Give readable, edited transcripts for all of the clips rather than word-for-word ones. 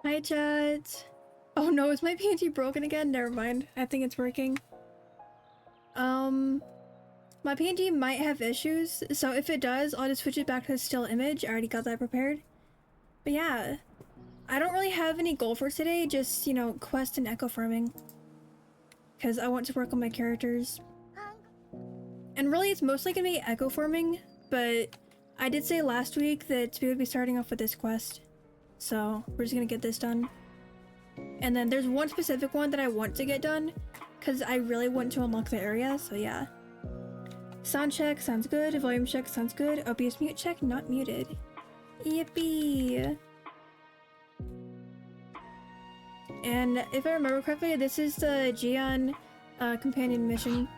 Hi, chat. Oh no, is my PNG broken again? Never mind. I think it's working. My PNG might have issues, so if it does, I'll just switch it back to the still image. I already got that prepared. But yeah, I don't really have any goal for today, just, you know, quest and echo farming. Because I want to work on my characters. And really, it's mostly gonna be echo farming, but I did say last week that we would be starting off with this quest. So, we're just gonna get this done. And then there's one specific one that I want to get done, because I really want to unlock the area, so yeah. Sound check sounds good, volume check sounds good, OBS mute check not muted. Yippee! And if I remember correctly, this is the Jian companion mission.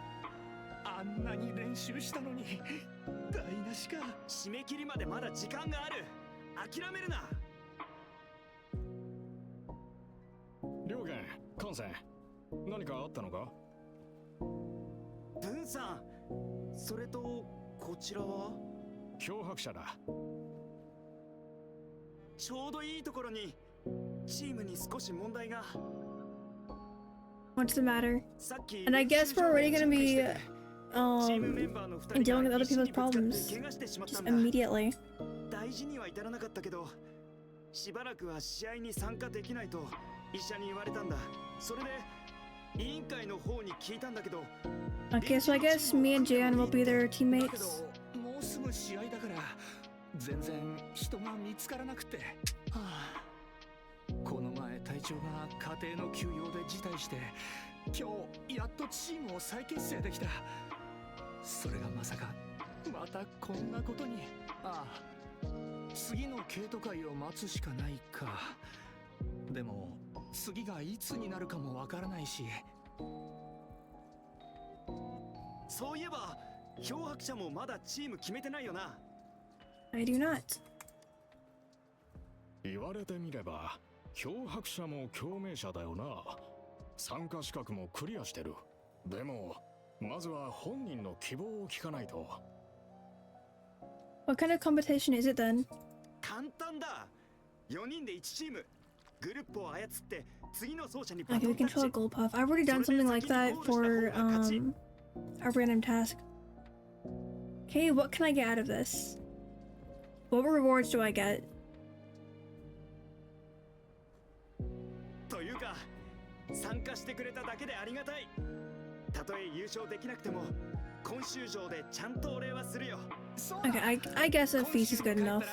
What's the matter? And I guess we're already gonna be dealing with other people's problems just immediately. Okay, so I guess me and Jan will be their teammates. I do not. 言われてみれば漂白者も共鳴者だよな。参加資格もクリアしてる。でもまずは本人の希望を聞かないと。What kind of competition is it then? 簡単だ。4人で1チーム。グループを操って次の走者に Okay, we control a goal puff. I've already done something like that for a random task. Okay, what can I get out of this? What rewards do I get? というか、参加してくれただけでありがたい。たとえ優勝できなくても、今週上でちゃんとお礼はするよ。Okay, I guess a feast is good enough.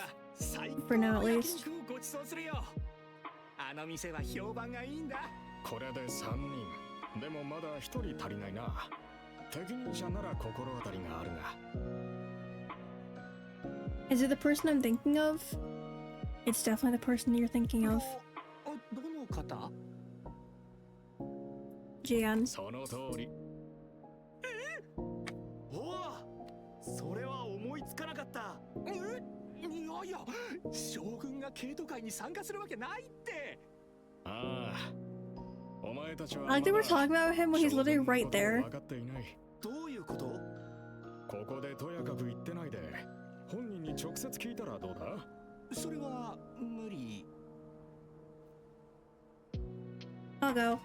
For now, at least. あの店は評判がいいんだ。これで3人。でもまだ1人足りないな。適任者なら心当たりがあるが。Is it the person I'm thinking of? It's definitely the person you're thinking of. どの方？ Jian. その通り。おお、それは思いつかなかった。いや、将軍がケイト会に参加するわけないって。ああ。お前たちは I think we're talking about him when he's literally right there. どういうこと？ここでとやかく言ってないで、本人に直接聞いたらどうだ？それは無理。I'll go.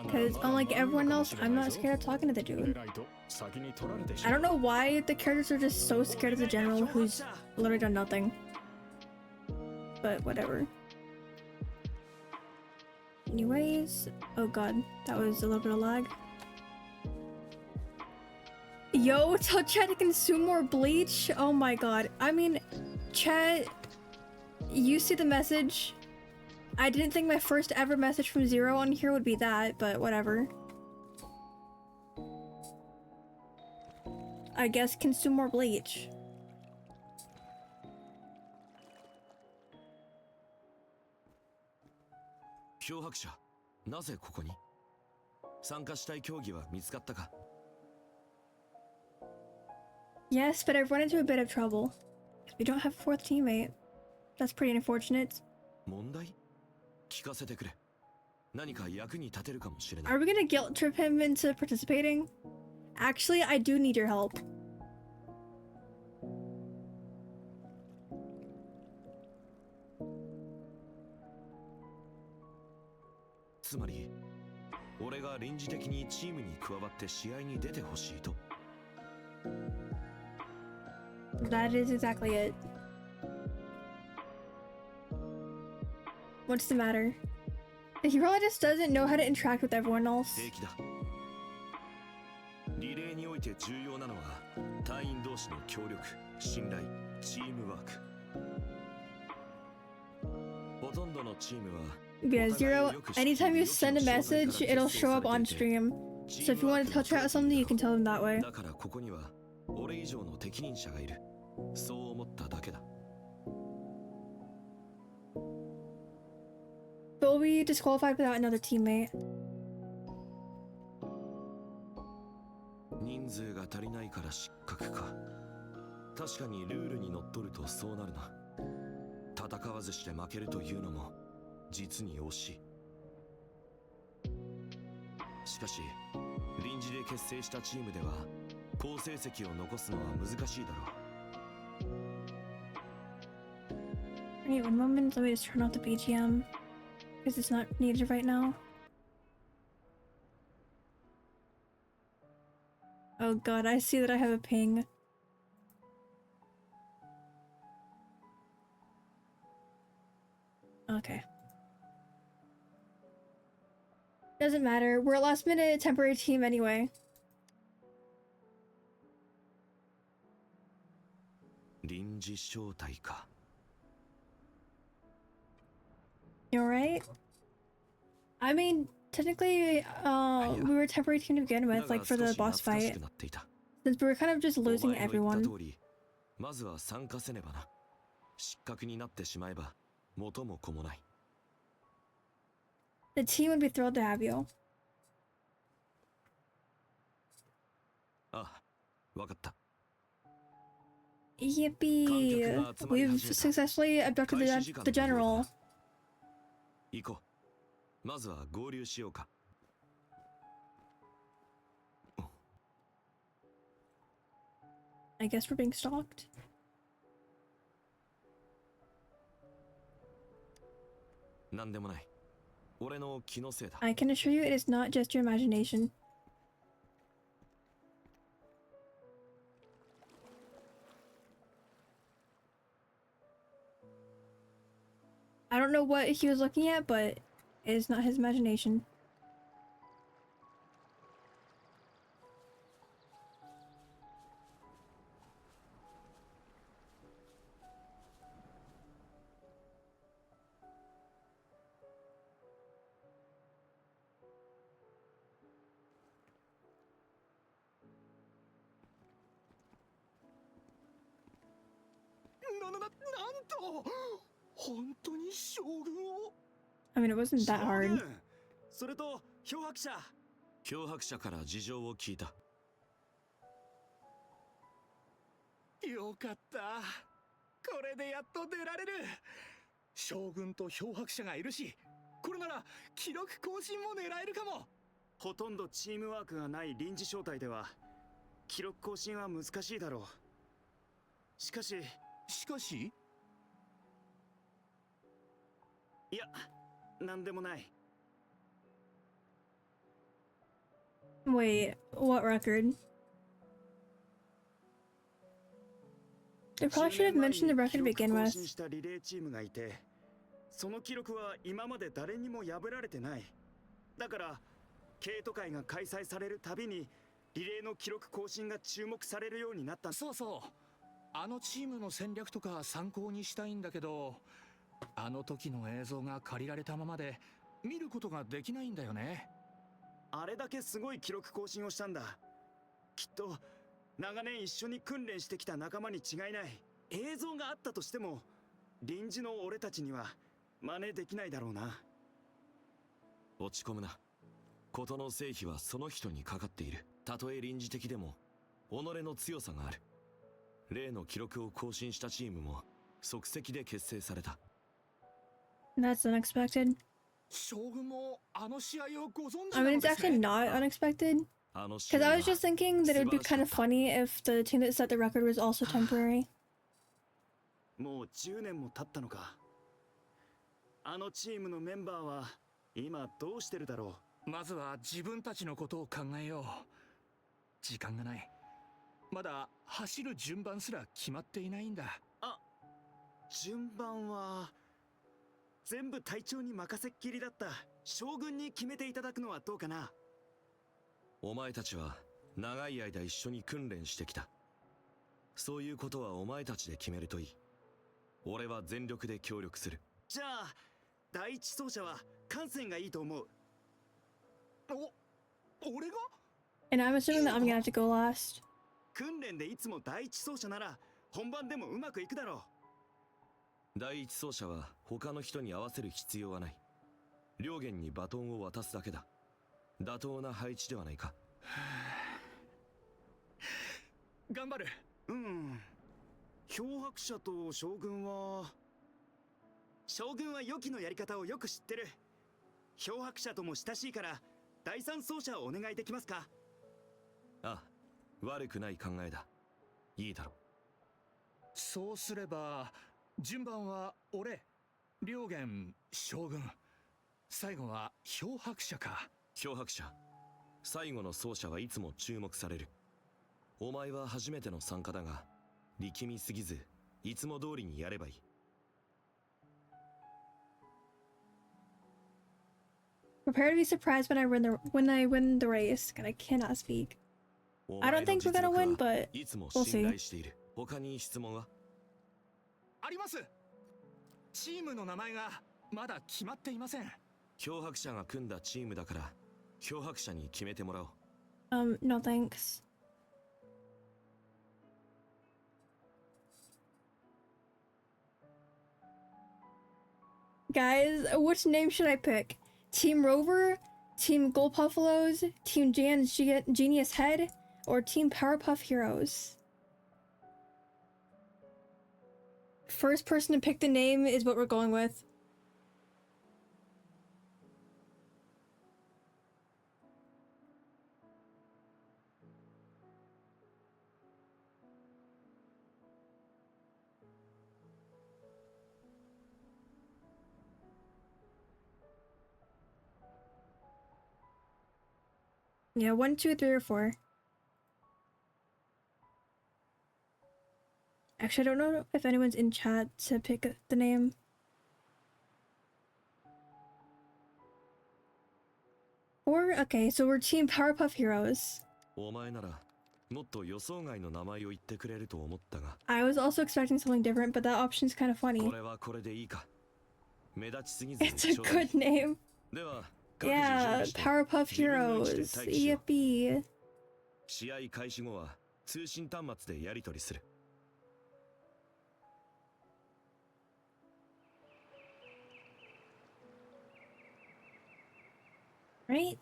Because unlike everyone else, I'm not scared of talking to the dude. I don't know why the characters are just so scared of the general who's literally done nothing. But whatever. Anyways, oh god, that was a little bit of lag. Yo, tell chat to consume more bleach? Oh my god. I mean, chat, you see the message. I didn't think my first ever message from Zero on here would be that, but whatever. I guess consume more bleach. Yes, but I've run into a bit of trouble. We don't have a fourth teammate. That's pretty unfortunate. Are we gonna guilt trip him into participating? Actually, I do need your help. つまり俺が臨時的にチームに加わって試合に出てほしいと。 That is exactly it. What's the matter? He probably just doesn't know how to interact with everyone else. 平気だ。リレーにおいて重要なのは隊員同士の協力、信頼、チームワーク。ほとんどのチームは Yeah, Zero, anytime you send a message, it'll show up on stream. So if you want to tell chat something, you can tell them that way. だからここには俺以上の適任者がいる。そう思っただけだ。 But will be disqualified without another teammate. 人数が足りないから失格か。確かにルールにのっとるとそうなるな。戦わずして負けるというのも実に惜しい。しかし臨時で結成したチームでは好成績を残すのは難しいだろう。 Wait, one moment, let me just turn off the BGM. Because it's not needed right now. Oh god, I see that I have a ping. Okay. Doesn't matter, we're a last minute temporary team anyway. 臨時招待か。 You alright? I mean, technically, we were a temporary team to begin with, like for the boss fight. Since we were kind of just losing everyone. まずは参加せねばな。失格になってしまえば元も子もない。 The team would be thrilled to have you. ああ、わかった。 Yippee! We've successfully abducted the general. 行こう。まずは合流しようか。 I guess we're being stalked. なんでもない。俺の気のせいだ。 I can assure you it is not just your imagination. I don't know what he was looking at, but it is not his imagination. I mean, it wasn't that hard. それと漂白者。脅迫者から事情を聞いた。よかった。これでやっと出られる。将軍と漂白者がいるし、これなら記録更新も狙えるかも。ほとんどチームワークがない臨時招待では記録更新は難しいだろう。しかしいや、なんでもない。 Wait, what record? They probably should have mentioned the record to begin with. したリレーチームがいて、その記録は今まで誰にも破られてない。だからケイト会が開催されるたびにリレーの記録更新が注目されるようになった。そうそう。あのチームの戦略とか参考にしたいんだけど、あの時の映像が借りられたままで見ることができないんだよね。あれだけすごい記録更新をしたんだ。きっと長年一緒に訓練してきた仲間に違いない。映像があったとしても臨時の俺たちには真似できないだろうな。落ち込むな。事の成否はその人にかかっている。たとえ臨時的でも己の強さがある。例の記録を更新したチームも即席で結成された。 That's unexpected. 将軍もあの試合をご存知 I な mean, の it's ですね。 actually not unexpected. あの試合 Because は I was just thinking that it would be kind of funny if the team that set the record was also temporary. もう10年も経ったのか。あのチームのメンバーは今どうしてるだろまずは自分たちのことを考えよう。時間がない。まだ走る順番すら決まっていないんだ。う。順番は全部隊長に任せっきりだった。将軍に決めていただくのはどうかな。お前たちは長い間一緒に訓練してきた。そういうことはお前たちで決めるといい。俺は全力で協力する。じゃあ第一走者は艦船がいいと思う。俺が And I'm assuming that I'm gonna have to go last. 訓練でいつも第一走者なら本番でもうまくいくだろ第一走者は他の人に合わせる必要はない。両舷にバトンを渡すだけだ。妥当な配置ではないか。頑張る。う。漂白者と将軍は予期のやり方をよく知ってる。漂白者とも親しいから第三走者をお願いできますか。ああ、悪くない考えだ。いいだろう。そうすれば順番は俺、両舷、将軍、最後は漂白者か。漂白者、最後の走者はいつも注目される。お前は初めての参加だが、力みすぎずいつも通りにやればいい。Prepare to be surprised when I win the race. God, I cannot speak. I don't think we're gonna win, but いつも we'll 信 see. 頼している。他に質問は？あります。チームの名前がまだ決まっていません。漂白者が組んだチームだから漂白者に決めてもらおう。No thanks. Guys, which name should I pick? Team Rover, Team Gold Buffaloes, Team Jan's Genius Head, or Team Powerpuff Heroes? First person to pick the name is what we're going with. Yeah, 1, 2, 3, or 4. Actually, I don't know if anyone's in chat to pick the name. Or, okay, so we're Team Powerpuff Heroes. お前ならもっと予想外の名前を言ってくれると思ったが。I was also expecting something different, but that option's kind of funny. これはこれでいいか。目立ちすぎず It's a good name. では、 Yeah, Powerpuff Heroes. Yippee. 試合開始後は通信端末でやり取りする。Right.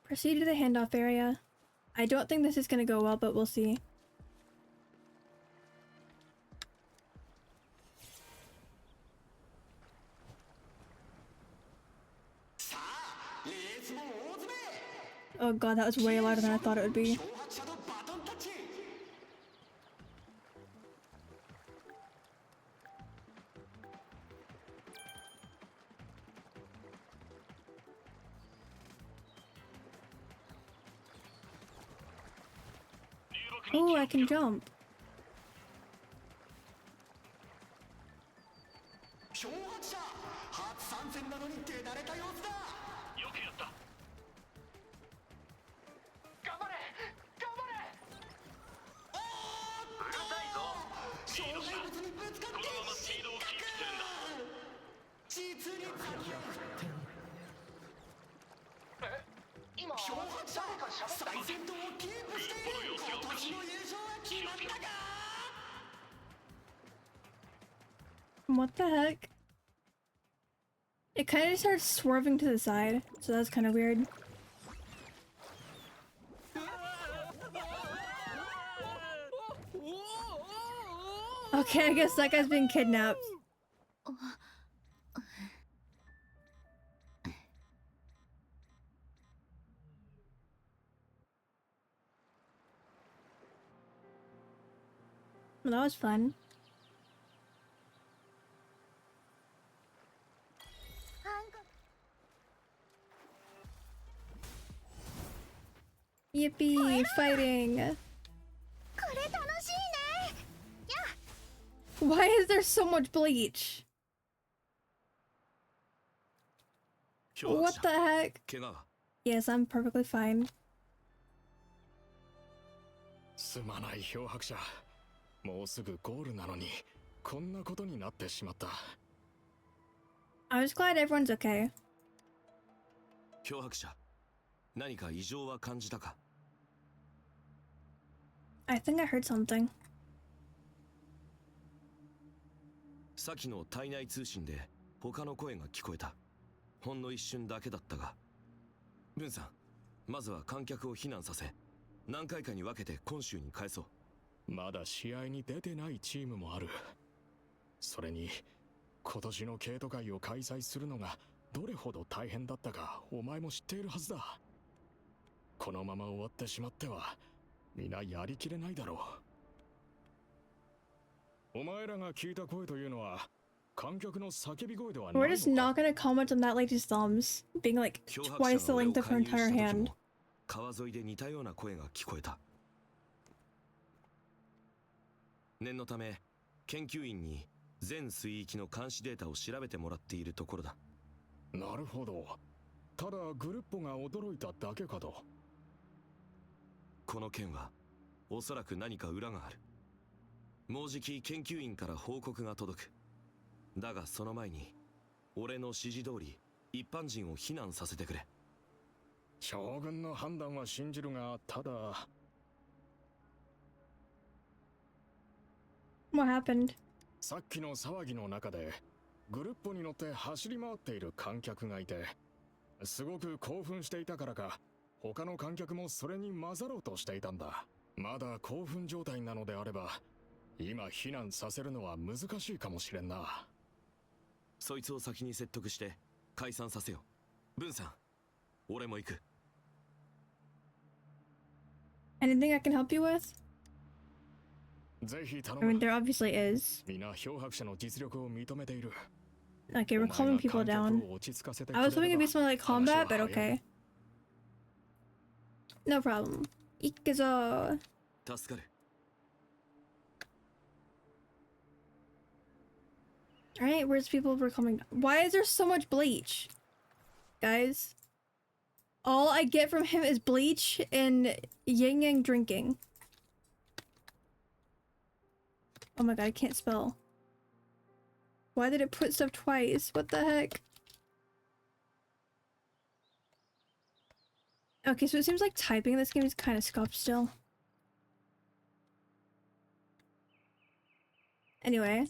Proceed to the handoff area. I don't think this is gonna go well, but we'll see. Oh god, that was way louder than I thought it would be. Oh, I can jump. What the heck? It kind of starts swerving to the side, so that's kind of weird. Okay, I guess that guy's been kidnapped. Well, that was fun. Yippee, fighting. これ楽しいね。 Why is there so much bleach? 漂白 What 者 the heck? 怪我は Yes, I'm perfectly fine. すまない漂白者。もうすぐゴールなのにこんなことになってしまった。I'm just glad everyone's okay. 漂白者何か異常は感じたか？ I think I heard something. さっきの体内通信で他の声が聞こえた。ほんの一瞬だけだったが。ブンさん、まずは観客を避難させ、何回かに分けて今週に返そう。まだ試合に出てないチームもある。それに今年のケイト会を開催するのがどれほど大変だったかお前も知っているはずだ。このまま終わってしまっては皆やりきれないだろう。お前らが聞いた声というのは観客の叫び声ではない We're の just か？ not gonna comment on that lady's thumbs being like 漂白 twice 者 the が俺を length of her 勧誘 entire した時 hand. も川沿いで似たような声が聞こえた。念のため研究員に全水域の監視データを調べてもらっているところだ。なるほど。ただグルッポが驚いただけかと。この件はおそらく何か裏がある。もうじき研究員から報告が届く。だがその前に俺の指示通り一般人を避難させてくれ。将軍の判断は信じるが、ただ What happened? さっきの騒ぎの中でグルッポに乗って走り回っている観客がいて、すごく興奮していたからか他の観客もそれに混ざろうとしていたんだ。まだ興奮状態なのであれば今避難させるのは難しいかもしれんな。そいつを先に説得して解散させよう。ブンさん、俺も行く。 Anything I can help you with? ぜひ頼 I mean, む。 there obviously is. 皆漂白者の実力を認めている。 Okay, we're お前 calming が people 観客 down. を落ち着かせてく I れ was hoping れ it'd ば be something like 話 combat, は but 早い。 okay. No problem. Ikuzo. 助かる。 Alright, where's people were coming down? Why is there so much bleach? Guys. All I get from him is bleach and yin yang drinking. Oh my god, I can't spell. Why did it put stuff twice? What the heck? Okay, so it seems like typing in this game is kind of scuffed still. Anyway.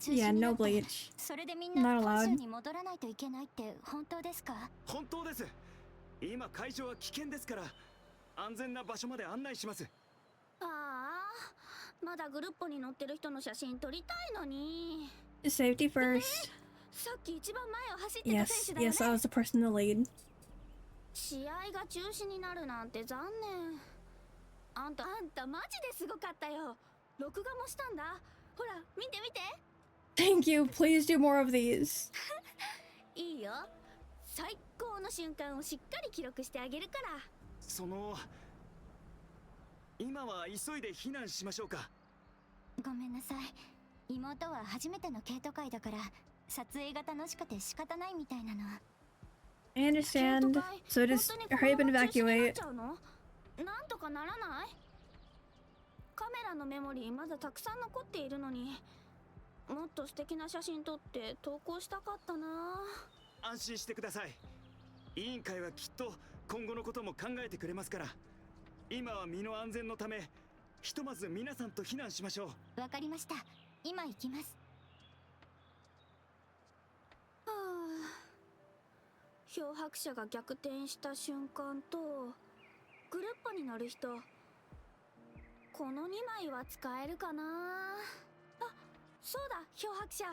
Yeah, no bleach. それでみん Not な allowed. 本州に戻らないといけないって本当ですか？本当です。今会場は危険ですから安全な場所まで案内します。ああ、まだグルッポに乗ってる人の写真撮りたいのに。 Safety first. さっき一番前を走ってた選 Yes, 手だよね。 yes, I was the person in the lead. 試合が中止になるなんて残念。あんたマジですごかったよ。録画もしたんだ。ほら、見て見て。 Thank you. Please do more of these. いいよ。最高の瞬間をしっかり記録してあげるから。今は急いで避難しましょうか。ごめんなさい。妹は初めてのケイト会だから撮影が楽しくて仕方ないみたいなの。 I understand. So just hurry up and evacuate. なんとかならない？カメラのメモリーまだたくさん残っているのに、もっと素敵な写真撮って投稿したかったな。安心してください。委員会はきっと今後のことも考えてくれますから。今は身の安全のためひとまず皆さんと避難しましょう。わかりました。今行きます。はあ、漂白者が逆転した瞬間とグルッポに乗る人、この2枚は使えるかな。あ、そうだ、漂白者。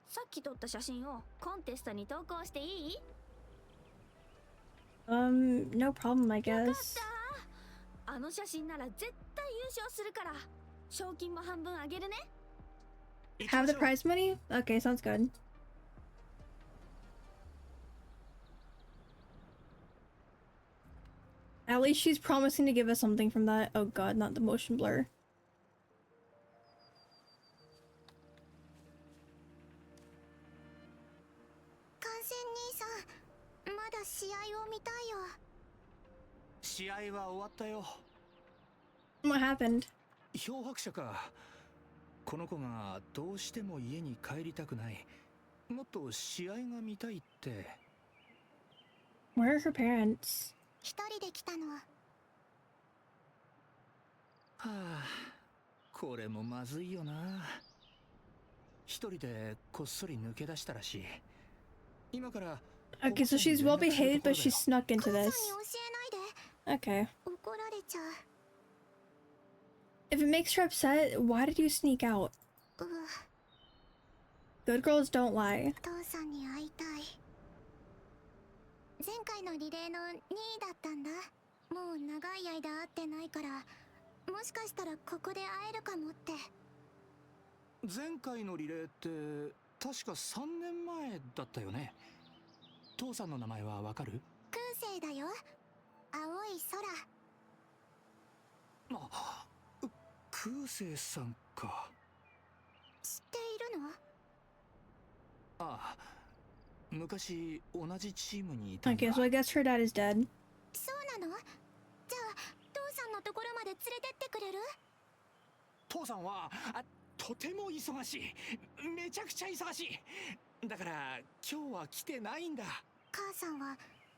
さっき撮った写真をコンテストに投稿していい？ No problem, I よかっ guess. た。あの写真なら絶対優勝するから、賞金も半分あげるね。 Have the prize money? Okay, sounds good. At least she's promising to give us something from that. Oh god, not the motion blur. 観戦兄さん、まだ試合を見たいよ。試合は終わったよ。 What happened? 漂白者か。この子がどうしても家に帰りたくない。もっと試合が見たいって。 Where are her parents? 一人で来たの。はあ、これもまずいよな。一人でこっそり抜け出したらしい。今から。 Okay, so she's well behaved, but she snuck into 母さんに this. 教えないで。 Okay. 怒られちゃう。 If it makes her upset, why did you sneak out? うわ、 Good girls don't lie. 父さんに会いたい。前回のリレーの2位だったんだ。もう長い間会ってないから、もしかしたらここで会えるかもって。前回のリレーって確か3年前だったよね。父さんの名前はわかる？空星だよ。青い空。あ、空星さんか。知っているの？ああ、昔同じチームにいたんだ。 Okay, so I guess her dad is dead. そうなの？じゃあ父さんのところまで連れてってくれる？父さんはとても忙しい。めちゃくちゃ忙しい。だから今日は来てないんだ。母さんは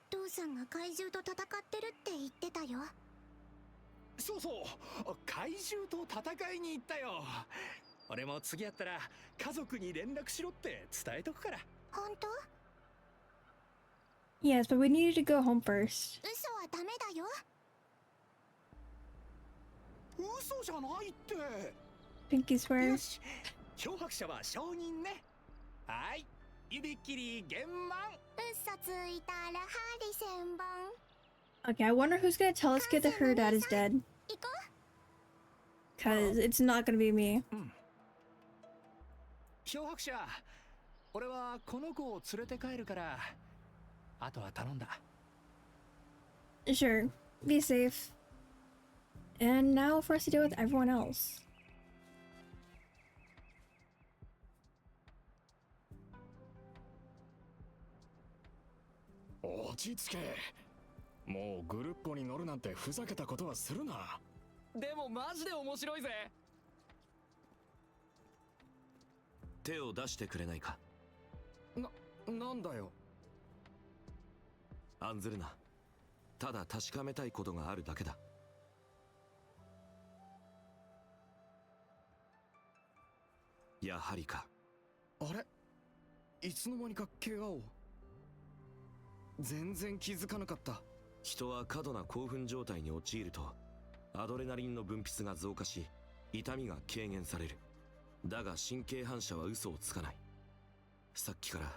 父さんが怪獣と戦ってるって言ってたよ。そうそう、怪獣と戦いに行ったよ。俺も次やったら家族に連絡しろって伝えとくから。本当？ Yes, but we needed to go home first. 嘘はダメだよ。嘘じゃないって。 Pinky よ swears. し、漂白者は証人ね。はい、指っきり現満。嘘ついたら針千本。 Okay, I wonder who's gonna tell us kid that her dad is dead. 行こ Cause it's not gonna be me. 漂白者、俺はこの子を連れて帰るから、あとは頼んだ。 Sure, be safe. And now for us to deal with everyone else. 落ち着け。もうグルッポに乗るなんてふざけたことはするな。でもマジで面白いぜ。手を出してくれないか。なんだよ。案ずるな。ただ確かめたいことがあるだけだ。やはりか。あれ、いつの間にか怪我を。全然気づかなかった。人は過度な興奮状態に陥るとアドレナリンの分泌が増加し、痛みが軽減される。だが神経反射は嘘をつかない。さっきから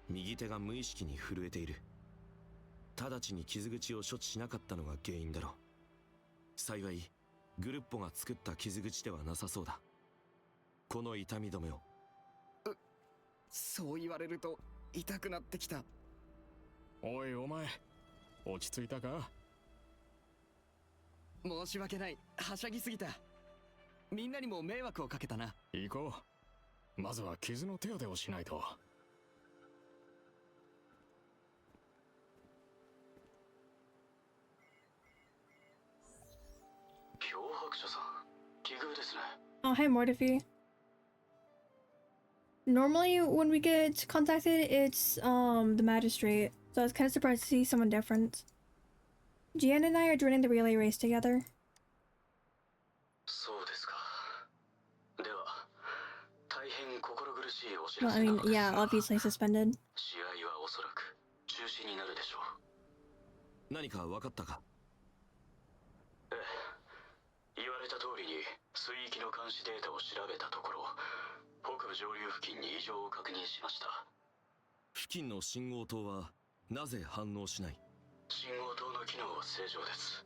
右手が無意識に震えている。直ちに傷口を処置しなかったのが原因だろう。幸いグルッポが作った傷口ではなさそうだ。この痛み止めを。そう言われると痛くなってきた。おいお前、落ち着いたか？申し訳ない、はしゃぎすぎた。みんなにも迷惑をかけたな。行こう。まずは傷の手当てをしないと。漂白者さん、奇遇ですね。 Oh, hi, Mortifi. Normally, when we get contacted, it's the magistrate. So I was kind of surprised to see someone different. Gian and I are joining the relay race together. そうですか。では、大変心苦しいお知 Well, ら I せな mean, のですが、 yeah, obviously suspended. 試合はおそらく中止になるでしょう。何か分かったか？ええ、言われた通りに水域の監視データを調べたところ、北部上流付近に異常を確認しました。付近の信号灯はなぜ反応しない？信号灯の機能は正常です。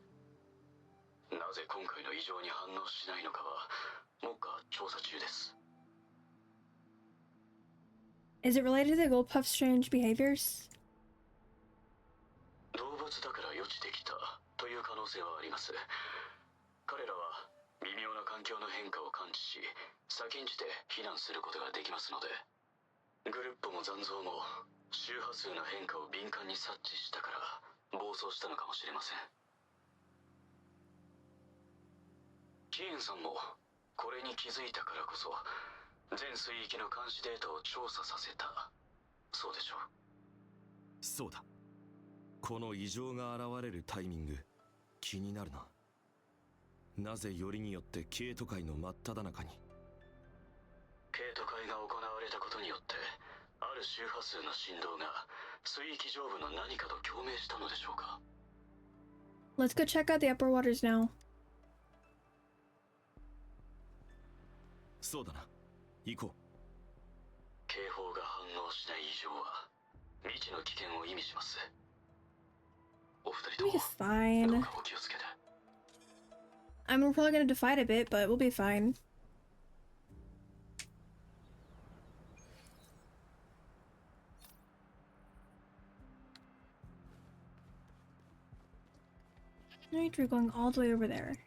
なぜ今回の異常に反応しないのかは目下調査中です。 Is it related to Goldpuff's strange behaviors? 動物だから予知できたという可能性はあります。彼らは微妙な環境の変化を感知し、先んじて避難することができますので、グルッポも残像も周波数の変化を敏感に察知したから暴走したのかもしれません。キエンさんもこれに気づいたからこそ全水域の監視データを調査させたそうでしょう。そうだ。この異常が現れるタイミング、気になるな。なぜよりによってケイト界の真っ只中に。ケイト会が行われたことによってある周波数の振動が水域上部の何かと共鳴したのでしょうか。 Let's go check out the upper waters now. そうだな。行こう。警報が反応しない異常は未知の危険を意味します。お二人と We'll も be fine. どうかお気をつけて。 I mean, we're probably gonna have to fight a bit, but we'll be fine. Right, we're going all the way over there.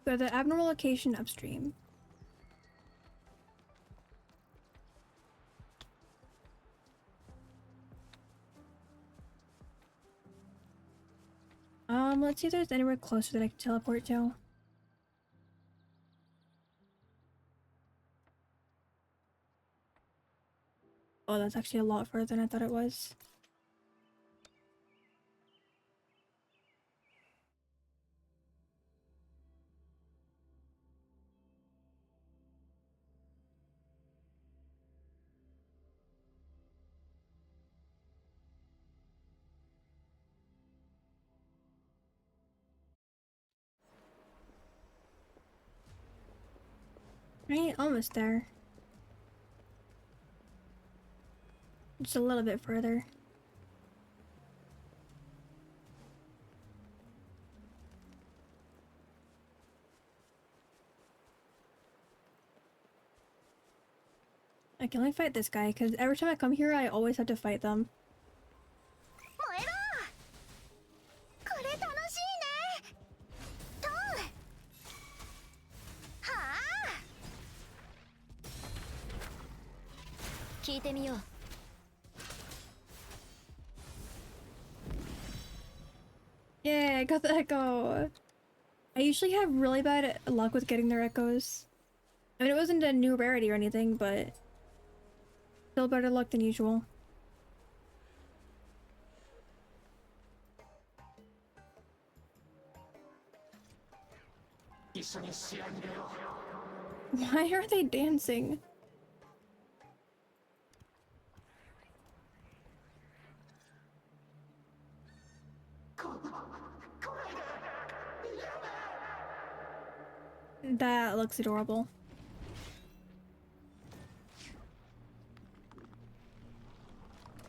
Go to the abnormal location upstream. Let's see if there's anywhere closer that I can teleport to. Oh, that's actually a lot further than I thought it was. Right, almost there. Just a little bit further. I can only fight this guy because every time I come here, I always have to fight them. 燃えろ。これ楽しいね。トン。はあ。聞いてみよう。Yay, I got the echo! I usually have really bad luck with getting their echoes. I mean, it wasn't a new rarity or anything, but still better luck than usual. Why are they dancing? That looks adorable.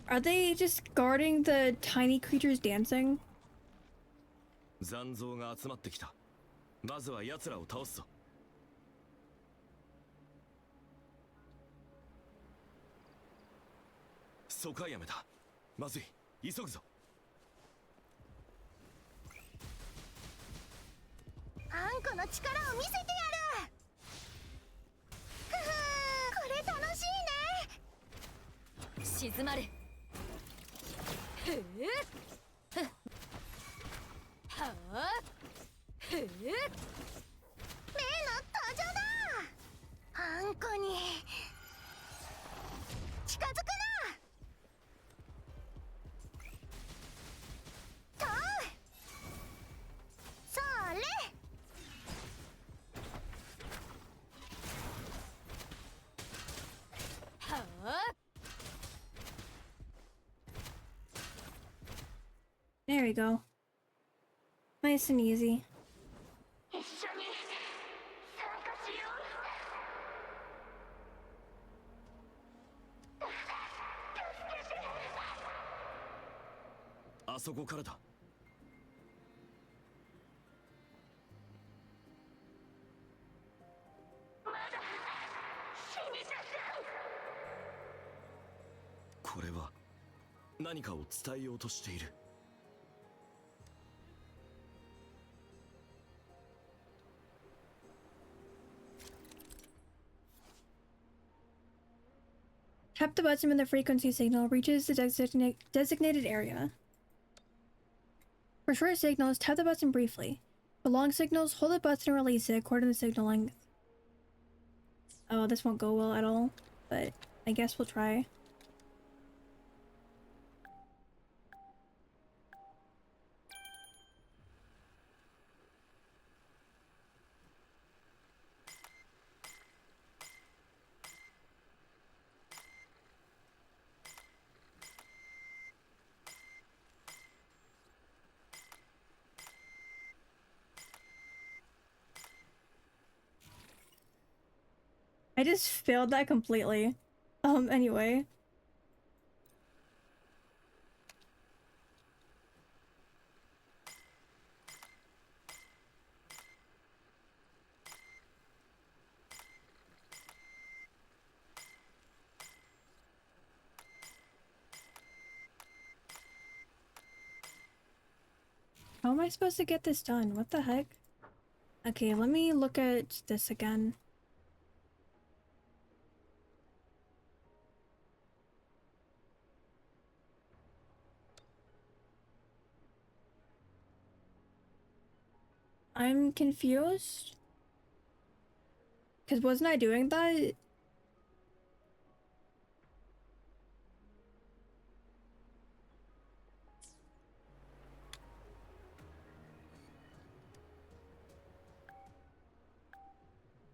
Are they just guarding the tiny creatures dancing? 残像が集まってきた。まずは奴らを倒すぞ。そこはやめた。まずい。急ぐぞ。あんこの力を見せてやる。ふふこれ楽しいね。静まれ。へえ。はあ。へえ。例の登場だ。あんこに近づくな。とそれ。はあ。There we go. Nice and easy. 一緒に参加しよう。あそこからだ。これは何かを伝えようとしている。Tap the button when the frequency signal reaches the designated area. For short signals, tap the button briefly. For long signals, hold the button and release it according to the signal length. Oh, this won't go well at all, but I guess we'll try. I just failed that completely. Anyway. How am I supposed to get this done? What the heck? Okay, let me look at this again. I'm confused. Because wasn't I doing that?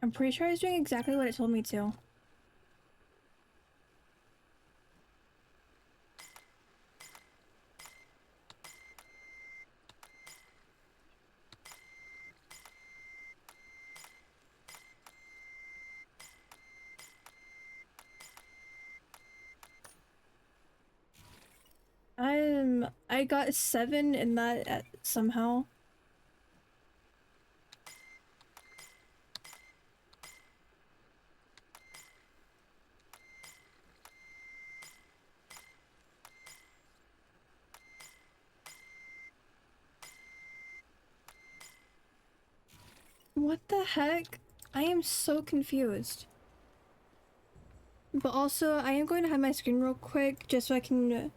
I'm pretty sure I was doing exactly what it told me to. I got 7 in that somehow. What the heck? I am so confused. But also, I am going to have my screen real quick just so I can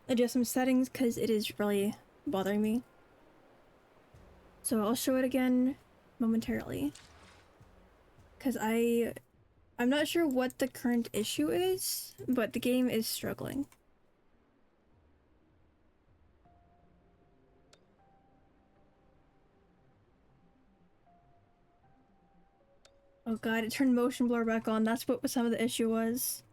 adjust some settings because it is really bothering me. So I'll show it again momentarily. Because I'm not sure what the current issue is, but the game is struggling. Oh god, it turned motion blur back on. That's what some of the issue was.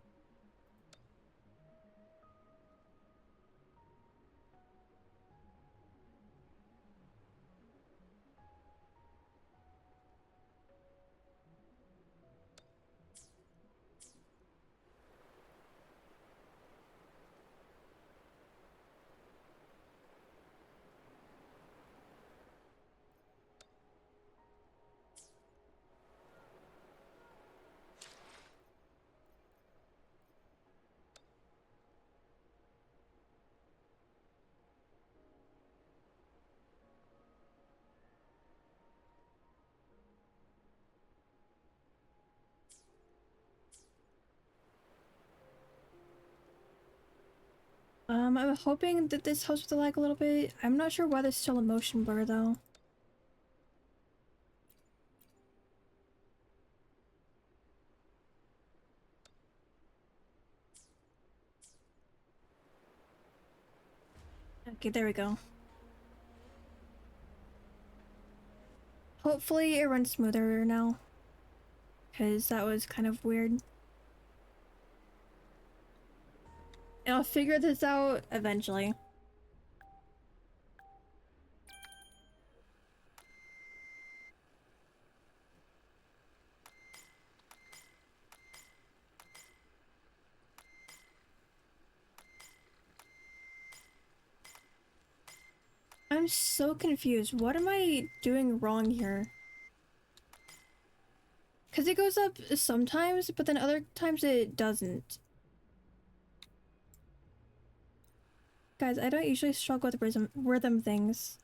I'm hoping that this helps with the lag a little bit. I'm not sure why there's still a motion blur though. Okay, there we go. Hopefully it runs smoother now. Because that was kind of weird. And I'll figure this out eventually. I'm so confused. What am I doing wrong here? Because it goes up sometimes, but then other times it doesn't. Guys, I don't usually struggle with rhythm things.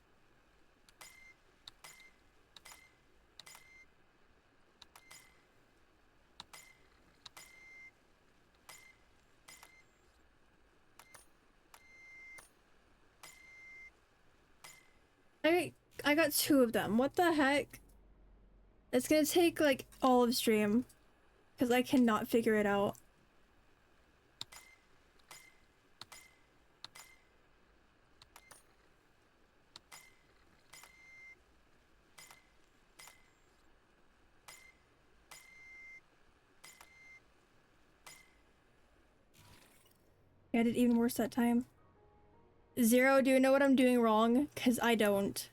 I got 2 of them. What the heck? It's gonna take like all of stream because I cannot figure it out. I did even worse that time. Zero, do you know what I'm doing wrong? Because I don't.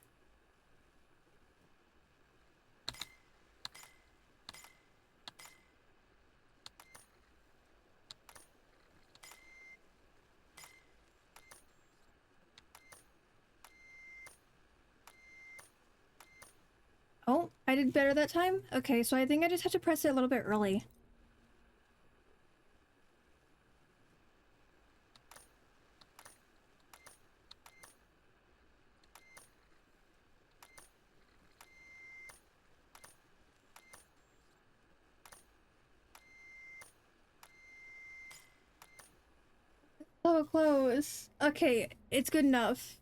Oh, I did better that time? Okay, so I think I just have to press it a little bit early. So close. Okay, it's good enough.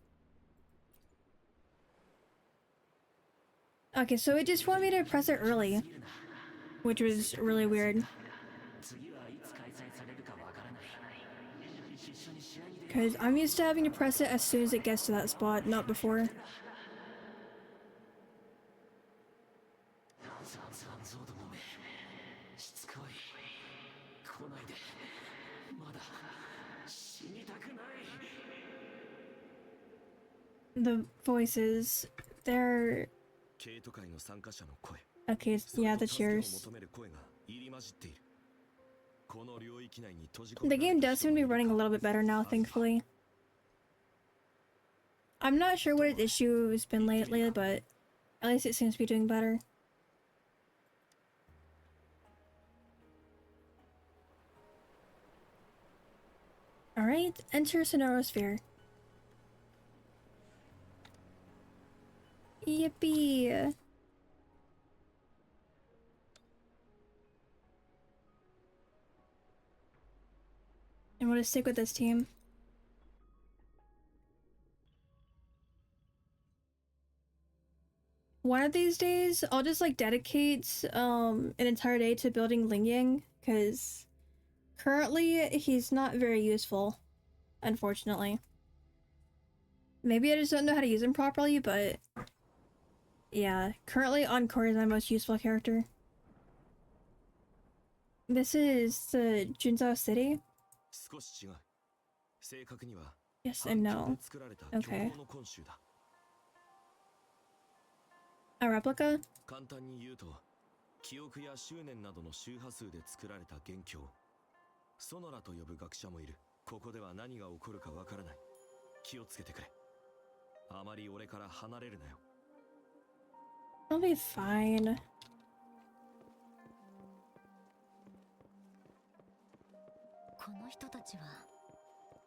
Okay, so it just wanted me to press it early, which was really weird. Because I'm used to having to press it as soon as it gets to that spot, not before. The voices, they're... Okay, yeah, the cheers. The game does seem to be running a little bit better now, thankfully. I'm not sure what its issue has been lately, but at least it seems to be doing better. Alright, enter Sonorosphere. Yippee! And we'll just stick with this team. One of these days, I'll just like dedicate an entire day to building Lingying, because currently he's not very useful, unfortunately. Maybe I just don't know how to use him properly, but yeah, currently Encore is my most useful character. This is the Junzao City? Yes and no. Okay. A replica? 簡単に言うと、記憶や執念などの周波数で作られた元凶。ソノラと呼ぶ学者もいる。ここでは何が起こるかわからない。気をつけてくれ。あまり俺から離れるなよ。I'll be fine. この人たちは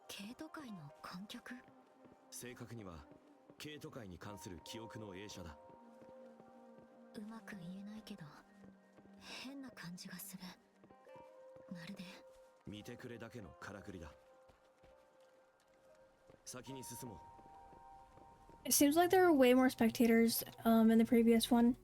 ケイト界の観客？正確にはケイト界に関する記憶の映写だ。うまく言えないけど変な感じがする。まるで見てくれだけのからくりだ。先に進もう。It seems like there were way more spectators in the previous one.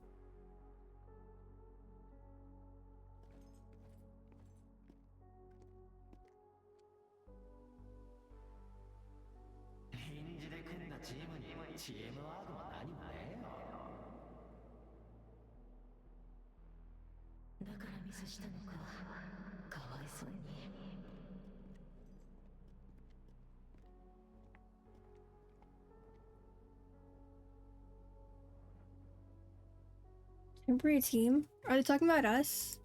Temporary team? Are they talking about us?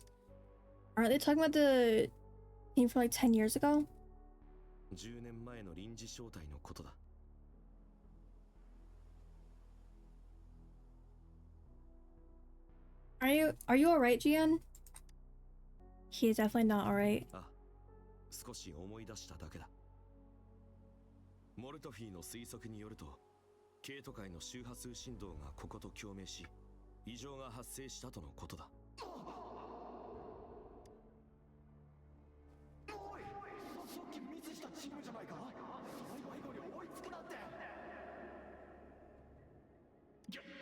Aren't they talking about the team from like 10 years ago? 10年前の臨時招待のことだ。Are you alright, Gian? He is definitely not alright. あ、少し思い出しただけだ。モルトフィーの推測によると、ケイト界の周波数振動がここと共鳴し、異常が発生したとのことだ。おい、さっきミスしたチームじゃないか。最後に追いつくなんて。逆転。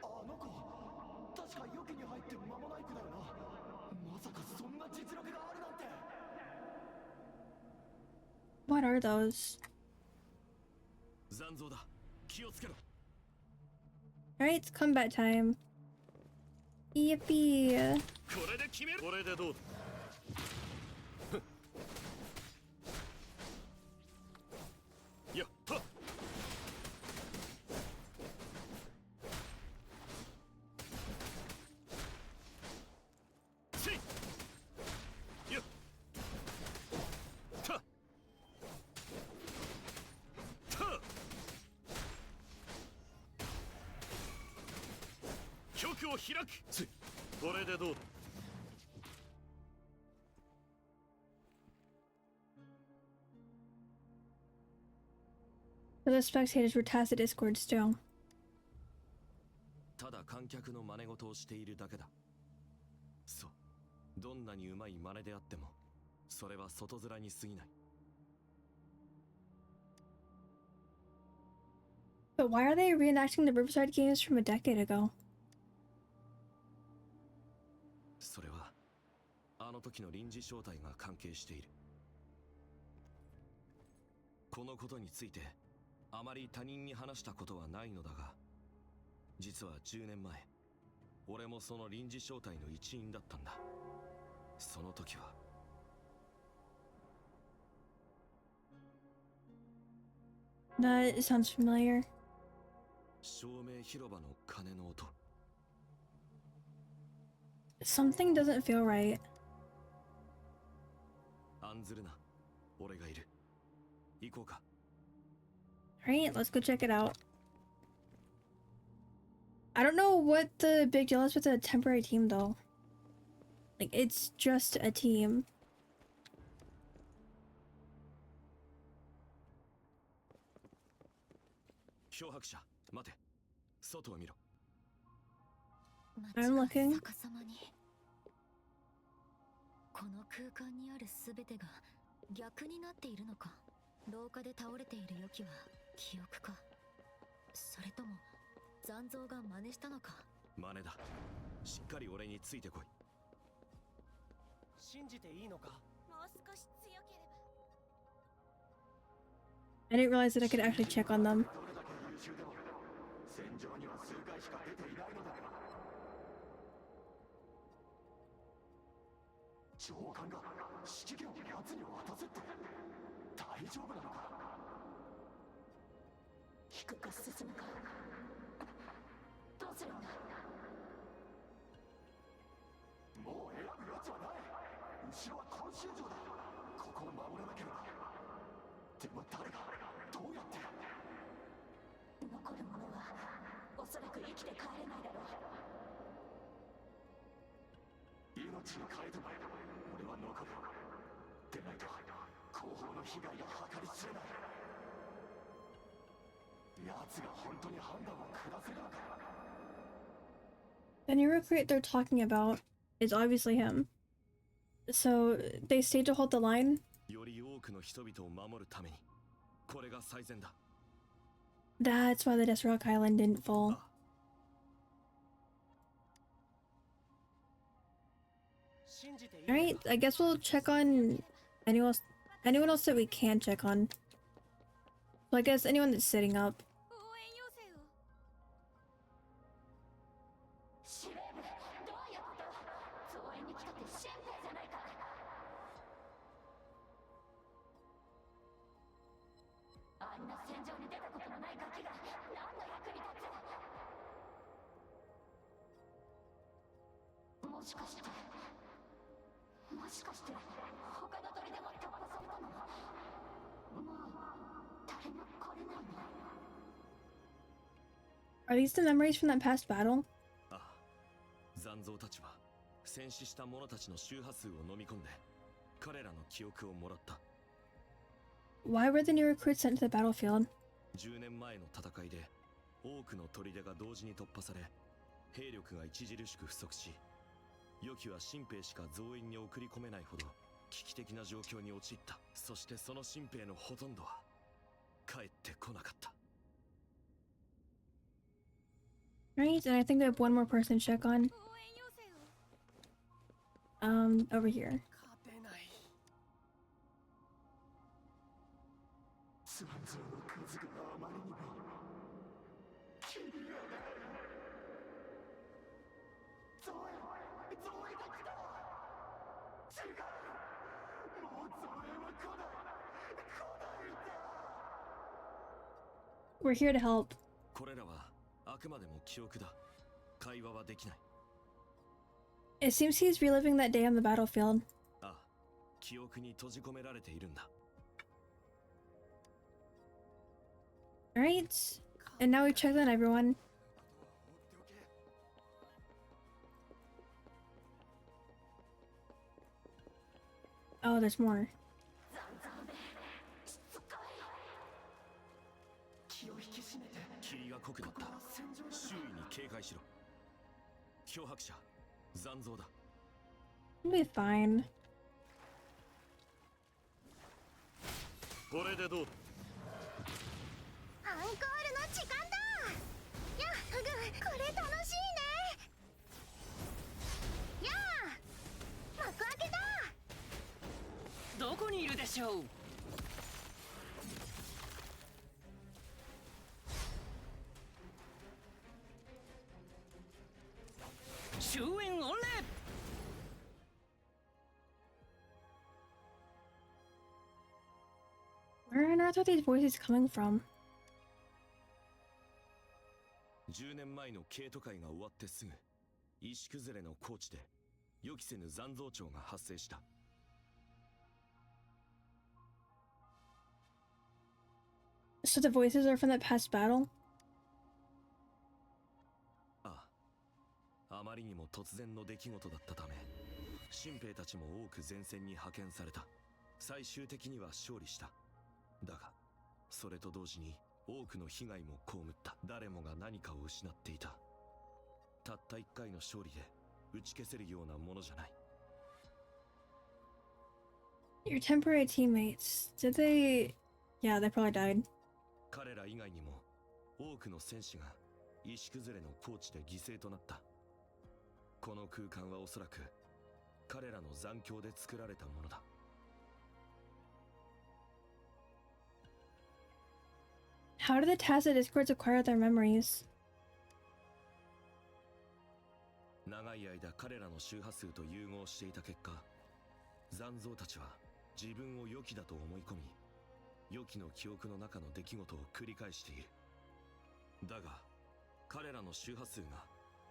あの子、確か予期に入って間もない子だよな。まさかそんな実力があるなんて。What are those? 残像だ。気をつけろ。Alright, it's combat time. Yippee! これで決める。これでどうだ。やった。せい。やった。局を開く。これでどうだ。So the spectators were tasked at Discord still. ただ観客の真似事をしているだけだ。そう。どんなにうまい真似であっても、それは外面に過ぎない。But why are they reenacting the Riverside games from a decade ago? それはあの時の臨時招待が関係している。このことについてあまり他人に話したことはないのだが、実は10年前俺もその臨時招待の一員だったんだ。その時はThat sounds familiar. 照明広場の鐘の音。Something doesn't feel right. 案ずるな、俺がいる。行こうか。Alright, let's go check it out. I don't know what the big deal is with a temporary team though. Like, it's just a team. 漂白者、待て。外を見ろ。 I'm looking. 逆さまにこの空間にある全てが逆になっているのか。廊下で倒れている予期は記憶か、それとも残像が真似したのか。真似だ。しっかり俺についてこい。信じていいのか。もう少し強ければ。 I didn't realize that I could actually check on them. 戦場には数回しか出ていないのだが、上官が指揮権を奴に渡せって大丈夫なのか。引くか進むか、どうするんだ。もう選ぶ余地はない。後ろはコンシージョだ。ここを守らなければ。でも誰がどうやって。残る者はおそらく生きて帰れないだろう。命に変えても俺は残る。でないと後方の被害が計り知れない。奴が本当に判断を下せるのか。 The new recruit they're talking about is obviously him. So they stayed to hold the line. より多くの人々を守るために、これが最善だ。 That's why the Death Rock Island didn't fall. Alright, I guess we'll check on anyone else that we can check on. So I guess anyone that's sitting up. 応援要請を。司令部、どういうこと？増援に来たって新兵じゃないか。あんな戦場に出たことのないガキが何の役に立つ。もしかして他の鳥でも飛ばされたの。もう誰も来れないの。 Are these the memories from that past battle? ああ、残像たちは戦死した者たちの周波数を飲み込んで彼らの記憶をもらった。 Why were the new recruits sent to the battlefield? 10年前の戦いで多くの砦が同時に突破され兵力が著しく不足し、予期は新兵しか増援に送り込めないほど危機的な状況に陥った。そしてその新兵のほとんどは帰ってこなかった。 Right, and I think we have one more person to check on. 応援要請を Over here. 勝てない。残像の数があまりにも気にならない。ゾエが来た。違う、もうゾエは来ないんだ。 We're here to help. これらはあくまでも記憶だ。会話はできない。 It seems he's reliving that day on the battlefield. ああ、記憶に閉じ込められているんだ。 Alright, and now we've checked on everyone. Oh, there's more. 気を引き締めて。霧が濃くなった。周囲に警戒しろ。漂白者、残像だ。 We'll be fine. これでどうだ。アンコールの時間だ。やあ、フグ、これ楽しいね。やあ、幕開けだ。どこにいるでしょう。終焉御礼。 Where on earth are these voices coming from? 10年前のケイト会が終わってすぐ、石崩れの高地で予期せぬ残像潮が発生した。 So the voices are from that past battle? ああ、あまりにも突然の出来事だったため、新兵たちも多く前線に派遣された。最終的には勝利した。だが、それと同時に多くの被害も被った。誰もが何かを失っていた。たった一回の勝利で打ち消せるようなものじゃない。 Your temporary teammates, did they... Yeah, they probably died. 彼ら以外にも多くの戦士が石崩れの高地で犠牲となった。この空間はおそらく彼らの残響で作られたものだ。 How do the Tacit Discords acquire their memories? 長い間彼らの周波数と融合していた結果、残像たちは自分を予期だと思い込み、予期の記憶の中の出来事を繰り返している。だが彼らの周波数が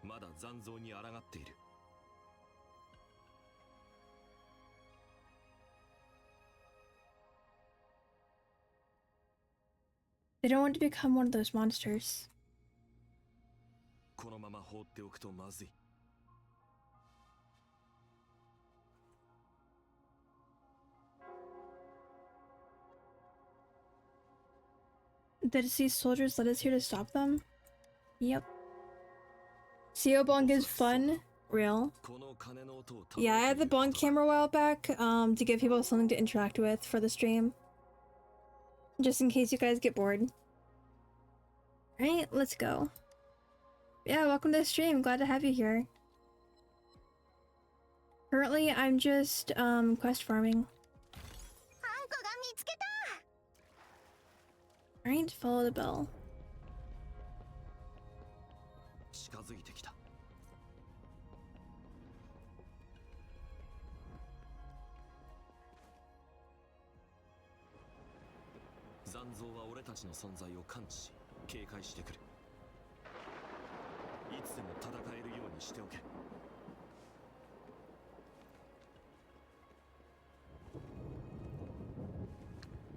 まだ残像に抗っている。 They don't want to become one of those monsters. このまま放っておくとまずい。 Did these soldiers let us here to stop them? Yep. CO Bong is fun. Real. この鐘の音を Yeah, I had the Bong camera a while back, to give people something to interact with for the stream. Just in case you guys get bored. Alright, let's go. Yeah, welcome to the stream. Glad to have you here. Currently, I'm just, quest farming. あんこが見つけた。 Alright, follow the bell. 近づいてきた。 残像は俺たちの存在を感知し警戒してくる。いつでも戦えるようにしておけ。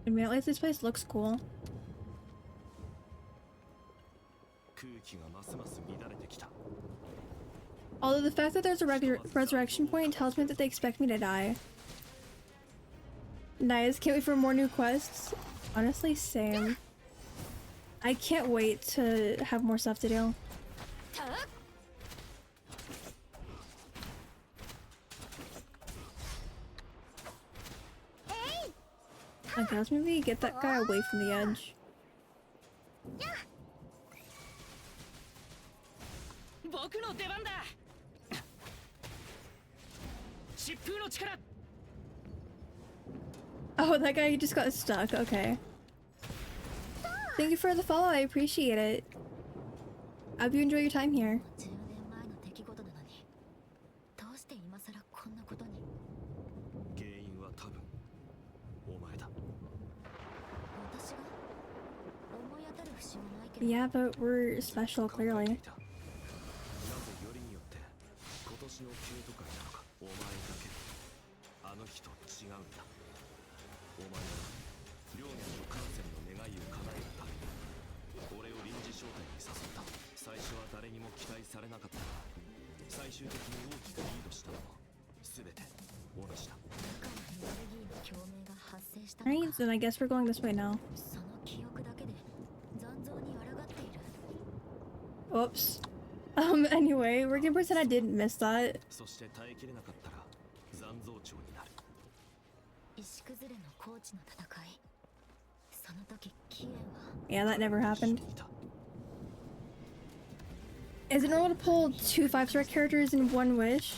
Admittedly, this place looks cool. 空気がますます乱れてきた。Although the fact that there's a resurrection point tells me that they expect me to die. Nice, can't wait for more new quests. Honestly, same. I can't wait to have more stuff to do. Okay, let's maybe get that guy away from the edge. Oh, that guy just got stuck. Okay. Thank you for the follow. I appreciate it. I hope you enjoy your time here. 10年前の出来事なのにどうして今さらこんなことに原因は多分お前だ。私が思い当たる節はないけど Yeah, but we're special, 考えて clearly. いた。なぜよりによって今年の生徒会なのか。お前だけあの人違うんだ。お前は両元の感染の願いを叶えるために俺を臨時招待に誘った。最初は誰にも期待されなかったが最終的に大きくリードしたのも全て同じだ。中のエネルギーの共鳴が発生したの Alright, か then I guess we're going this way now. その記憶だけで残像に抗っている Oops. Anyway, we're gonna pretend I didn't miss that. そして耐えきれなかったら残像長になる。石崩れの高地の戦いその時キエンは Yeah, that never 一緒 happened. にいた。 Is it normal to pull 2 5-star characters in one wish?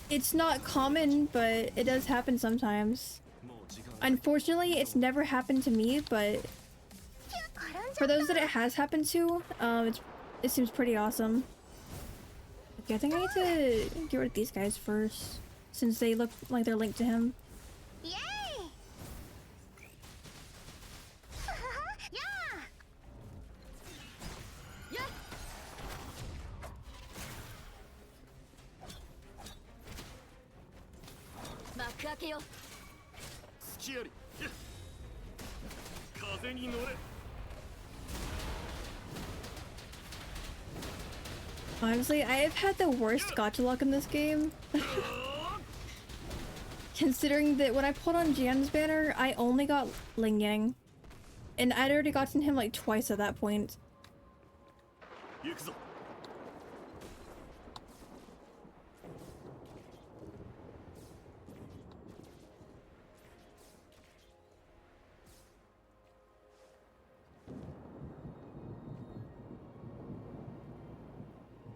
It's not common, but it does happen sometimes. もう時間が Unfortunately, it's never happened to me, but for those that it has happened to, it seems pretty awesome. Okay, I think I need to get rid of these guys first, since they look like they're linked to him. イエーイやーやっ幕開けよ隙あり。風に乗れ。 Honestly, I have had the worst gacha luck in this game. Considering that when I pulled on Jan's banner, I only got Ling Yang. And I'd already gotten him like twice at that point. 行くぞ。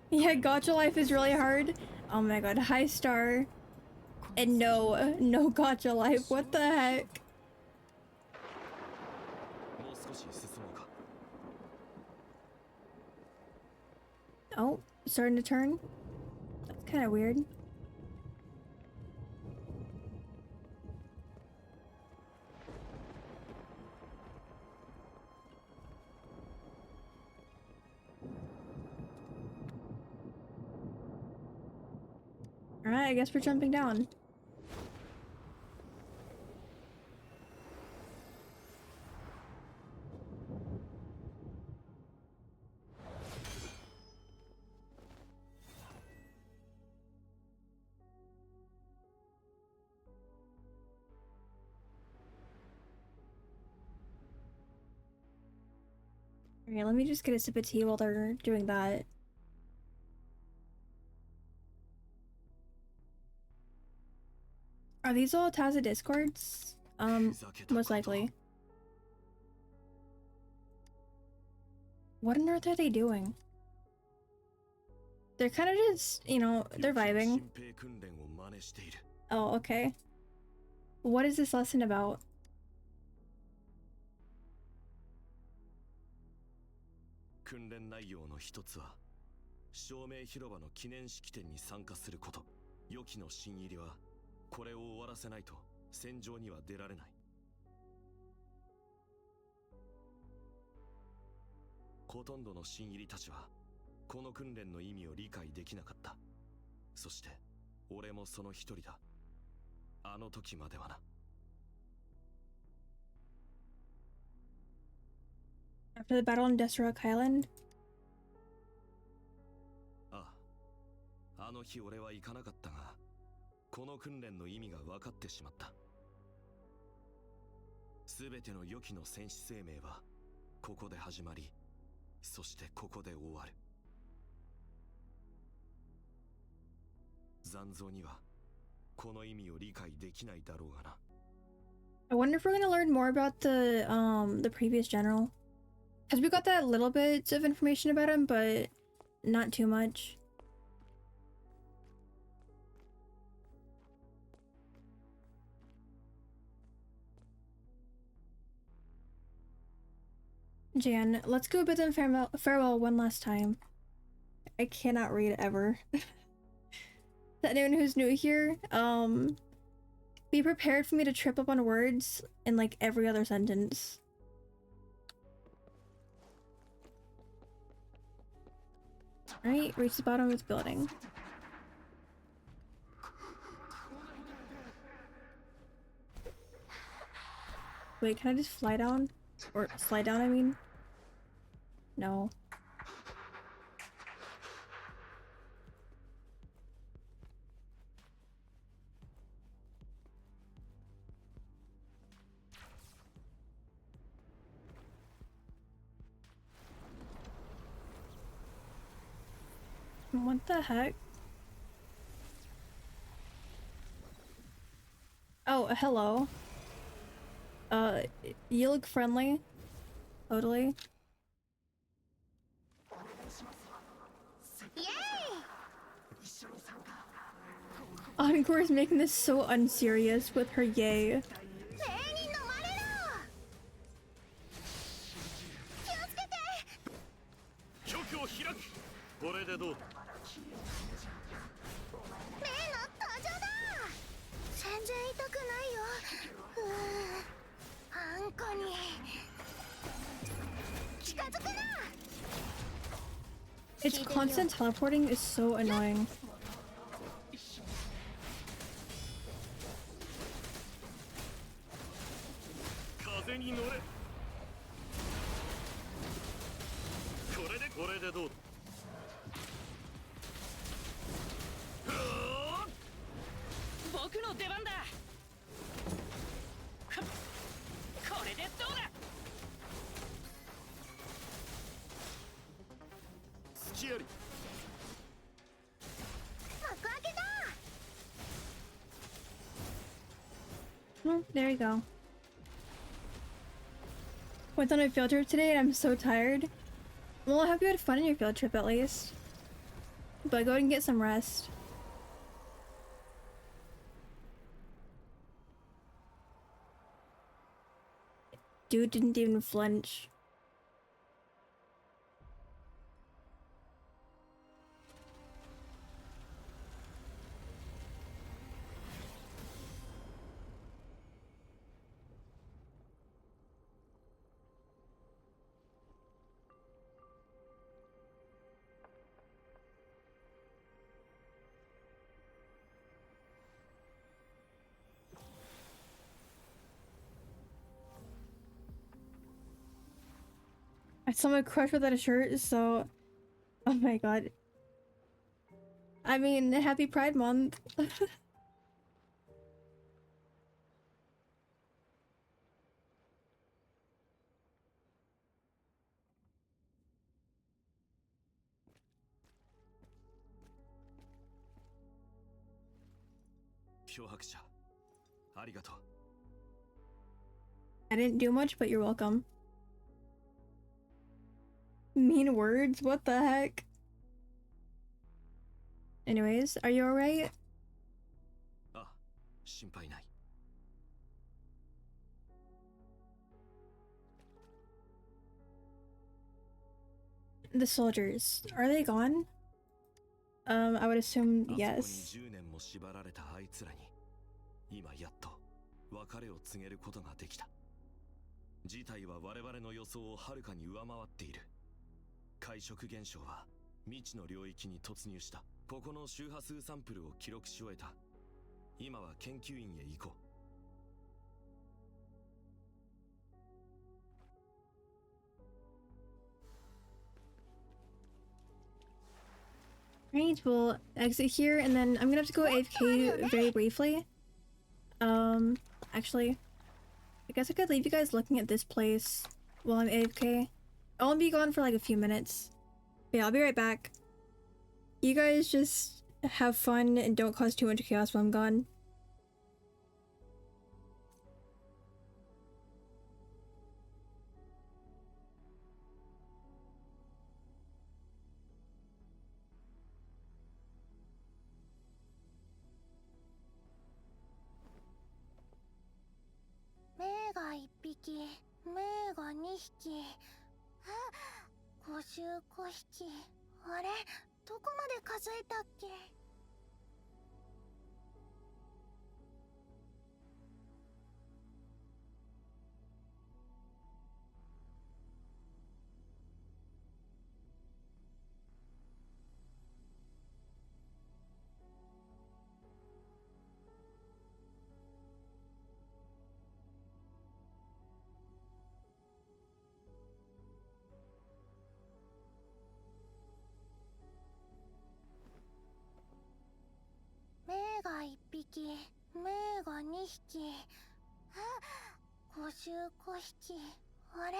Yeah, gacha life is really hard. Oh my god, high star. And no gacha life. What the heck? もう少し進もうか。 Oh, starting to turn? That's kind of weird. Alright, I guess we're jumping down. Alright, let me just get a sip of tea while they're doing that. Are these all Taza Discords? Most likely. What on earth are they doing? They're kind of just, you know, they're vibing. 新兵訓練を真似している。 Oh, okay. What is this lesson about? 訓練内容の一つは証明広場の記念式典に参加すること。予期の新入りはこれを終わらせないと戦場には出られない。ほとんどの新入りたちはこの訓練の意味を理解できなかった。そして俺もその一人だ。あの時まではな。 After the battle on Desrock Island? あの日俺は行かなかったが、この訓練の意味が分かってしまった。全ての予期の戦士生命はここで始まり、そしてここで終わる。残像にはこの意味を理解できないだろうがな。I wonder if we're gonna learn more about the previous general. Because we got that little bit of information about him, but not too much. Jan, let's go bid them farewell one last time. I cannot read ever. To anyone who's new here, be prepared for me to trip up on words in like every other sentence. Alright, reach the bottom of the building. Wait, can I just fly down? Or slide down, I mean? No. What the heck? Oh, hello. You look friendly. Totally. Encore is making this so unserious with her yay. これでどう？例の登場だ。全然痛くないよ。あんこに近づくな。 Its constant teleporting is so annoying. 風に乗れ。これでどう？ 僕の出番だ。これでどうだ。隙あり。幕開けだ。 Oh, there you go. Went on a field trip today and I'm so tired. Well, I hope you had fun in your field trip at least. But go and get some rest. Dude didn't even flinch. I saw my crush without a shirt, so... Oh my god. I mean, happy Pride Month. I didn't do much, but you're welcome. Mean words? What the heck? Anyways, are you alright? The soldiers, are they gone? I would assume yes. 今やっと別れを告げることができた。事態は我々の予想をはるかに上回っている。会食現象は未知の領域に突入した。ここの周波数サンプルを記録し終えた。今は研究員へ行こう。Right, we'll exit here, and then I'm gonna have to go AFK very briefly. Actually, I guess I could leave you guys looking at this place while I'm AFK. I'll be gone for like a few minutes. But yeah, I'll be right back. You guys just have fun and don't cause too much chaos while I'm gone.目が1匹、目が2匹。あ、5週5匹。あれ、どこまで数えたっけ？目が1匹、目が2匹。あ、5週5匹。あれ、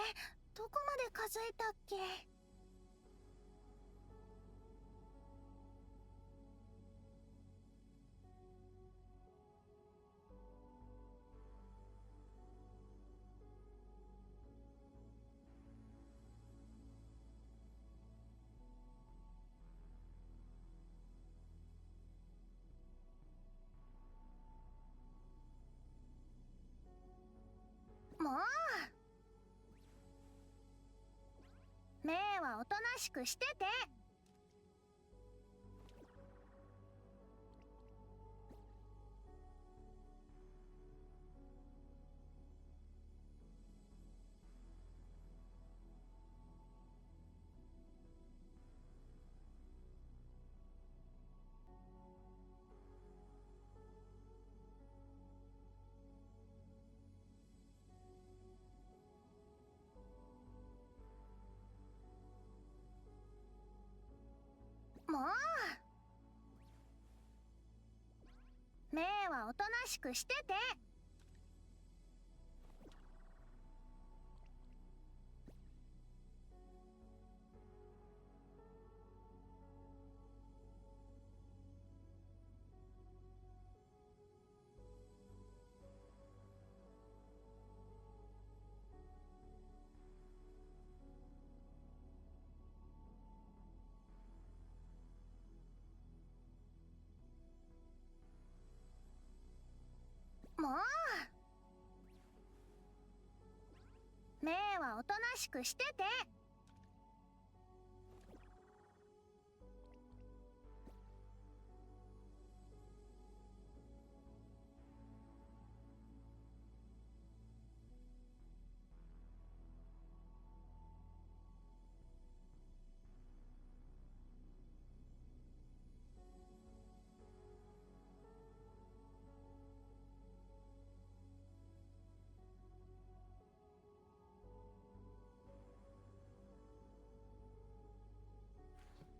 どこまで数えたっけ？もう目はおとなしくしてて。もう目はおとなしくしてて。もう目はおとなしくしてて。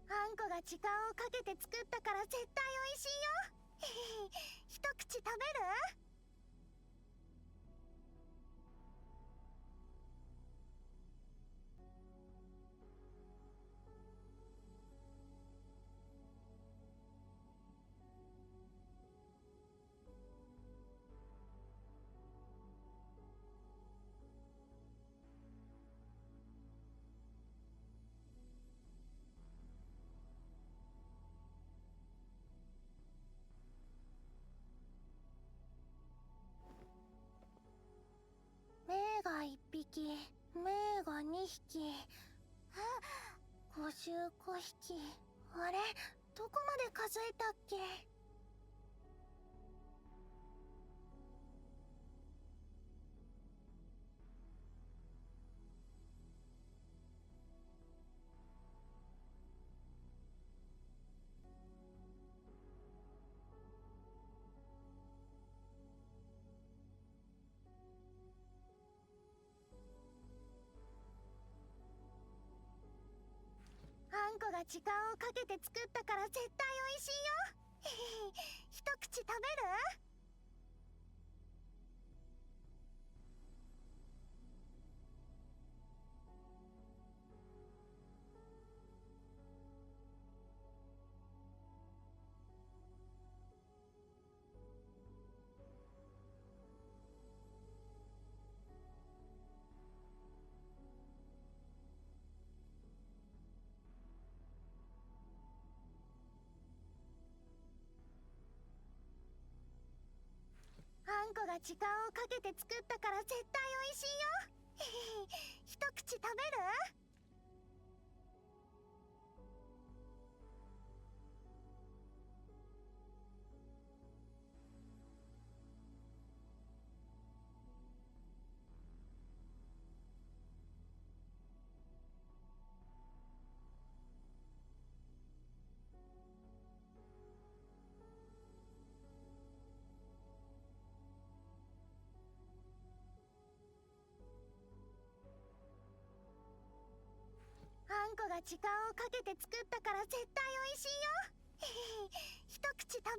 あんこが時間をかけて作ったから絶対美味しいよ。一口食べる？目が1匹、目が2匹。あ、5週5匹。あれ、どこまで数えたっけ？あんこが時間をかけて作ったから絶対美味しいよ。一口食べる？あんこが時間をかけて作ったから絶対美味しいよ。一口食べる？あんこが時間をかけて作ったから絶対美味しいよ。一口食べる？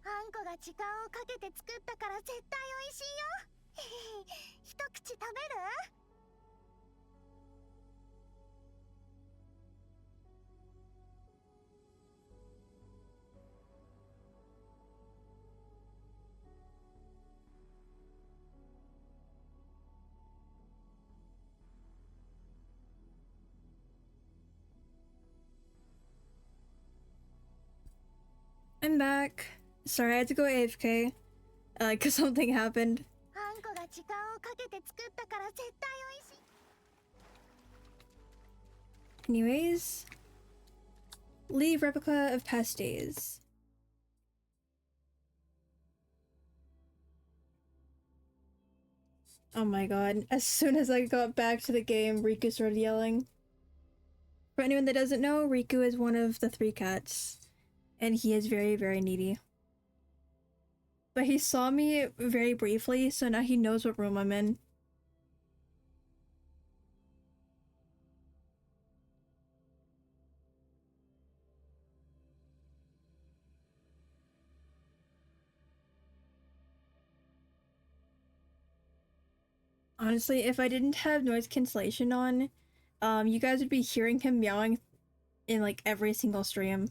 あんこが時間をかけて作ったから絶対美味しいよ。一口食べる？I'm back. Sorry, I had to go AFK. Cause something happened. あんこが時間をかけて作ったから絶対美味しい。 Anyways, leave replica of past days. Oh my god, as soon as I got back to the game, Riku started yelling. For anyone that doesn't know, Riku is one of the 3 cats, and he is very, very needy. But he saw me very briefly, so now he knows what room I'm in. Honestly, if I didn't have noise cancellation on, you guys would be hearing him meowing in like every single stream.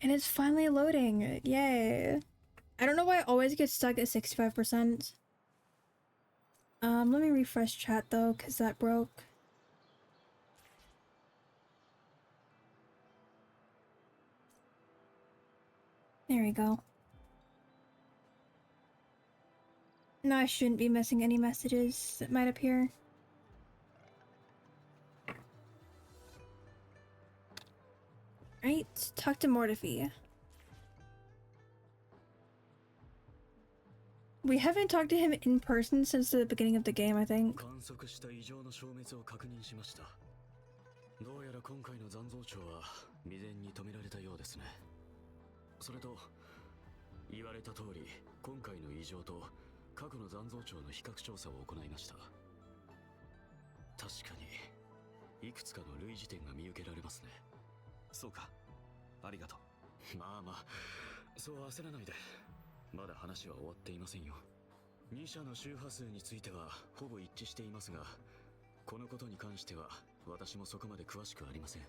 And it's finally loading. Yay. I don't know why I always get stuck at 65%. Let me refresh chat though, because that broke. There we go. Now I shouldn't be missing any messages that might appear. Right, talk to Mortifi. We haven't talked to him in person since the beginning of the game, I think. 観測した異常の消滅を確認しました。どうやら今回の残像潮は未然に止められたようですね。それと言われた通り、今回の異常と過去の残像潮の比較調査を行いました。確かにいくつかの類似点が見受けられますね。そうか、ありがとう。まあまあ、そう焦らないで。まだ話は終わっていませんよ。2社の周波数についてはほぼ一致していますが、このことに関しては私もそこまで詳しくありません。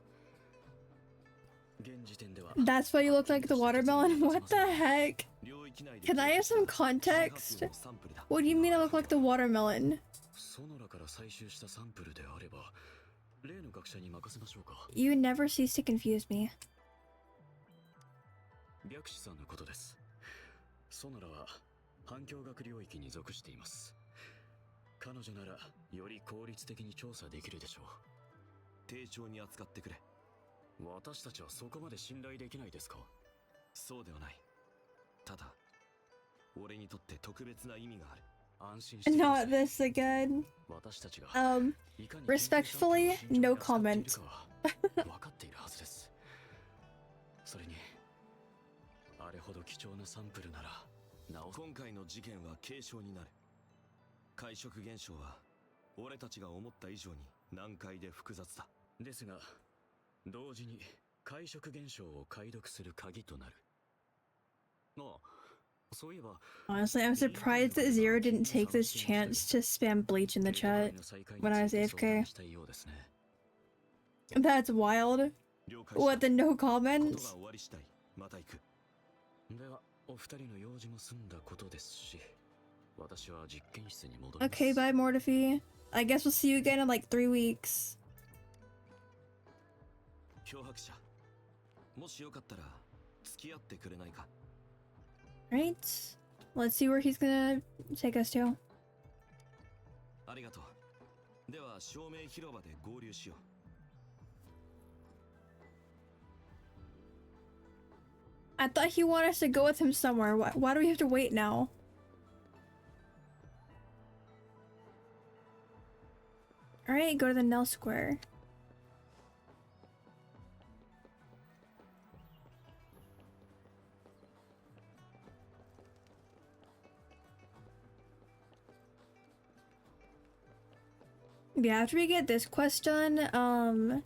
現時点では That's why you look like the watermelon? What the heck? Can I have some context? What do you mean I look like the watermelon? ソノラから採集したサンプルであれば、例の学者に任せましょうか。You never cease to confuse me. 白紙さんのことです。ソノラは反響学領域に属しています。彼女ならより効率的に調査できるでしょう。丁重に扱ってくれ。私たちはそこまで信頼できないですか？そうではない。ただ俺にとって特別な意味がある。安心してください。 Not this again. 私たちが Um, いかに respectfully, 研究環境 no を慎重に扱っている comment. かは分かっているはずです。それにあれほど貴重なサンプルならなお。今回の事件は軽症になる。会食現象は俺たちが思った以上に難解で複雑だ。ですが同時に会食現象を解読する鍵となる。ああ、そういえば Honestly, I'm surprised that Zero didn't take this chance to spam bleach in the chat when I was AFK. したいようですね。 That's wild. 了解した。 What, the no ことが comments? 終わり次第また行く。ではお二人の用事も済んだことですし、私は実験室に戻ります。 Okay, bye, Mortifi. I guess we'll see you again in like 3 weeks. 漂白者、もしよかったら付き合ってくれないか。 Right? Let's see where he's gonna take us to. ありがとう。では照明広場で合流しよう。 I thought he wanted us to go with him somewhere. Why do we have to wait now? Alright, go to the Nell Square. Yeah, after we get this quest done,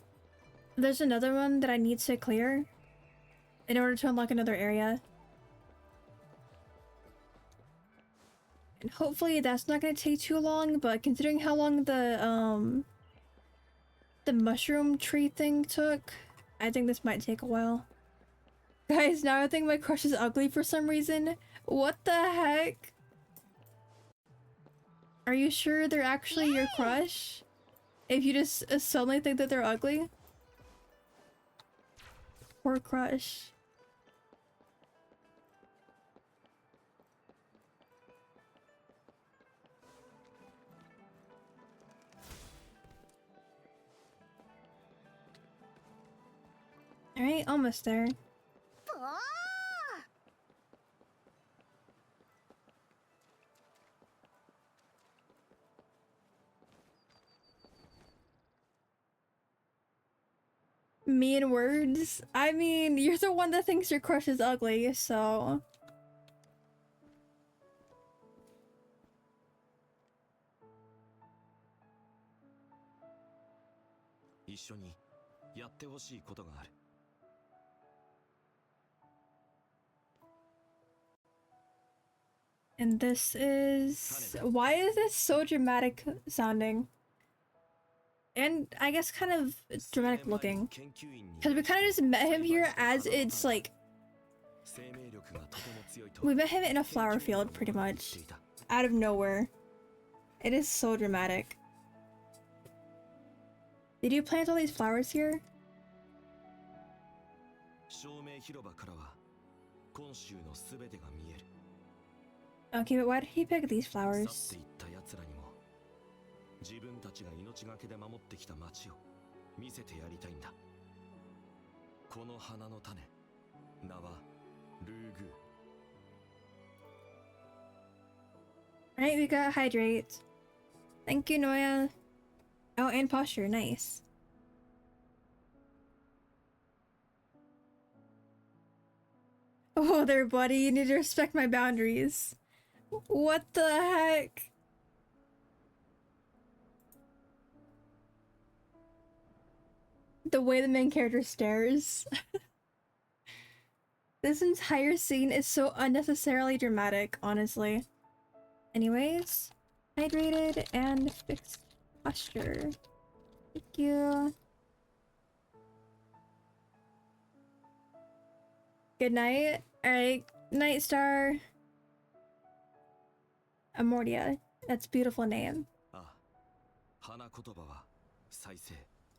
there's another one that I need to clear in order to unlock another area. And hopefully that's not gonna take too long, but considering how long the mushroom tree thing took, I think this might take a while. Guys, now I think my crush is ugly for some reason. What the heck? Are you sure they're actually your crush? If you just suddenly think that they're ugly? Poor crush. Alright, almost there. Me and words? I mean, you're the one that thinks your crush is ugly, so... 一緒にやってほしいことがある。 And this is... Why is this so dramatic sounding? And I guess kind of dramatic looking. Because we kind of just met him here as it's like... We met him in a flower field, pretty much. Out of nowhere. It is so dramatic. Did you plant all these flowers here? Okay, but why did he pick these flowers? 自分たちが命がけで守ってきた町を見せてやりたいんだ。この花の種、名はルーグー。 Alright, we got hydrate. Thank you, Noya. Oh, and posture, nice. Oh there, buddy, you need to respect my boundaries. What the heck? The way the main character stares. This entire scene is so unnecessarily dramatic, honestly. Anyways, hydrated and fixed posture. Thank you. Good night. Alright, Night Star. Amortia. That's a beautiful name.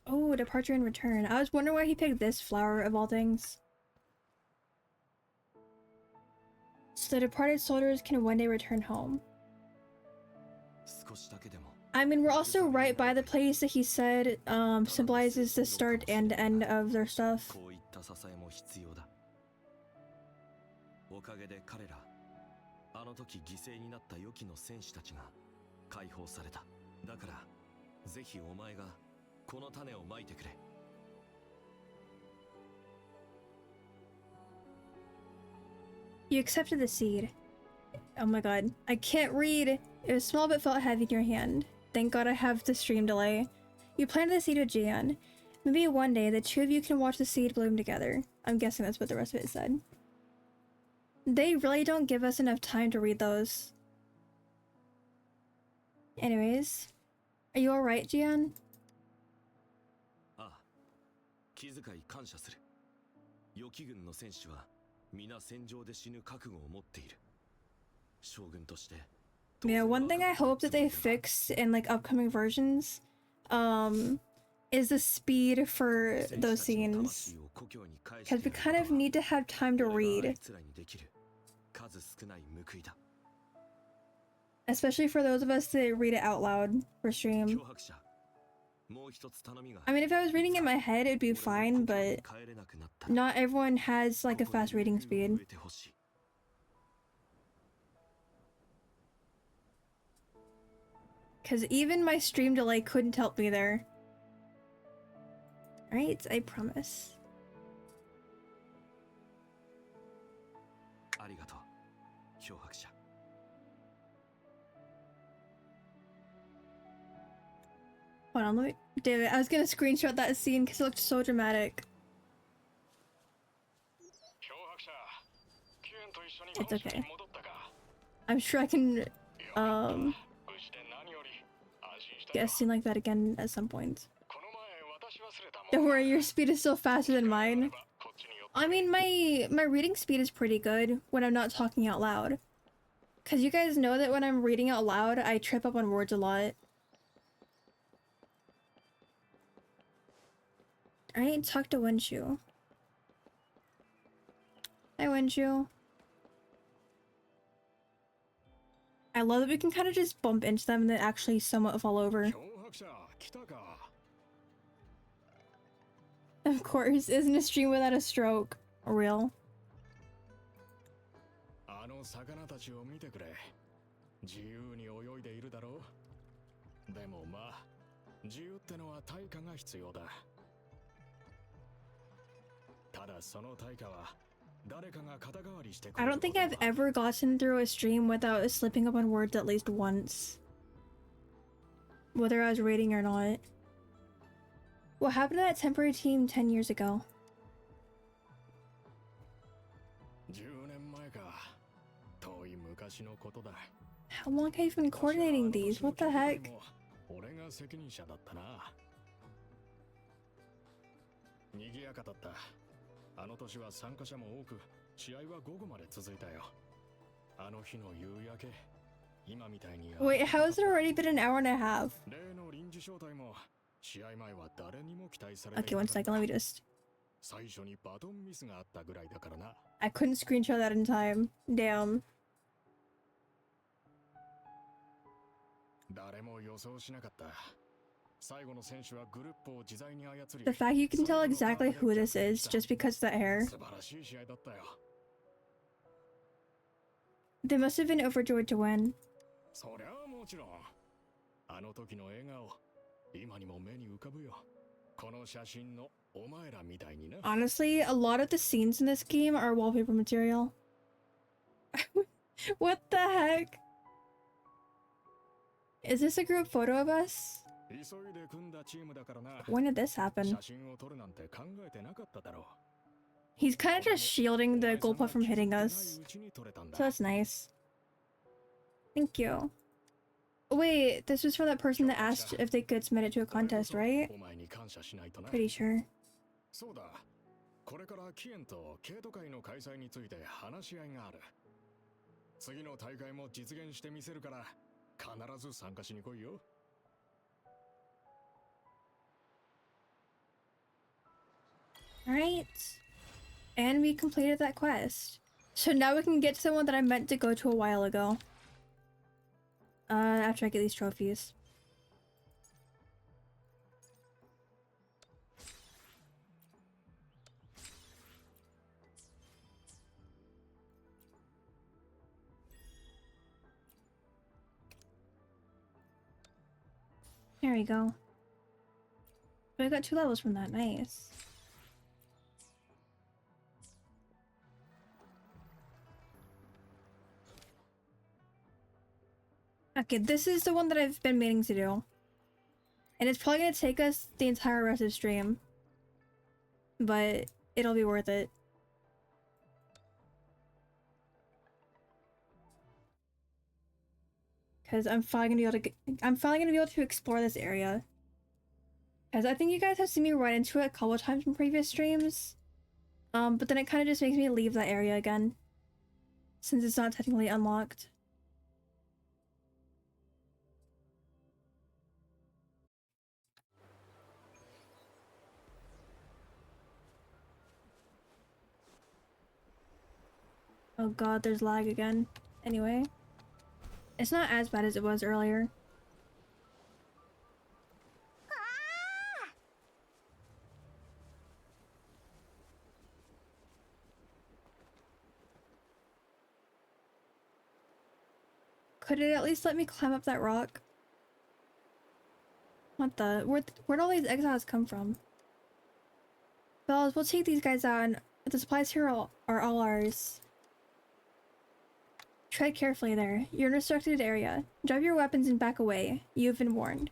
Oh, departure and return. I was wondering why he picked this flower of all things. So the departed soldiers can one day return home. I mean, we're also right by the place that he said symbolizes the start and end of their stuff. こういった支えも必要だ。おかげで彼ら、あの時犠牲になった予期の戦士たちが解放された。だから、ぜひお前がこの種をまいてくれ。You accepted the seed. Oh my god. I can't read. It was small but felt heavy in your hand. Thank god I have the stream delay. You planted the seed with Jian. Maybe one day the two of you can watch the seed bloom together. I'm guessing that's what the rest of it said. They really don't give us enough time to read those. Anyways. Are you alright, Jian? ああ、気遣い感謝する。予期軍の戦士は皆戦場で死ぬ覚悟を持っている。将軍として。Yeah, one thing I hope that they fix in like upcoming versions is the speed for those scenes. Because we kind of need to have time to read. Especially for those of us that read it out loud for stream. I mean, if I was reading in my head, it'd be fine, but not everyone has like a fast reading speed. Because even my stream delay couldn't help me there. Alright, I promise. Hold on, let me... Damn it, I was gonna screenshot that scene because it looked so dramatic. It's okay. I'm sure I can, get a scene like that again at some point. Don't worry, your speed is still faster than mine. I mean, my reading speed is pretty good when I'm not talking out loud. Because you guys know that when I'm reading out loud, I trip up on words a lot. Alright, talk to Wenshu. Hi, Wenshu. I love that we can kind of just bump into them and then actually somewhat fall over. Of course, isn't a stream without a stroke real? I don't think I've ever gotten through a stream without slipping up on words at least once. Whether I was reading or not. What happened to that temporary team 10 years ago? How long have you been coordinating these? What the heck? Wait, how has it already been an hour and a half? Okay, one second, let me just... I couldn't screenshot that in time. Damn. The fact you can tell exactly who this is just because of the hair. They must have been overjoyed to win. Honestly, a lot of the scenes in this game are wallpaper material. What the heck? Is this a group photo of us? When did this happen? He's kind of just shielding the gold puff from hitting us. So that's nice. Thank you. Wait, this was for that person that asked if they could submit it to a contest, right? Pretty sure. Alright. And we completed that quest. So now we can get to the one that I meant to go to a while ago. After I get these trophies. There we go. We got 2 levels from that. Nice. Okay, this is the one that I've been meaning to do. And it's probably gonna take us the entire rest of the stream. But it'll be worth it. Because I'm finally gonna be able to explore this area. Because I think you guys have seen me run into it a couple times in previous streams. But then it kind of just makes me leave that area again. Since it's not technically unlocked. Oh god, there's lag again. Anyway. It's not as bad as it was earlier. Could it at least let me climb up that rock? What the? Where'd all these exiles come from? Bells, we'll take these guys out and the supplies here are all ours. Tread carefully there. You're in a restricted area. Drop your weapons and back away. You've been warned.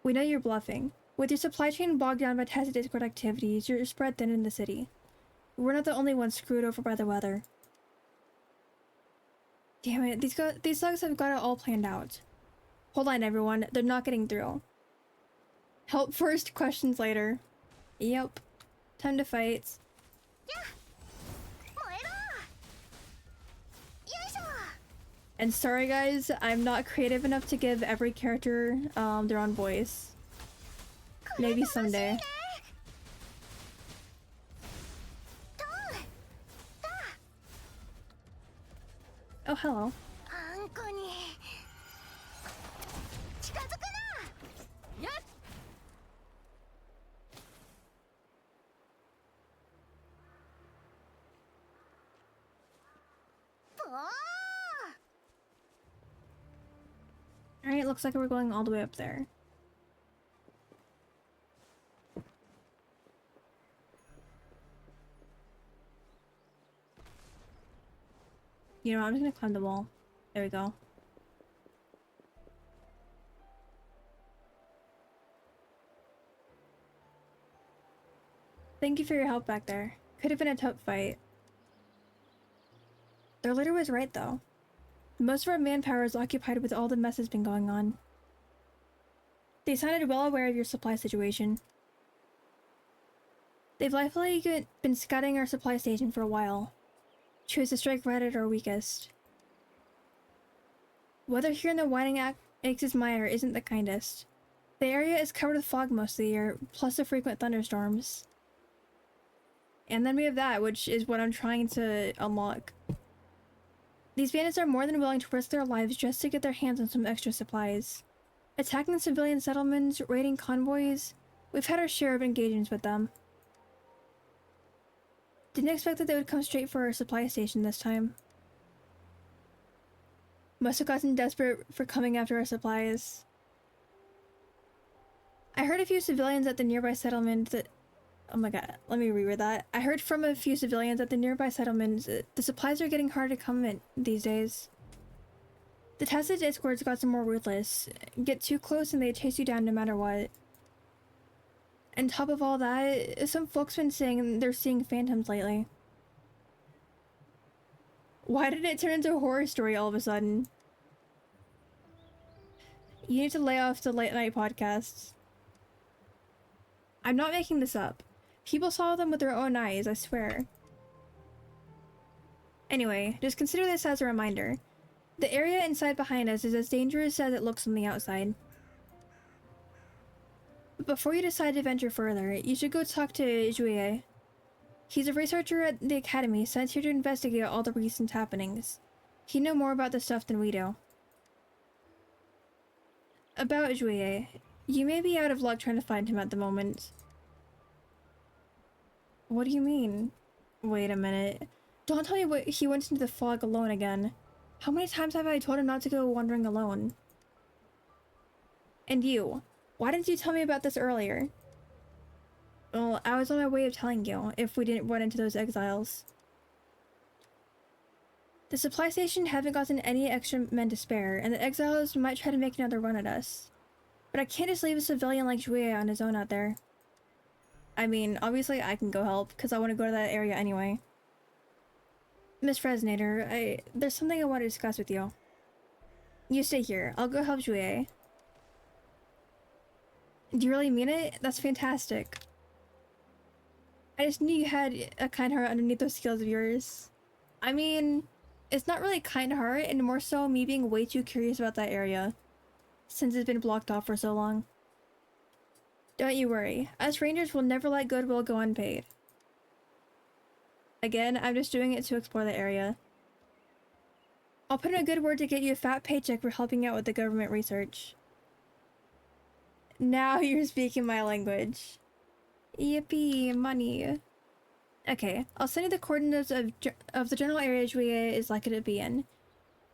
We know you're bluffing. With your supply chain bogged down by tested Discord activities, you're spread thin in the city. We're not the only ones screwed over by the weather. Damn it, these thugs have got it all planned out. Hold on, everyone. They're not getting through. Help first, questions later. Yep. Time to fight. And sorry guys, I'm not creative enough to give every character their own voice. Maybe someday. Oh, hello. Alright, looks like we're going all the way up there. You know, I'm just gonna climb the wall. There we go. Thank you for your help back there. Could have been a tough fight. Their leader was right, though. Most of our manpower is occupied with all the mess that's been going on. They sounded well aware of your supply situation. They've likely been scouting our supply station for a while. Choose to strike right at our weakest. Weather here in the Winding Axis Mire isn't the kindest. The area is covered with fog most of the year, plus the frequent thunderstorms. And then we have that, which is what I'm trying to unlock. These bandits are more than willing to risk their lives just to get their hands on some extra supplies. Attacking civilian settlements, raiding convoys, we've had our share of engagements with them. Didn't expect that they would come straight for our supply station this time. Must have gotten desperate for coming after our supplies. I heard a few civilians at the nearby settlement that... Oh my god, let me reread that. I heard from a few civilians at the nearby settlements that the supplies are getting harder to come in these days. The tested Discords got some more ruthless. Get too close and they chase you down no matter what. And top of all that, some folks been saying they're seeing phantoms lately. Why did it turn into a horror story all of a sudden? You need to lay off the late night podcasts. I'm not making this up. People saw them with their own eyes, I swear. Anyway, just consider this as a reminder. The area inside behind us is as dangerous as it looks on the outside. But before you decide to venture further, you should go talk to Juie. He's a researcher at the Academy sent here to investigate all the recent happenings. He'd know more about this stuff than we do. About Juie, you may be out of luck trying to find him at the moment. What do you mean? Wait a minute. Don't tell me he went into the fog alone again. How many times have I told him not to go wandering alone? And you, why didn't you tell me about this earlier? Well, I was on my way of telling you if we didn't run into those exiles. The supply station haven't gotten any extra men to spare, and the exiles might try to make another run at us. But I can't just leave a civilian like WuWa on his own out there. I mean, obviously I can go help, because I want to go to that area anyway. Miss Resonator, there's something I want to discuss with you. You stay here. I'll go help WuWa. Do you really mean it? That's fantastic. I just knew you had a kind heart underneath those skills of yours. I mean, it's not really kind heart, and more so me being way too curious about that area, since it's been blocked off for so long. Don't you worry. Us rangers will never let goodwill go unpaid. Again, I'm just doing it to explore the area. I'll put in a good word to get you a fat paycheck for helping out with the government research. Now you're speaking my language. Yippee, money. Okay, I'll send you the coordinates of the general area WuWa is likely to be in.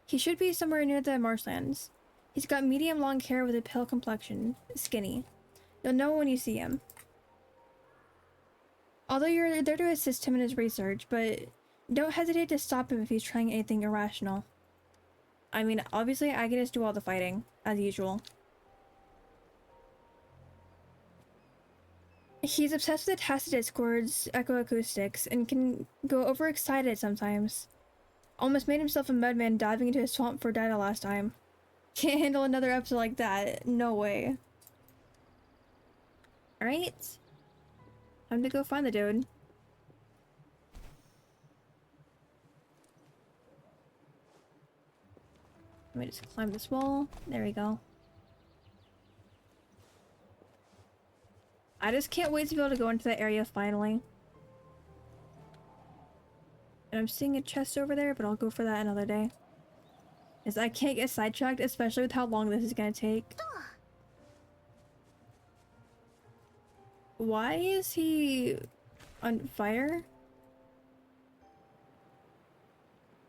He should be somewhere near the marshlands. He's got medium-long hair with a pale complexion. Skinny. You'll know when you see him. Although you're there to assist him in his research, but don't hesitate to stop him if he's trying anything irrational. I mean, obviously I can just do all the fighting, as usual. He's obsessed with the Tacit Discord's echoacoustics and can go overexcited sometimes. Almost made himself a mudman diving into a swamp for data last time. Can't handle another episode like that. No way. Alright. Time to go find the dude. Let me just climb this wall. There we go. I just can't wait to be able to go into that area finally. And I'm seeing a chest over there, but I'll go for that another day. Because I can't get sidetracked, especially with how long this is gonna take. Why is he on fire?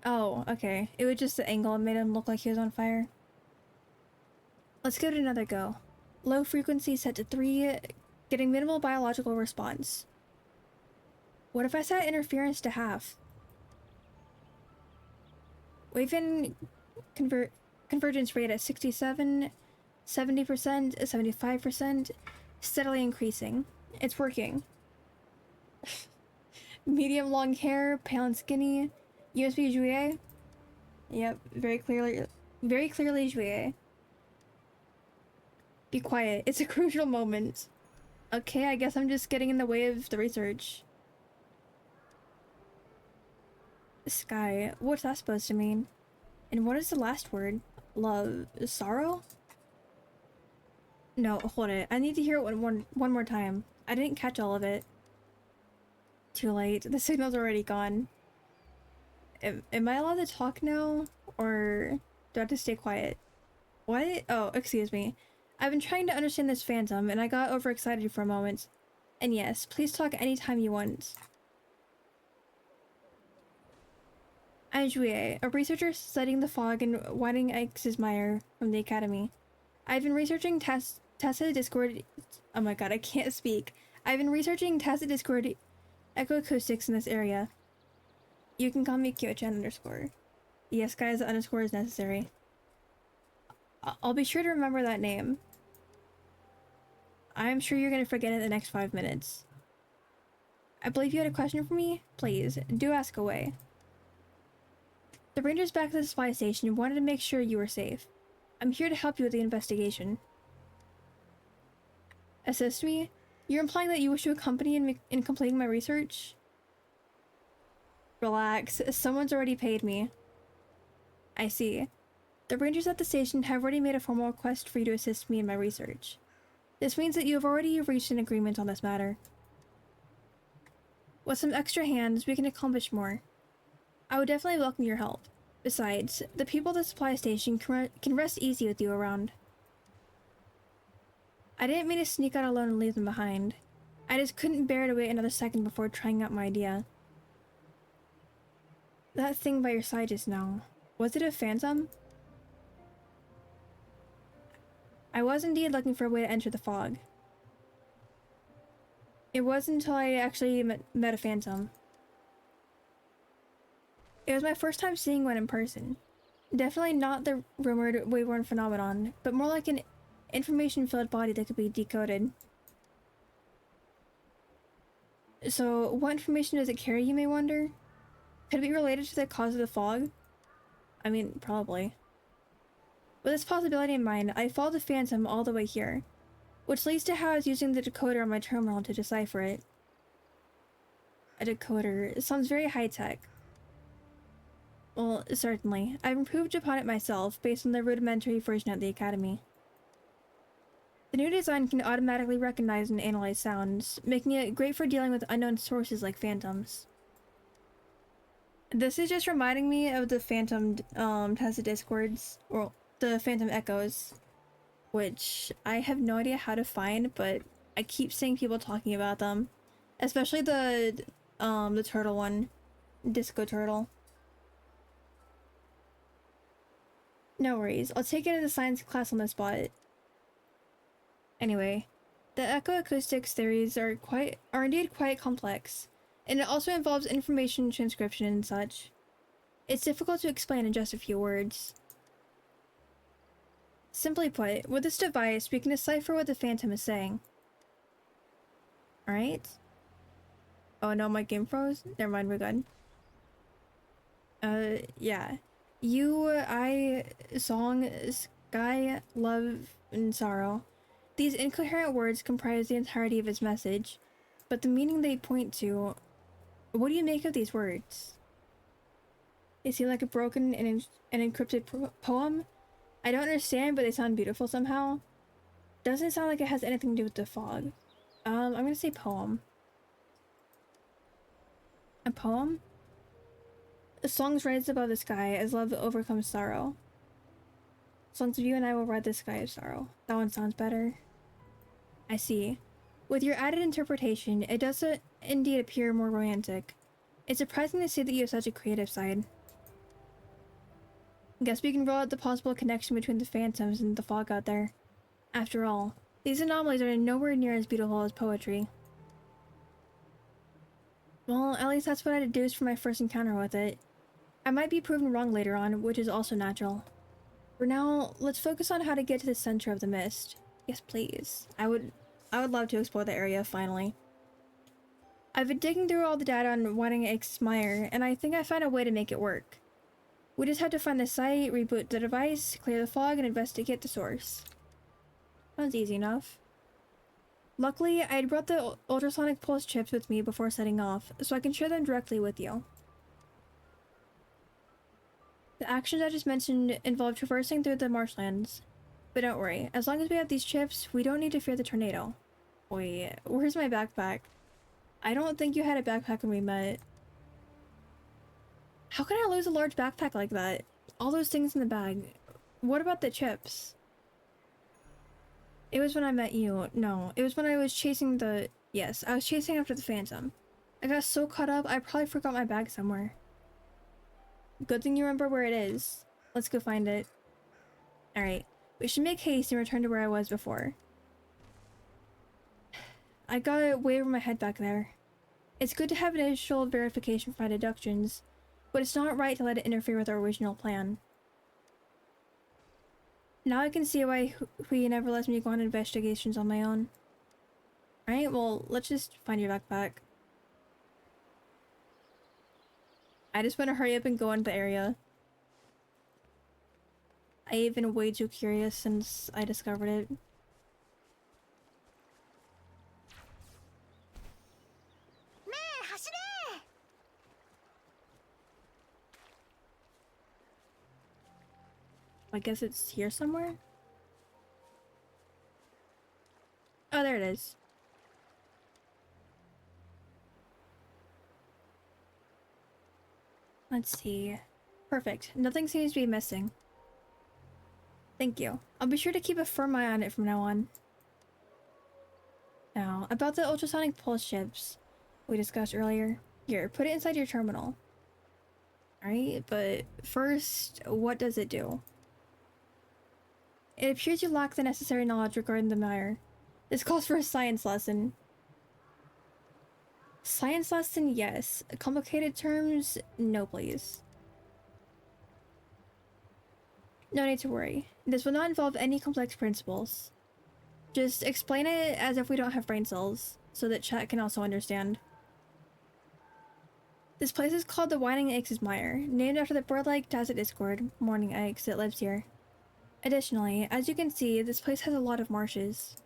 Oh, okay. It was just the angle that made him look like he was on fire. Let's give it another go. Low frequency set to 3, getting minimal biological response. What if I set interference to half? Wave-in convergence rate at 67, 70%, 75%, steadily increasing. It's working. Medium long hair, pale and skinny. USB WuWa? Yep, very clearly WuWa. Be quiet, it's a crucial moment. Okay, I guess I'm just getting in the way of the research. Sky, what's that supposed to mean? And what is the last word? Love? Sorrow? No, hold it. I need to hear it one more time. I didn't catch all of it. Too late. The signal's already gone. Am I allowed to talk now? Or do I have to stay quiet? What? Oh, excuse me. I've been trying to understand this phantom, and I got overexcited for a moment. And yes, please talk anytime you want. I'm WuWa, a researcher studying the fog in Whiting-Ixesmeyer from the Academy. I've been researching Tacit Discord... Oh my god, I can't speak. I've been researching Tacit Discord echoacoustics in this area. You can call me Kyo-chan _. Yes, guys, the underscore is necessary. I'll be sure to remember that name. I'm sure you're gonna forget it in the next 5 minutes. I believe you had a question for me? Please, do ask away. The rangers back at the supply station wanted to make sure you were safe. I'm here to help you with the investigation. Assist me? You're implying that you wish to accompany in completing my research? Relax, someone's already paid me. I see. The rangers at the station have already made a formal request for you to assist me in my research. This means that you have already reached an agreement on this matter. With some extra hands, we can accomplish more. I would definitely welcome your help. Besides, the people at the supply station can rest easy with you around. I didn't mean to sneak out alone and leave them behind. I just couldn't bear to wait another second before trying out my idea. That thing by your side just now, was it a phantom? I was indeed looking for a way to enter the fog. It wasn't until I actually met a phantom. It was my first time seeing one in person. Definitely not the rumored wave-worn phenomenon, but more like an information-filled body that could be decoded. So, what information does it carry, you may wonder? Could it be related to the cause of the fog? I mean, probably. With this possibility in mind, I followed the phantom all the way here, which leads to how I was using the decoder on my terminal to decipher it. A decoder. It sounds very high-tech. Well, certainly. I've improved upon it myself, based on the rudimentary version at the Academy. The new design can automatically recognize and analyze sounds, making it great for dealing with unknown sources like phantoms. This is just reminding me of the Phantom Tesla Discords, or the Phantom Echoes, which I have no idea how to find, but I keep seeing people talking about them. Especially the turtle one. Disco Turtle. No worries, I'll take it to the science class on the spot. Anyway, the echoacoustics theories are indeed quite complex, and it also involves information transcription and such. It's difficult to explain in just a few words. Simply put, with this device, we can decipher what the phantom is saying. Alright? Oh no, my game froze? Never mind, we're good. Yeah. You, I, song, sky, love, and sorrow. These incoherent words comprise the entirety of his message, but the meaning they point to... What do you make of these words? They seem like a broken and encrypted poem? I don't understand, but they sound beautiful somehow. Doesn't sound like it has anything to do with the fog. I'm gonna say poem. A poem? The songs rise above the sky as love overcomes sorrow. Songs of you and I will ride the sky of sorrow. That one sounds better. I see. With your added interpretation, it does indeed appear more romantic. It's surprising to see that you have such a creative side. Guess we can rule out the possible connection between the phantoms and the fog out there. After all, these anomalies are nowhere near as beautiful as poetry. Well, at least that's what I deduced from my first encounter with it. I might be proven wrong later on, which is also natural. For now, let's focus on how to get to the center of the mist. Yes, please. I would love to explore the area, finally. I've been digging through all the data on Wuthering Waves, and I think I found a way to make it work. We just had to find the site, reboot the device, clear the fog, and investigate the source. Sounds easy enough. Luckily, I had brought the ultrasonic pulse chips with me before setting off, so I can share them directly with you. The actions I just mentioned involve traversing through the marshlands. But don't worry, as long as we have these chips, we don't need to fear the tornado. Wait, where's my backpack? I don't think you had a backpack when we met. How can I lose a large backpack like that? All those things in the bag. What about the chips? It was when I met you. No, it was when I was chasing the... Yes, I was chasing after the phantom. I got so caught up, I probably forgot my bag somewhere. Good thing you remember where it is. Let's go find it. Alright, we should make haste and return to where I was before. I got way over my head back there. It's good to have initial verification for my deductions, but it's not right to let it interfere with our original plan. Now I can see why Hui never lets me go on investigations on my own. Alright, well, let's just find your backpack. I just want to hurry up and go into the area. I've been way too curious since I discovered it. I guess it's here somewhere? Oh, there it is. Let's see. Perfect. Nothing seems to be missing. Thank you. I'll be sure to keep a firm eye on it from now on. Now, about the ultrasonic pulse chips we discussed earlier. Here, put it inside your terminal. Alright, but first, what does it do? It appears you lack the necessary knowledge regarding the mire. This calls for a science lesson. Science lesson, yes. Complicated terms, no please. No need to worry. This will not involve any complex principles. Just explain it as if we don't have brain cells, so that chat can also understand. This place is called the Whining Eggs' Mire, named after the bird-like desert discord, Morning Eggs, that lives here. Additionally, as you can see, this place has a lot of marshes.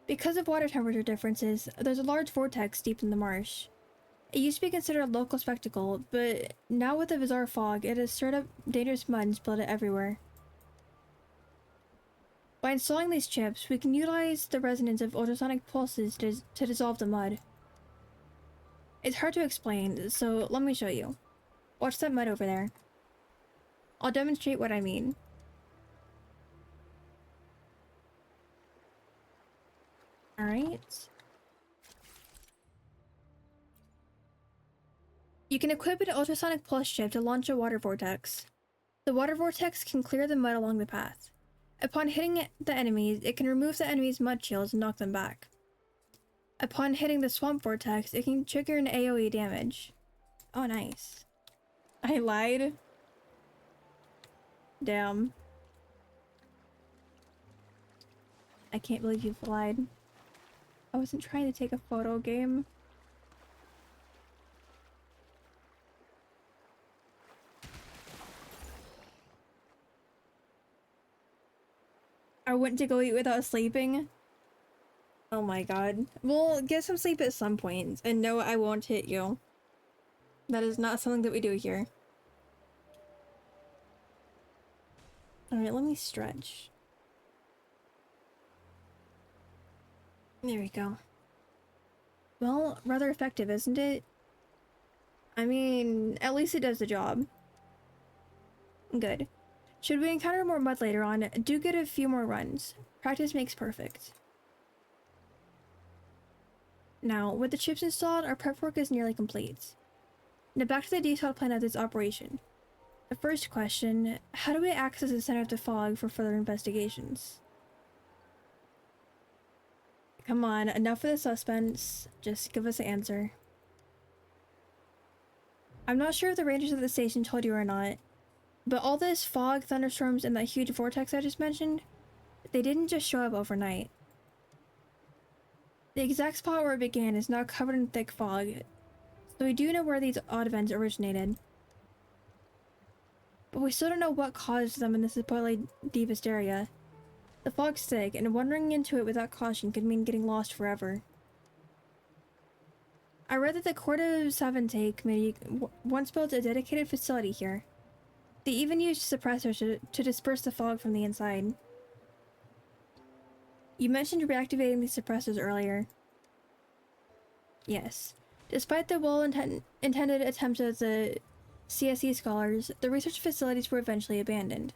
Because of water temperature differences, there's a large vortex deep in the marsh. It used to be considered a local spectacle, but now with the bizarre fog, it has stirred up dangerous mud and spilled it everywhere. By installing these chips, we can utilize the resonance of ultrasonic pulses to dissolve the mud. It's hard to explain, so let me show you. Watch that mud over there. I'll demonstrate what I mean. Alright. You can equip an ultrasonic pulse chip to launch a water vortex. The water vortex can clear the mud along the path. Upon hitting the enemies, it can remove the enemy's mud shields and knock them back. Upon hitting the swamp vortex, it can trigger an AoE damage. Oh, nice. I lied. Damn. I can't believe you've lied. I wasn't trying to take a photo game. I went to go eat without sleeping. Oh my god. We'll get some sleep at some point, and no, I won't hit you. That is not something that we do here. Alright, let me stretch. There we go. Well, rather effective, isn't it? I mean, at least it does the job. Good. Should we encounter more mud later on, do get a few more runs. Practice makes perfect. Now, with the chips installed, our prep work is nearly complete. Now back to the detailed plan of this operation. The first question, how do we access the center of the fog for further investigations? Come on, enough of the suspense. Just give us an answer. I'm not sure if the rangers at the station told you or not, but all this fog, thunderstorms, and that huge vortex I just mentioned, they didn't just show up overnight. The exact spot where it began is now covered in thick fog, so we do know where these odd events originated. But we still don't know what caused them in this supposedly deepest area. The fog's thick, and wandering into it without caution could mean getting lost forever. I read that the Court of Savante Committee once built a dedicated facility here. They even used suppressors to disperse the fog from the inside. You mentioned reactivating these suppressors earlier. Yes. Despite the well-intended attempts of the CSE scholars, the research facilities were eventually abandoned.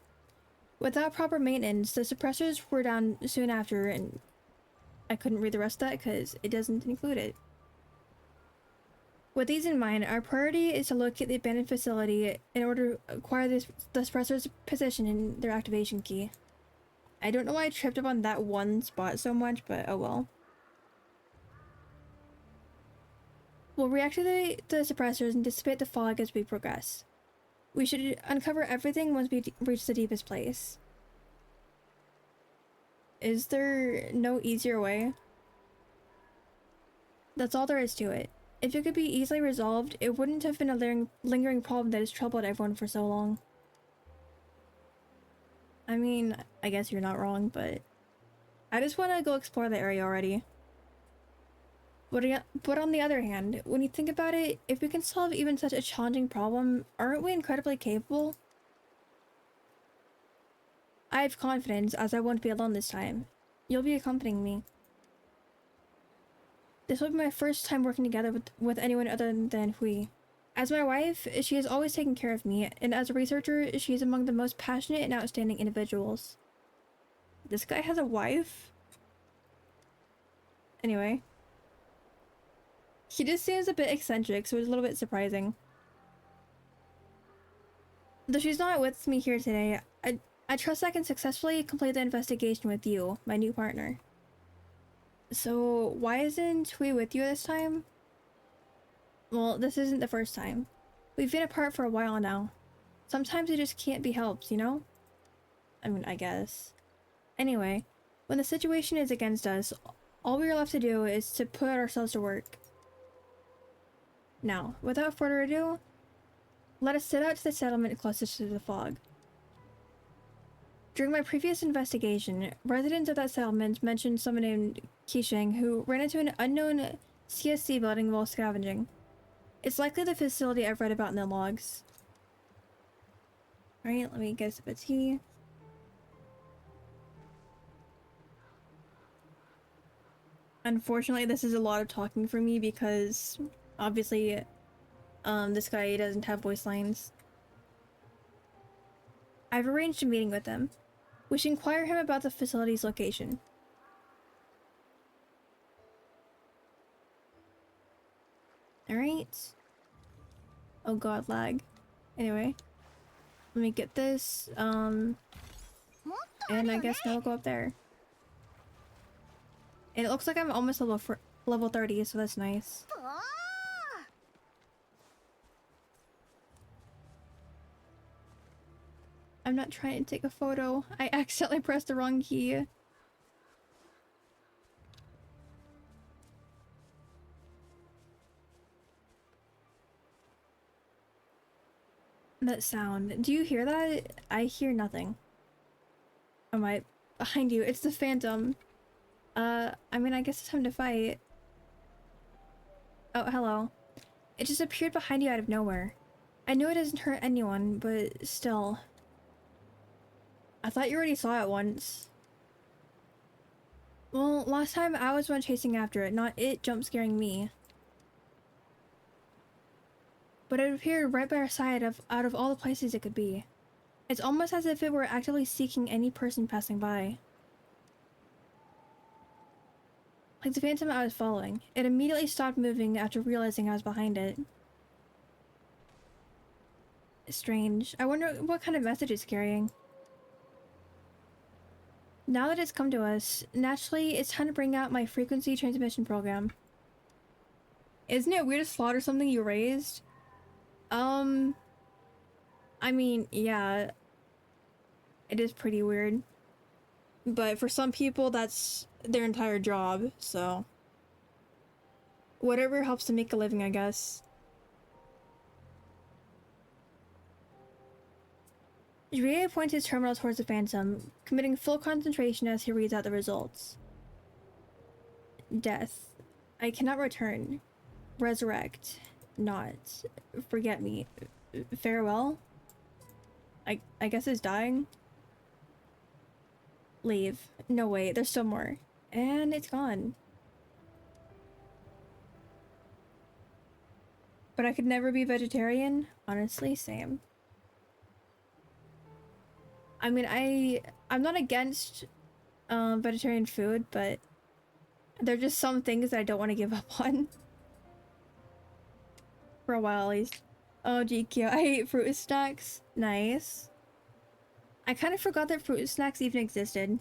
Without proper maintenance, the suppressors were down soon after, and I couldn't read the rest of that because it doesn't include it. With these in mind, our priority is to locate the abandoned facility in order to acquire the suppressor's position and their activation key. I don't know why I tripped up on that one spot so much, but oh well. We'll reactivate the suppressors and dissipate the fog as we progress. We should uncover everything once we reach the deepest place. Is there no easier way? That's all there is to it. If it could be easily resolved, it wouldn't have been a lingering problem that has troubled everyone for so long. I mean, I guess you're not wrong, but I just want to go explore the area already. But on the other hand, when you think about it, if we can solve even such a challenging problem, aren't we incredibly capable? I have confidence, as I won't be alone this time. You'll be accompanying me. This will be my first time working together with anyone other than Hui. As my wife, she has always taken care of me, and as a researcher, she is among the most passionate and outstanding individuals. This guy has a wife? Anyway. He just seems a bit eccentric, so it's a little bit surprising. Though she's not with me here today, I trust I can successfully complete the investigation with you, my new partner. So, why isn't we with you this time? Well, this isn't the first time. We've been apart for a while now. Sometimes it just can't be helped, you know? I mean, I guess. Anyway, when the situation is against us, all we are left to do is to put ourselves to work. Now, without further ado, let us set out to the settlement closest to the fog. During my previous investigation, residents of that settlement mentioned someone named Qisheng who ran into an unknown CSC building while scavenging. It's likely the facility I've read about in the logs. Alright, let me get a sip of tea. Unfortunately, this is a lot of talking for me because obviously this guy doesn't have voice lines. I've arranged a meeting with him. We should inquire him about the facility's location. Alright. Oh god, lag. Anyway. Let me get this, and I guess now I'll go up there. And it looks like I'm almost level 30, so that's nice. I'm not trying to take a photo. I accidentally pressed the wrong key. That sound. Do you hear that? I hear nothing. Oh my, behind you. It's the Phantom. I mean, I guess it's time to fight. Oh, hello. It just appeared behind you out of nowhere. I know it doesn't hurt anyone, but still. I thought you already saw it once. Well, last time I was one chasing after it, not it jump scaring me. But it appeared right by our side out of all the places it could be. It's almost as if it were actively seeking any person passing by. Like the Phantom I was following, it immediately stopped moving after realizing I was behind it. Strange. I wonder what kind of message it's carrying. Now that it's come to us, naturally it's time to bring out my frequency transmission program. Isn't it weird to slaughter something you raised? I mean, yeah. It is pretty weird. But for some people, that's their entire job, so... whatever helps to make a living, I guess. Jurie points his terminal towards the Phantom, committing full concentration as he reads out the results. Death. I cannot return. Resurrect. Not. Forget me. Farewell? I guess it's dying? Leave. No, wait, there's still more. And it's gone. But I could never be vegetarian? Honestly, same. I mean, I'm not against vegetarian food, but there are just some things that I don't want to give up on. For a while, at least. Oh, GQ, I hate fruit snacks. Nice. I kind of forgot that fruit snacks even existed.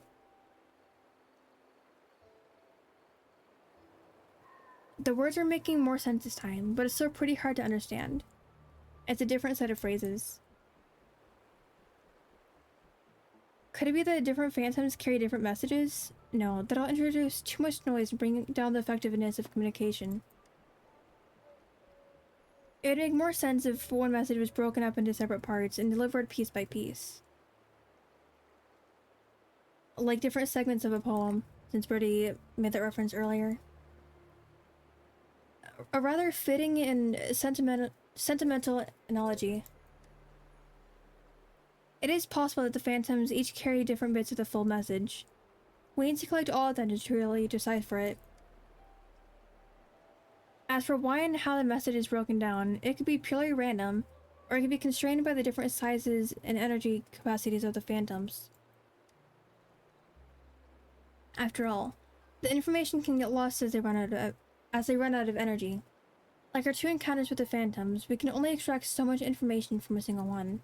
The words are making more sense this time, but it's still pretty hard to understand. It's a different set of phrases. Could it be that different phantoms carry different messages? No, that'll introduce too much noise and bring down the effectiveness of communication. It would make more sense if one message was broken up into separate parts and delivered piece by piece. Like different segments of a poem, since Birdie made that reference earlier. A rather fitting and sentimental analogy. It is possible that the phantoms each carry different bits of the full message. We need to collect all of them to truly decipher it. As for why and how the message is broken down, it could be purely random, or it could be constrained by the different sizes and energy capacities of the phantoms. After all, the information can get lost as they run out of energy. Like our two encounters with the phantoms, we can only extract so much information from a single one.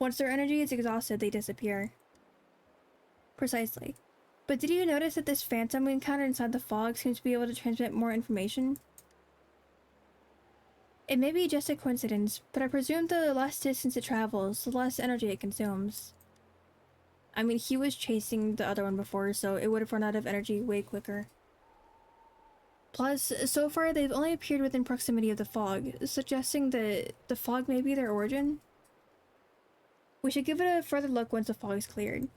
Once their energy is exhausted, they disappear. Precisely. But did you notice that this phantom we encountered inside the fog seems to be able to transmit more information? It may be just a coincidence, but I presume the less distance it travels, the less energy it consumes. I mean, he was chasing the other one before, so it would have run out of energy way quicker. Plus, so far they've only appeared within proximity of the fog, suggesting that the fog may be their origin. We should give it a further look once the fog is cleared.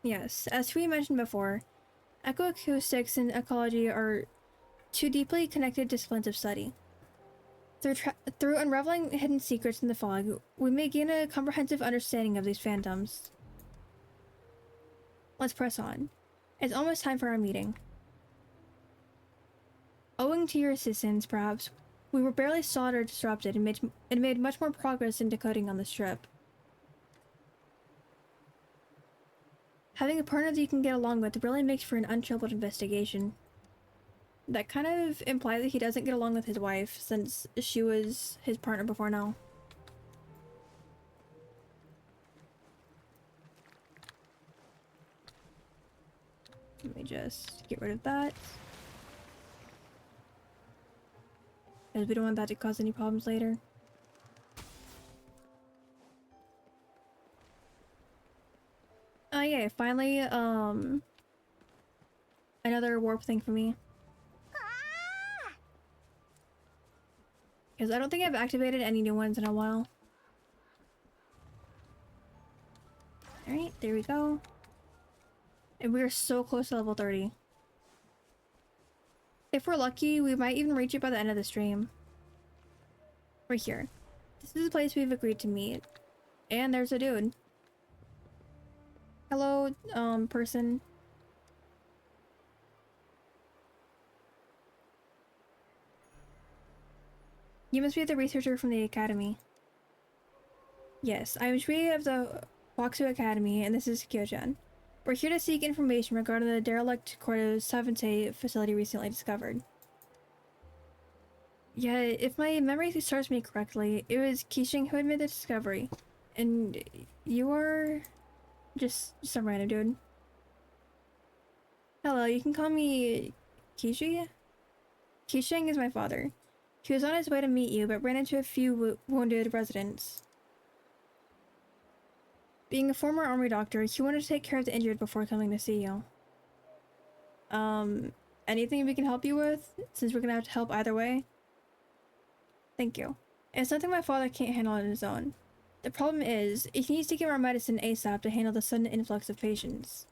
Yes, as we mentioned before, ecoacoustics and ecology are two deeply connected disciplines of study. Through unraveling hidden secrets in the fog, we may gain a comprehensive understanding of these phantoms. Let's press on. It's almost time for our meeting. Owing to your assistance, perhaps, we were barely stalled or disrupted and made much more progress in decoding on the strip. Having a partner that you can get along with really makes for an untroubled investigation. That kind of implies that he doesn't get along with his wife, since she was his partner before now. Let me just get rid of that. Because we don't want that to cause any problems later. Oh yeah, finally, another warp thing for me. Because I don't think I've activated any new ones in a while. Alright, there we go. And we're so close to level 30. If we're lucky, we might even reach it by the end of the stream. We're here. This is the place we've agreed to meet. And there's a dude. Hello, person. You must be the researcher from the academy. Yes, I am Shui of the Waksu Academy, and this is Kyo-chan. We're here to seek information regarding the derelict Cordo Savante facility recently discovered. Yeah, if my memory serves me correctly, it was Kishing who had made the discovery. And you are just some random dude. Hello, you can call me Kishi? Kishing is my father. He was on his way to meet you, but ran into a few wounded residents. Being a former army doctor, he wanted to take care of the injured before coming to see you. Anything we can help you with? Since we're gonna have to help either way? Thank you. It's something my father can't handle on his own. The problem is, he needs to get more medicine ASAP to handle the sudden influx of patients.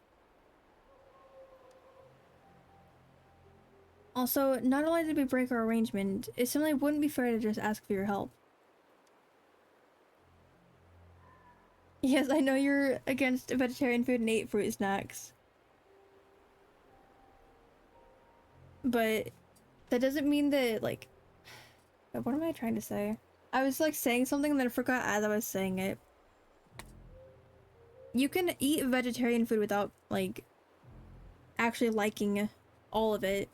Also, not only did we break our arrangement, it simply wouldn't be fair to just ask for your help. Yes, I know you're against vegetarian food and ate fruit snacks. But that doesn't mean that, like... What am I trying to say? I was, like, saying something and then I forgot as I was saying it. You can eat vegetarian food without, like, actually liking all of it.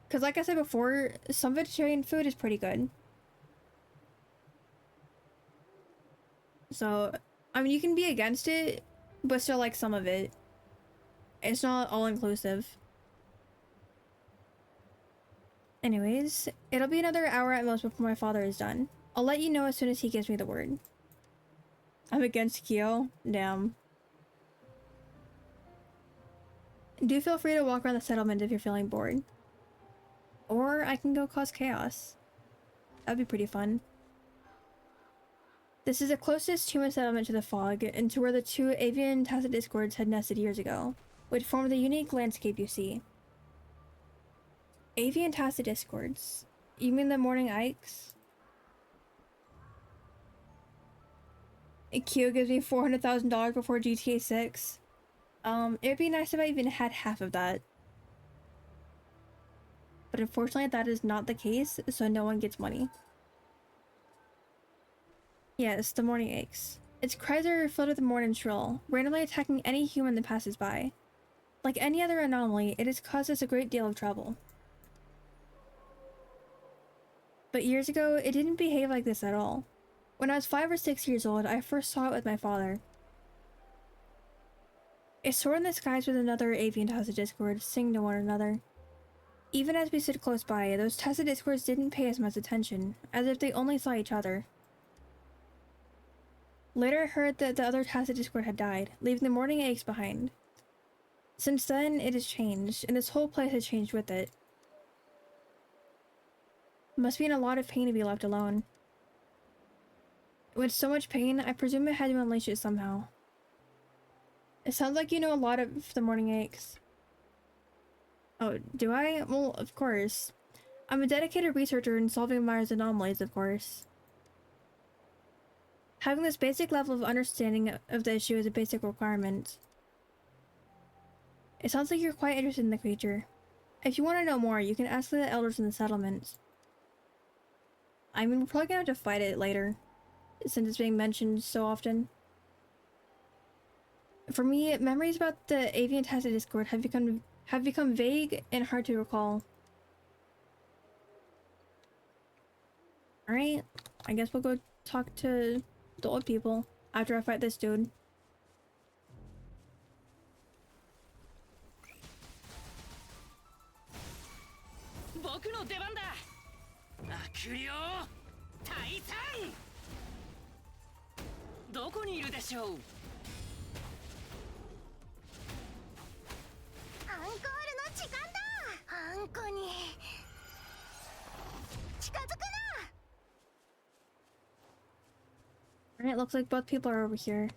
Because like I said before, some vegetarian food is pretty good. So, I mean, you can be against it, but still like some of it. It's not all-inclusive. Anyways, it'll be another hour at most before my father is done. I'll let you know as soon as he gives me the word. I'm against Kyo? Damn. Do feel free to walk around the settlement if you're feeling bored. Or I can go cause chaos. That'd be pretty fun. This is the closest human settlement to the fog, and to where the two avian tacet discords had nested years ago, which form the unique landscape you see. Avian tacet discords? You mean the morning Ikes? Kyo gives me $400,000 before GTA 6. It'd be nice if I even had half of that. But unfortunately that is not the case, so no one gets money. Yes, the morning aches. Its cries are filled with the morning shrill, randomly attacking any human that passes by. Like any other anomaly, it has caused us a great deal of trouble. But years ago, it didn't behave like this at all. When I was 5 or 6 years old, I first saw it with my father. It soared in the skies with another avian Tesla Discord, singing to one another. Even as we stood close by, those Tesla Discords didn't pay as much attention, as if they only saw each other. Later I heard that the other Tesla Discord had died, leaving the morning eggs behind. Since then, it has changed, and this whole place has changed with it. Must be in a lot of pain to be left alone. With so much pain, I presume it had to unleash it somehow. It sounds like you know a lot of the morning aches. Oh, do I? Well, of course. I'm a dedicated researcher in solving Myers anomalies, of course. Having this basic level of understanding of the issue is a basic requirement. It sounds like you're quite interested in the creature. If you want to know more, you can ask the elders in the settlement. I mean, we're probably gonna have to fight it later, since it's being mentioned so often. For me, memories about the avian Tesla Discord have become vague and hard to recall. Alright, I guess we'll go talk to the old people after I fight this dude. Alright, looks like both people are over here.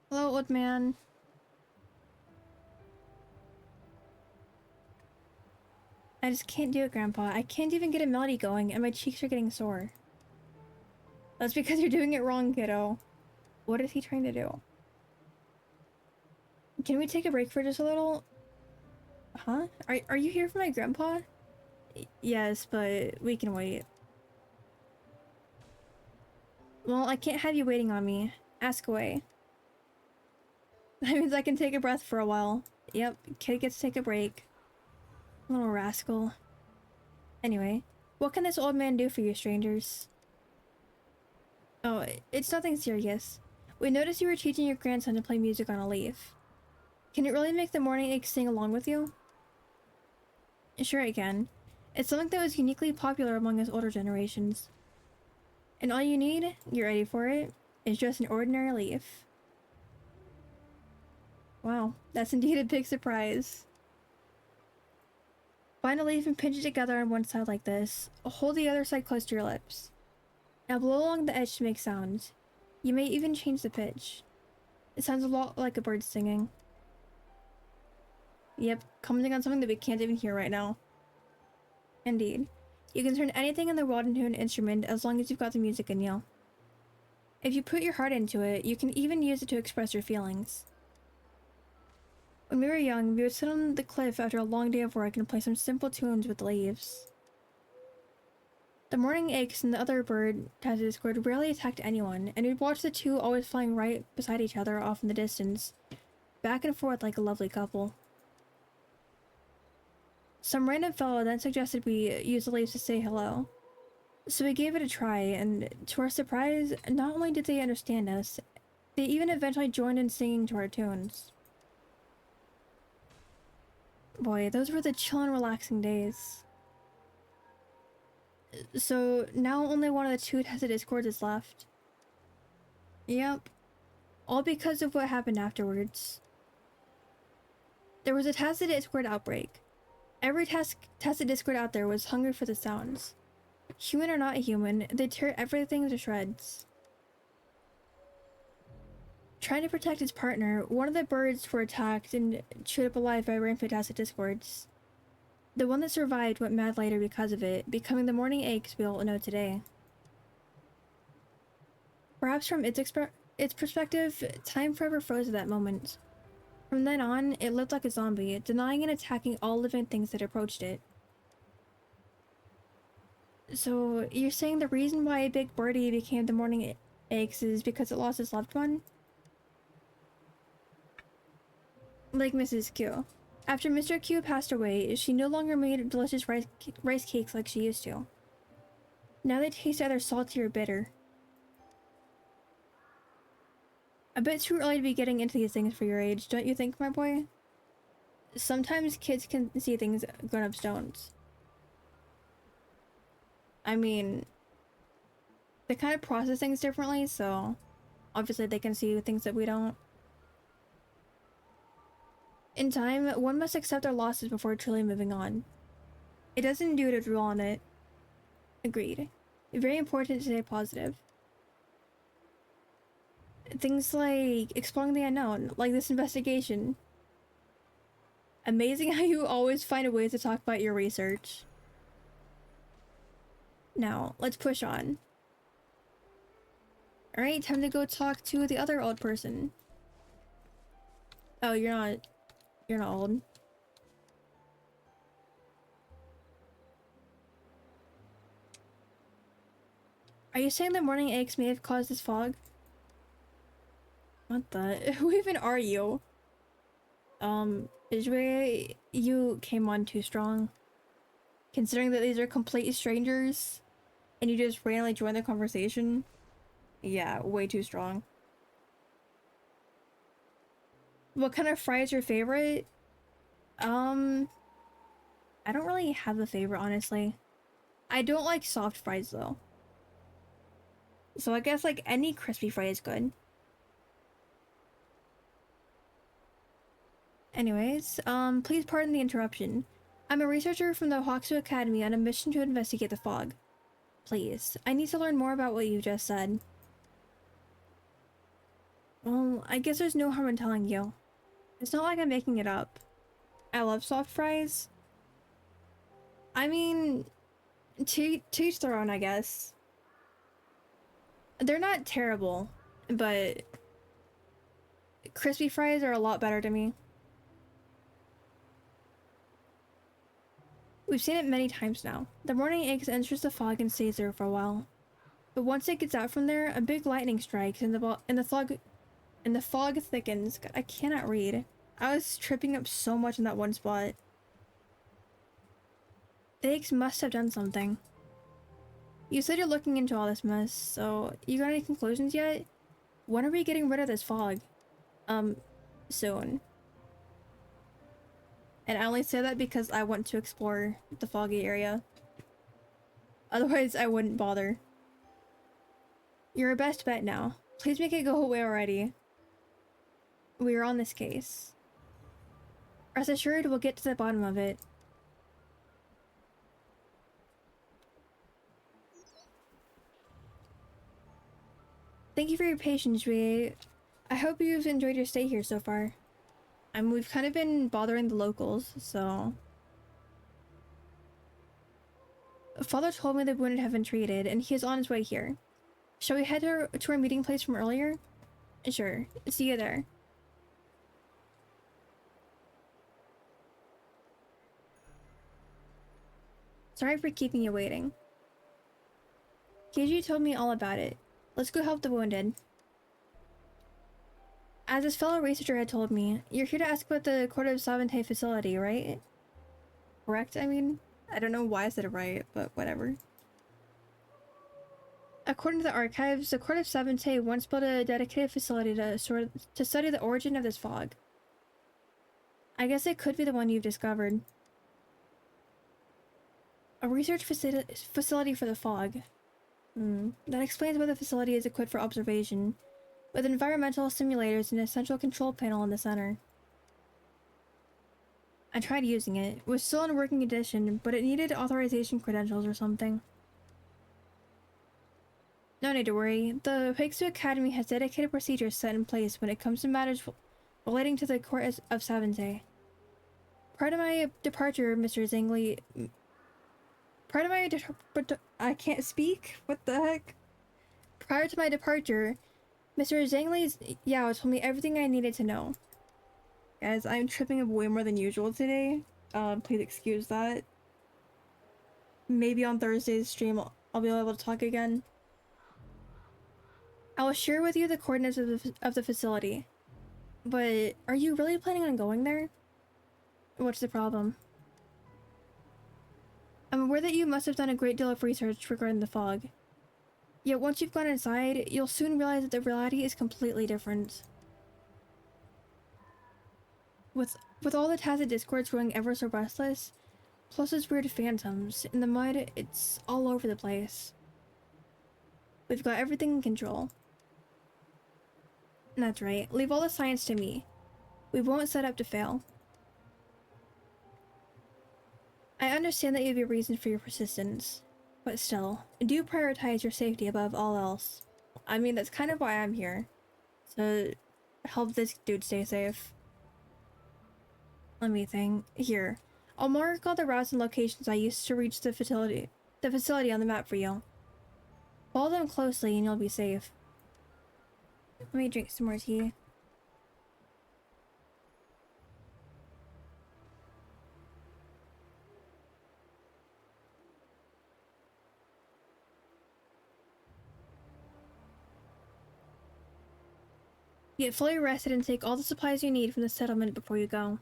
Hello, old man. I just can't do it, Grandpa. I can't even get a melody going, and my cheeks are getting sore. That's because you're doing it wrong, kiddo. What is he trying to do? Can we take a break for just a little? Huh? Are you here for my grandpa? Yes, but we can wait. Well, I can't have you waiting on me. Ask away. That means I can take a breath for a while. Yep, kid gets to take a break. Little rascal. Anyway, what can this old man do for you, strangers? Oh, it's nothing serious. We noticed you were teaching your grandson to play music on a leaf. Can it really make the morning egg sing along with you? Sure it can. It's something that was uniquely popular among us older generations. And all you need, you're ready for it, is just an ordinary leaf. Wow, that's indeed a big surprise. Find a leaf and pinch it together on one side like this. Hold the other side close to your lips. Now blow along the edge to make sounds. You may even change the pitch. It sounds a lot like a bird singing. Yep, commenting on something that we can't even hear right now. Indeed. You can turn anything in the world into an instrument as long as you've got the music in you. If you put your heart into it, you can even use it to express your feelings. When we were young, we would sit on the cliff after a long day of work and play some simple tunes with the leaves. The morning aches and the other bird Tesla Discord rarely attacked anyone, and we'd watch the two always flying right beside each other off in the distance, back and forth like a lovely couple. Some random fellow then suggested we use the leaves to say hello. So we gave it a try, and to our surprise, not only did they understand us, they even eventually joined in singing to our tunes. Boy, those were the chill and relaxing days. So now only one of the two Tesla Discords is left. Yep. All because of what happened afterwards. There was a Tesla Discord outbreak. Every Tesla Discord out there was hungry for the sounds. Human or not human, they tear everything to shreds. Trying to protect his partner, one of the birds were attacked and chewed up alive by rampant Tesla Discords. The one that survived went mad later because of it, becoming the morning aches we all know today. Perhaps from its perspective, time forever froze at that moment. From then on, it lived like a zombie, denying and attacking all living things that approached it. So, you're saying the reason why a big birdie became the morning aches is because it lost its loved one? Like Mrs. Q. After Mr. Q passed away, she no longer made delicious rice cakes like she used to. Now they taste either salty or bitter. A bit too early to be getting into these things for your age, don't you think, my boy? Sometimes kids can see things grown-ups don't. I mean, they kind of process things differently, so obviously they can see things that we don't. In time, one must accept their losses before truly moving on. It doesn't do to dwell on it. Agreed. Very important to stay positive. Things like exploring the unknown, like this investigation. Amazing how you always find a way to talk about your research. Now, let's push on. Alright, time to go talk to the other old person. Oh, you're not old. Are you saying the morning eggs may have caused this fog? What the? Who even are you? Ijue, you came on too strong. Considering that these are complete strangers, and you just randomly joined the conversation. Yeah, way too strong. What kind of fry is your favorite? I don't really have a favorite, honestly. I don't like soft fries, though. So I guess, like, any crispy fry is good. Anyways, please pardon the interruption. I'm a researcher from the Hoxu Academy on a mission to investigate the fog. Please, I need to learn more about what you just said. Well, I guess there's no harm in telling you. It's not like I'm making it up. I love soft fries. I mean, to each their own, I guess. They're not terrible, but crispy fries are a lot better to me. We've seen it many times now. The morning egg enters the fog and stays there for a while. But once it gets out from there, a big lightning strikes and the fog thickens. God, I cannot read. I was tripping up so much in that one spot. The eggs must have done something. You said you're looking into all this mess, so you got any conclusions yet? When are we getting rid of this fog? Soon. And I only say that because I want to explore the foggy area. Otherwise, I wouldn't bother. You're our best bet now. Please make it go away already. We are on this case. Rest assured, we'll get to the bottom of it. Thank you for your patience, Rie. I hope you've enjoyed your stay here so far. We've kind of been bothering the locals, so... Father told me the wounded have been treated, and he is on his way here. Shall we head to our meeting place from earlier? Sure. See you there. Sorry for keeping you waiting. Keiji told me all about it. Let's go help the wounded. As his fellow researcher had told me, you're here to ask about the Court of Savante facility, right? Correct, I mean? I don't know why I said it right, but whatever. According to the archives, the Court of Savante once built a dedicated facility to study the origin of this fog. I guess it could be the one you've discovered. A research facility for the fog. That explains why the facility is equipped for observation, with environmental simulators and a central control panel in the center. I tried using it. It was still in working condition, but it needed authorization credentials or something. No need to worry. The Hoxu Academy has dedicated procedures set in place when it comes to matters relating to the Court of Savante. Prior to my departure, Mr. Zangli... I can't speak? What the heck? Prior to my departure, Mr. Zhangli's Yao told me everything I needed to know. Guys, I'm tripping up way more than usual today. Please excuse that. Maybe on Thursday's stream I'll be able to talk again. I will share with you the coordinates of the facility. But are you really planning on going there? What's the problem? I'm aware that you must have done a great deal of research regarding the fog. Yet once you've gone inside, you'll soon realize that the reality is completely different. With all the tacit discords growing ever so restless, plus those weird phantoms, in the mud, it's all over the place. We've got everything in control. That's right, leave all the science to me. We won't set up to fail. I understand that you have your reasons for your persistence, but still, do prioritize your safety above all else. I mean, that's kind of why I'm here. To help this dude stay safe. Let me think. Here. I'll mark all the routes and locations I used to reach the facility on the map for you. Follow them closely and you'll be safe. Let me drink some more tea. Get fully rested and take all the supplies you need from the settlement before you go.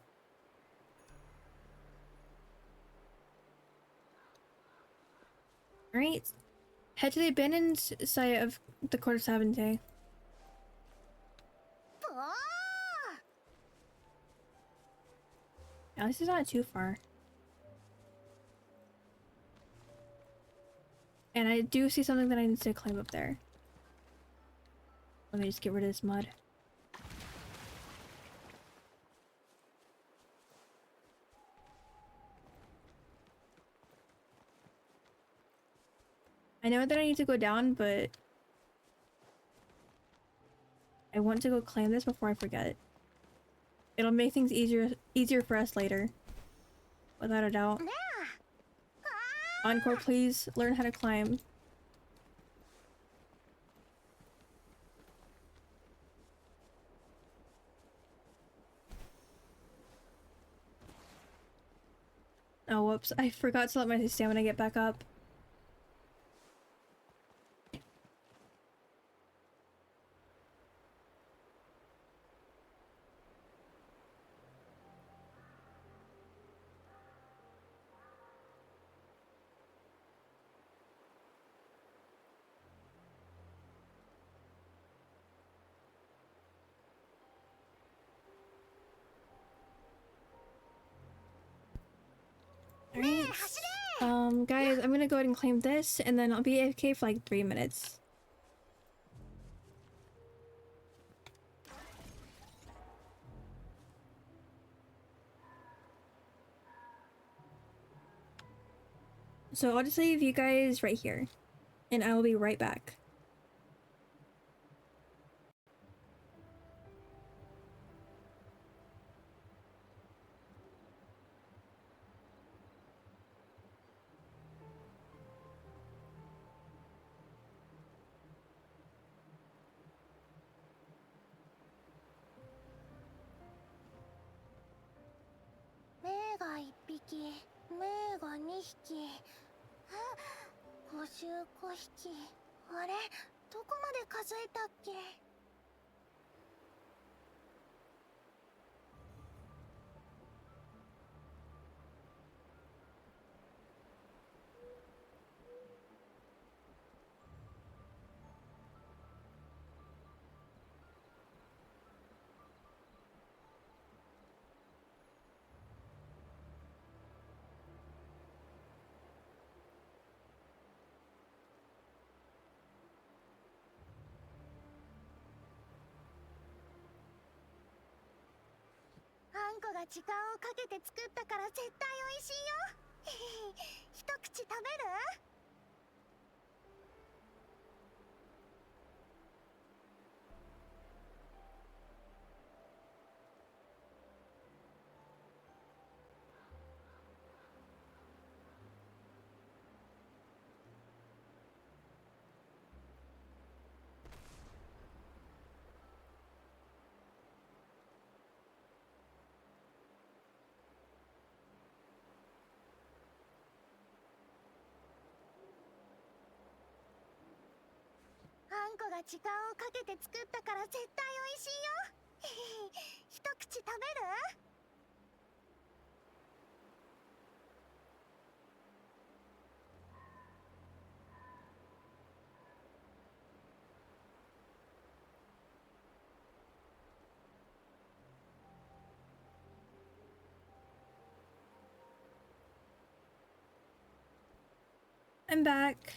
Alright. Head to the abandoned site of the Court of Savante. At least it's not too far. And I do see something that I need to climb up there. Let me just get rid of this mud. I know that I need to go down, but I want to go claim this before I forget it. It'll make things easier for us later. Without a doubt. Encore, please learn how to climb. Oh, whoops. I forgot to let my stamina get back up. Alright. Guys, I'm gonna go ahead and claim this, and then I'll be AFK for like 3 minutes. So I'll just leave you guys right here, and I will be right back. I'm back.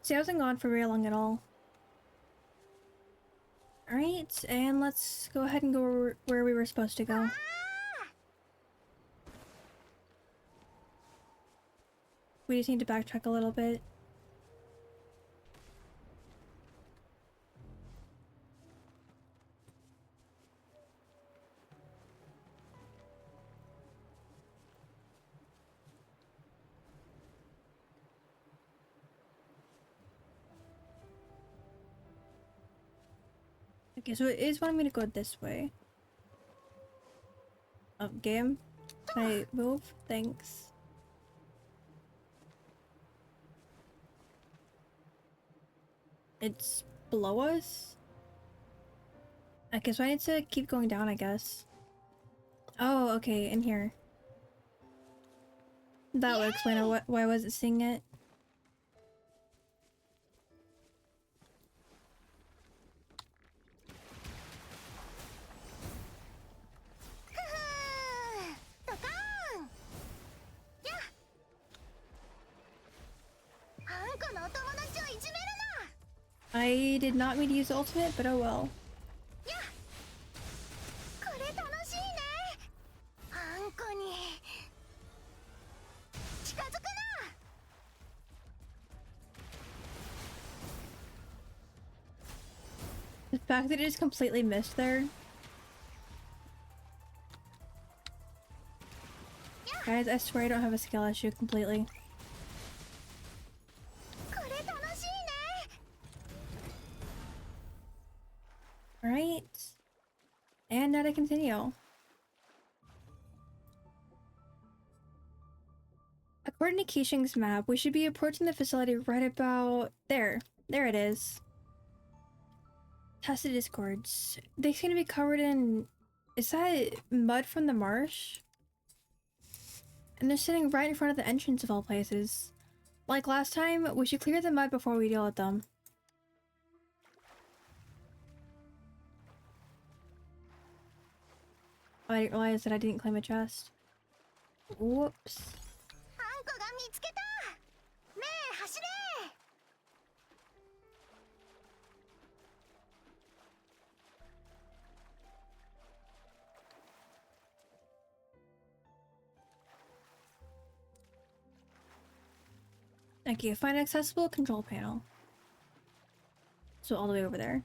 See, I wasn't gone for very long at all. Alright, and let's go ahead and go where we were supposed to go. We just need to backtrack a little bit. Okay, so it is wanting me to go this way. Oh, game? Can I move? Thanks. It's below us? Okay, so I need to keep going down, I guess. Oh, okay, in here. That would explain why I wasn't seeing it. I did not mean to use the ultimate, but oh well. The fact that it just completely missed there. Guys, I swear I don't have a skill issue completely. Alright. And now to continue. According to Keishing's map, we should be approaching the facility right about there. There it is. Tested discords. They seem to be covered in... Is that mud from the marsh? And they're sitting right in front of the entrance of all places. Like last time, we should clear the mud before we deal with them. Oh, I didn't realize that I didn't claim a chest. Whoops. Okay, find accessible control panel. So all the way over there.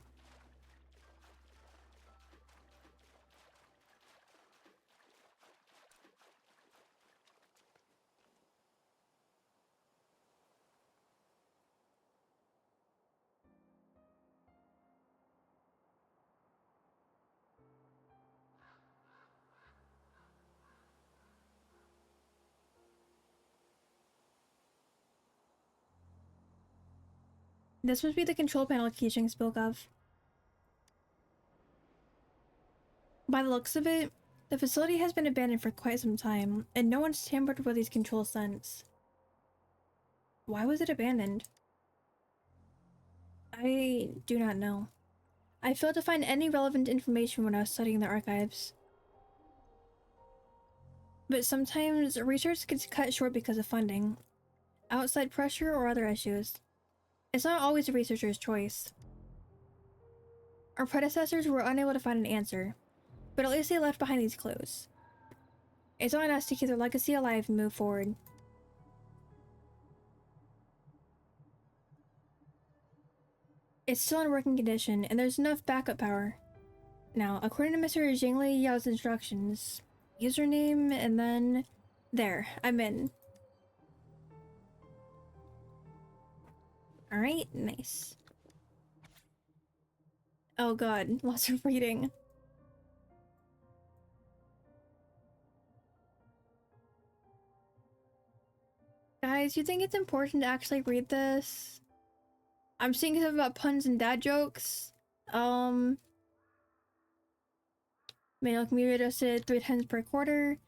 This must be the control panel Keishing spoke of. By the looks of it, the facility has been abandoned for quite some time, and no one's tampered with these controls since. Why was it abandoned? I do not know. I failed to find any relevant information when I was studying the archives. But sometimes research gets cut short because of funding, outside pressure, or other issues. It's not always a researcher's choice. Our predecessors were unable to find an answer, but at least they left behind these clues. It's on us to keep their legacy alive and move forward. It's still in working condition, and there's enough backup power. Now, according to Mr. Jingli Yao's instructions, username, and then... There, I'm in. Alright, nice. Oh god, lots of reading. Guys, you think it's important to actually read this? I'm seeing stuff about puns and dad jokes. Manual can be readjusted 3 times per quarter.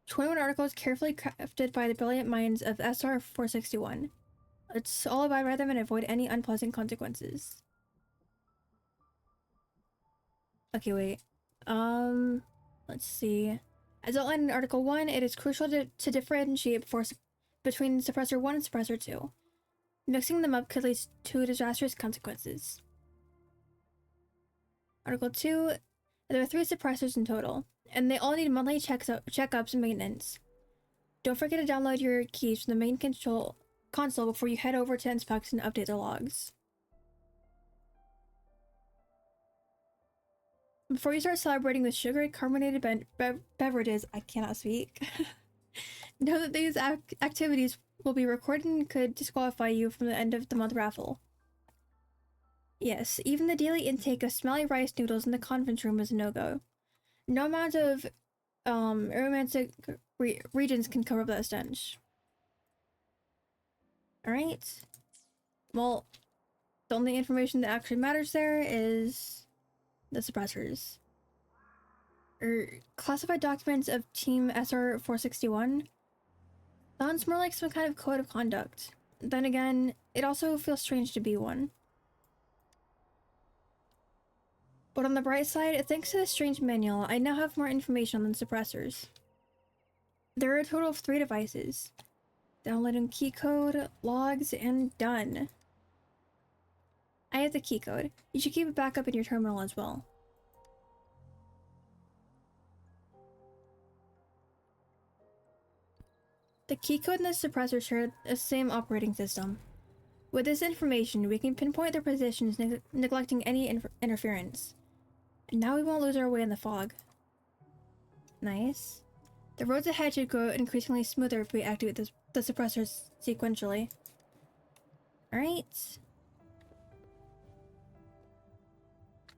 21 articles carefully crafted by the brilliant minds of SR 461. Let's all abide by them and avoid any unpleasant consequences. Okay, wait. Let's see. As outlined in Article 1, it is crucial to differentiate between Suppressor 1 and Suppressor 2. Mixing them up could lead to disastrous consequences. Article 2, there are 3 suppressors in total, and they all need monthly checkups and maintenance. Don't forget to download your keys from the main console before you head over to inspect and update the logs. Before you start celebrating with sugared carbonated beverages, I cannot speak, know that these activities will be recorded and could disqualify you from the end of the month raffle. Yes, even the daily intake of smelly rice noodles in the conference room is a no-go. No amount of romantic regions can cover up that stench. Alright. Well, the only information that actually matters there is the suppressors. Classified documents of Team SR-461. Sounds more like some kind of code of conduct. Then again, it also feels strange to be one. But on the bright side, thanks to this strange manual, I now have more information on the suppressors. There are a total of 3 devices. Downloading key code, logs, and done. I have the key code. You should keep it back up in your terminal as well. The key code and the suppressor share the same operating system. With this information, we can pinpoint their positions, neglecting any interference. And now we won't lose our way in the fog. Nice. The roads ahead should grow increasingly smoother if we activate the suppressors sequentially. Alright.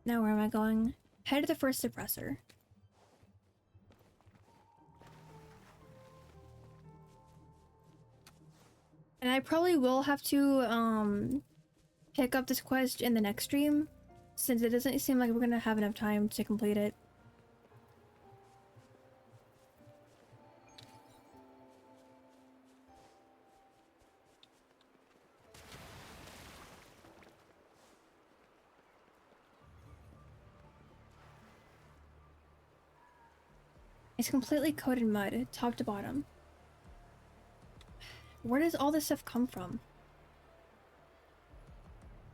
Now where am I going? Head to the first suppressor. And I probably will have to pick up this quest in the next stream, since it doesn't seem like we're gonna have enough time to complete it. It's completely coated in mud, top to bottom. Where does all this stuff come from?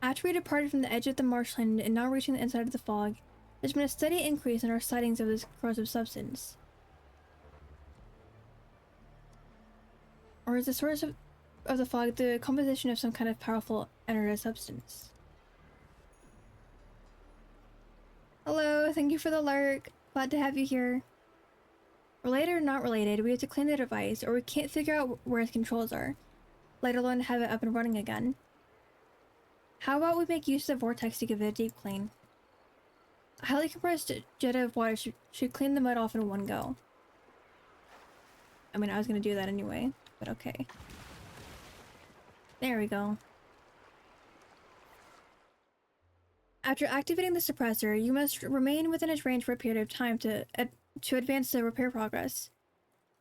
After we departed from the edge of the marshland and now reaching the inside of the fog, there's been a steady increase in our sightings of this corrosive substance. Or is the source of the fog the composition of some kind of powerful energetic substance? Hello, thank you for the lurk. Glad to have you here. Related or not related, we have to clean the device, or we can't figure out where its controls are, let alone have it up and running again. How about we make use of the vortex to give it a deep clean? A highly compressed jet of water should clean the mud off in one go. I mean, I was gonna do that anyway, but okay. There we go. After activating the suppressor, you must remain within its range for a period of time to advance the repair progress.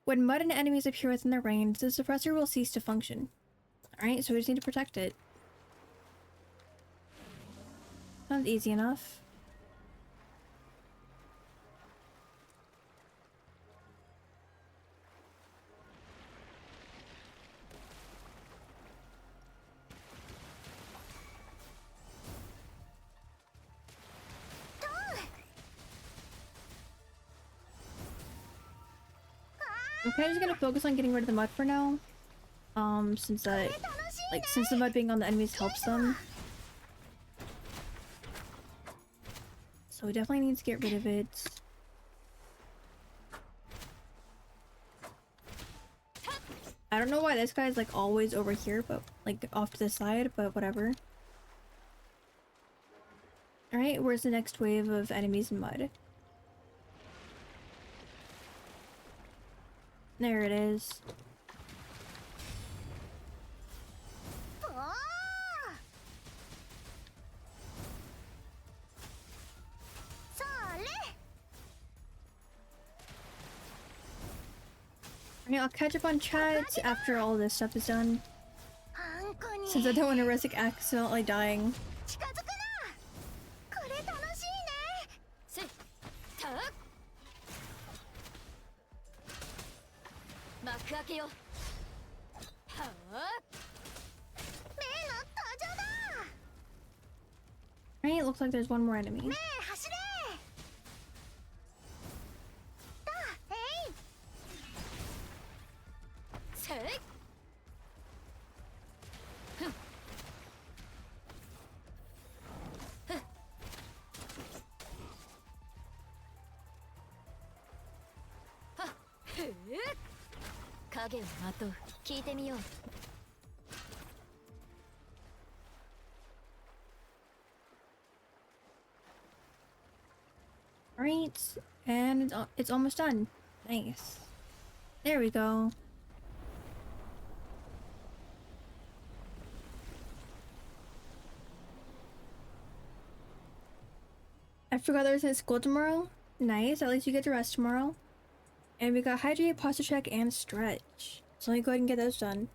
When mud and enemies appear within the range, the suppressor will cease to function. Alright, so we just need to protect it. Sounds easy enough. I'm kind of just gonna focus on getting rid of the mud for now. Since the mud being on the enemies helps them. So we definitely need to get rid of it. I don't know why this guy's like always over here, but like off to the side, but whatever. Alright, where's the next wave of enemies in mud? There it is. Alright, I'll catch up on chat after all this stuff is done. Since I don't want to risk accidentally dying. けよう。はあ。メイの登場だ。 Right, looks like there's one more enemy. メイ走れ。だ、えい。せい。影をまとう。聞いてみよう。 Right, and it's almost done. Nice. There we go. I forgot there's a school tomorrow. Nice, at least you get to rest tomorrow. And we got hydrate, posture check, and stretch. So let me go ahead and get those done.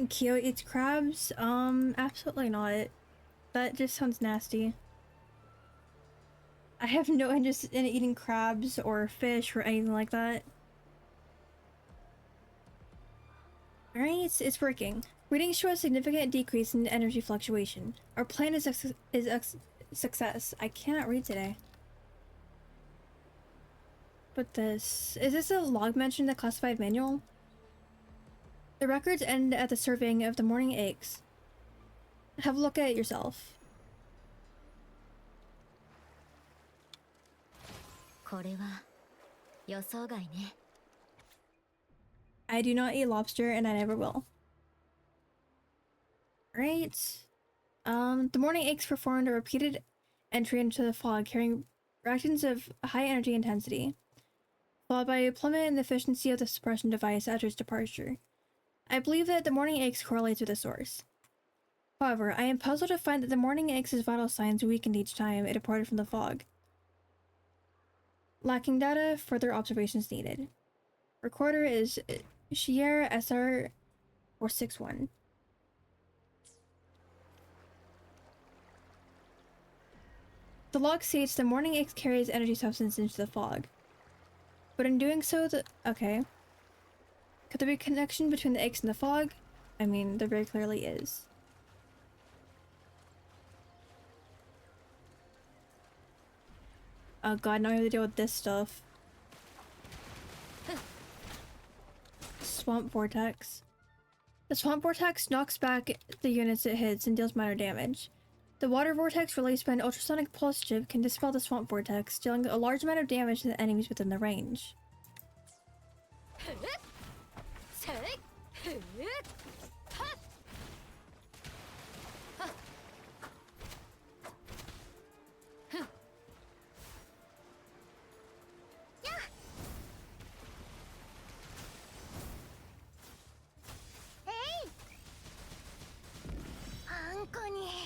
Kyo eats crabs? Absolutely not. That just sounds nasty. I have no interest in eating crabs or fish or anything like that. Alright, it's working. Readings show a significant decrease in energy fluctuation. Our plan is success. I cannot read today. But is this a log mention in the classified manual? The records end at the serving of the morning eggs. Have a look at it yourself. これは予想外ね。 I do not eat lobster and I never will. Right. The morning eggs performed a repeated entry into the fog carrying reactions of high energy intensity, followed by a plummet in the efficiency of the suppression device after its departure. I believe that the morning eggs correlates with the source. However, I am puzzled to find that the morning eggs' vital signs weakened each time it departed from the fog. Lacking data, further observations needed. Recorder is Shier SR 461. The log states the morning eggs carries energy substance into the fog. But in doing so, okay. Could there be a connection between the eggs and the fog? I mean, there very clearly is. Oh god, now I have to deal with this stuff. Swamp Vortex. The Swamp Vortex knocks back the units it hits and deals minor damage. The Water Vortex, released by an ultrasonic pulse chip, can dispel the Swamp Vortex, dealing a large amount of damage to the enemies within the range.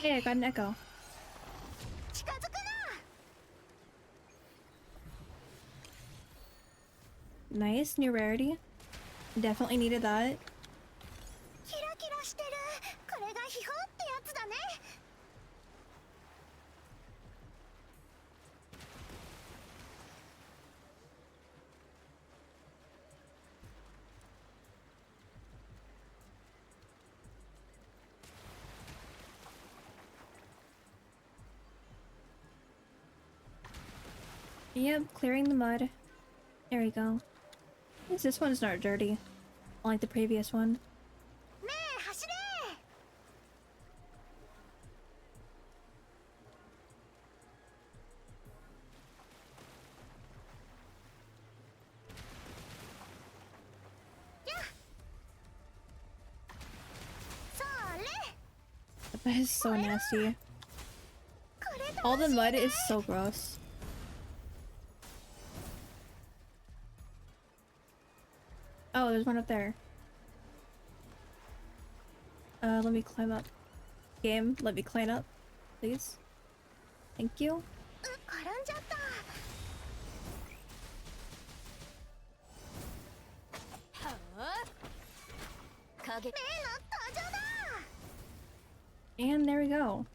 Hey, I got an echo. Nice, new rarity. Definitely needed that. Yep, clearing the mud. There we go. At least this one's not dirty, unlike the previous one. That is so nasty. All the mud is so gross. there's one up there. Let me climb up. Game, let me climb up, please. Thank you. 転んじゃった。はあ。影。例の登場だ。 And there we go.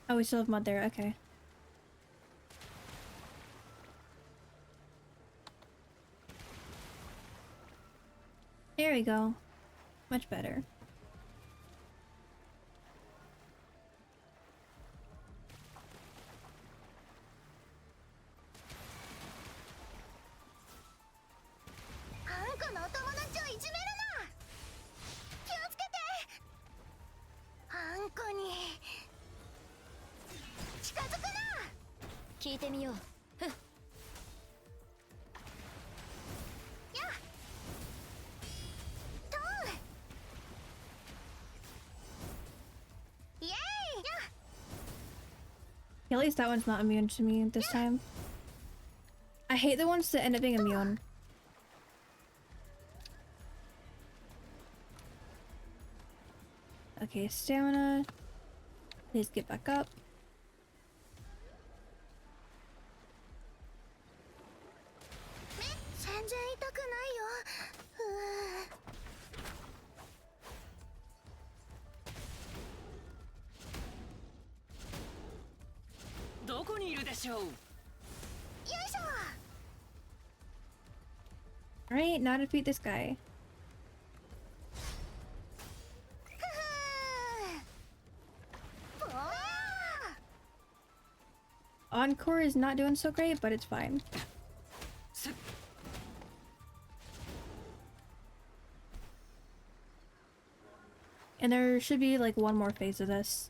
Oh, we still have mud there. Okay. There we go. Much better. At least that one's not immune to me this time. I hate the ones that end up being immune. Okay, stamina. Please get back up. Alright, now defeat this guy. Encore is not doing so great, but it's fine. And there should be like one more phase of this.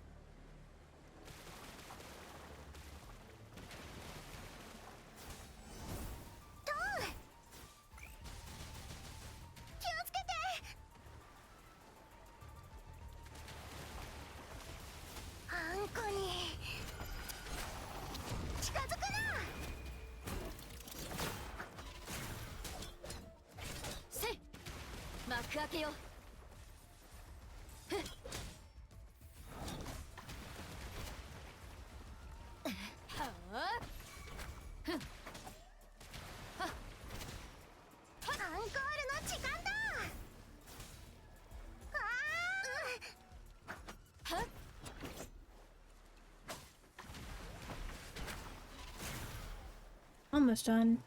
Almost done.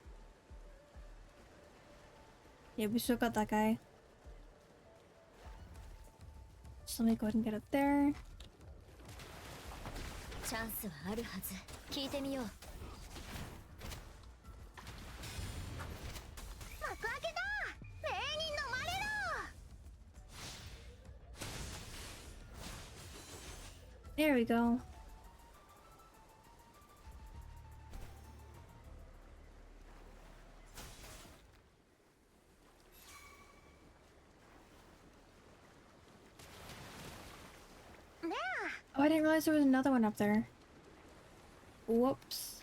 Yeah, we still got that guy. So let me go ahead and get up there. There we go. Oh, I didn't realize there was another one up there. Whoops.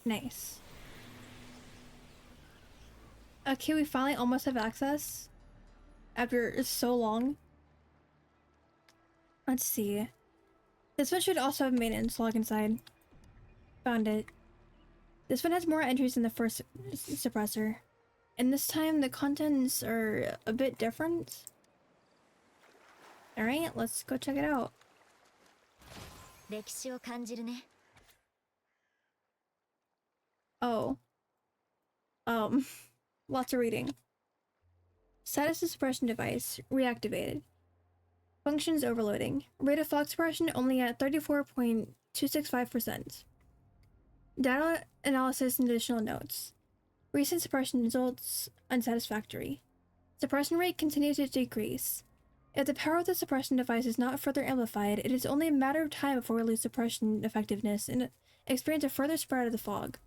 Nice. Okay, we finally almost have access after so long. Let's see. This one should also have maintenance log inside. Found it. This one has more entries than the first suppressor. And this time the contents are a bit different. Alright, let's go check it out. Oh. Lots of reading. Status of suppression device reactivated. Functions overloading. Rate of fog suppression only at 34.265%. Data analysis and additional notes. Recent suppression results unsatisfactory. Suppression rate continues to decrease. If the power of the suppression device is not further amplified, it is only a matter of time before we lose suppression effectiveness and experience a further spread of the fog.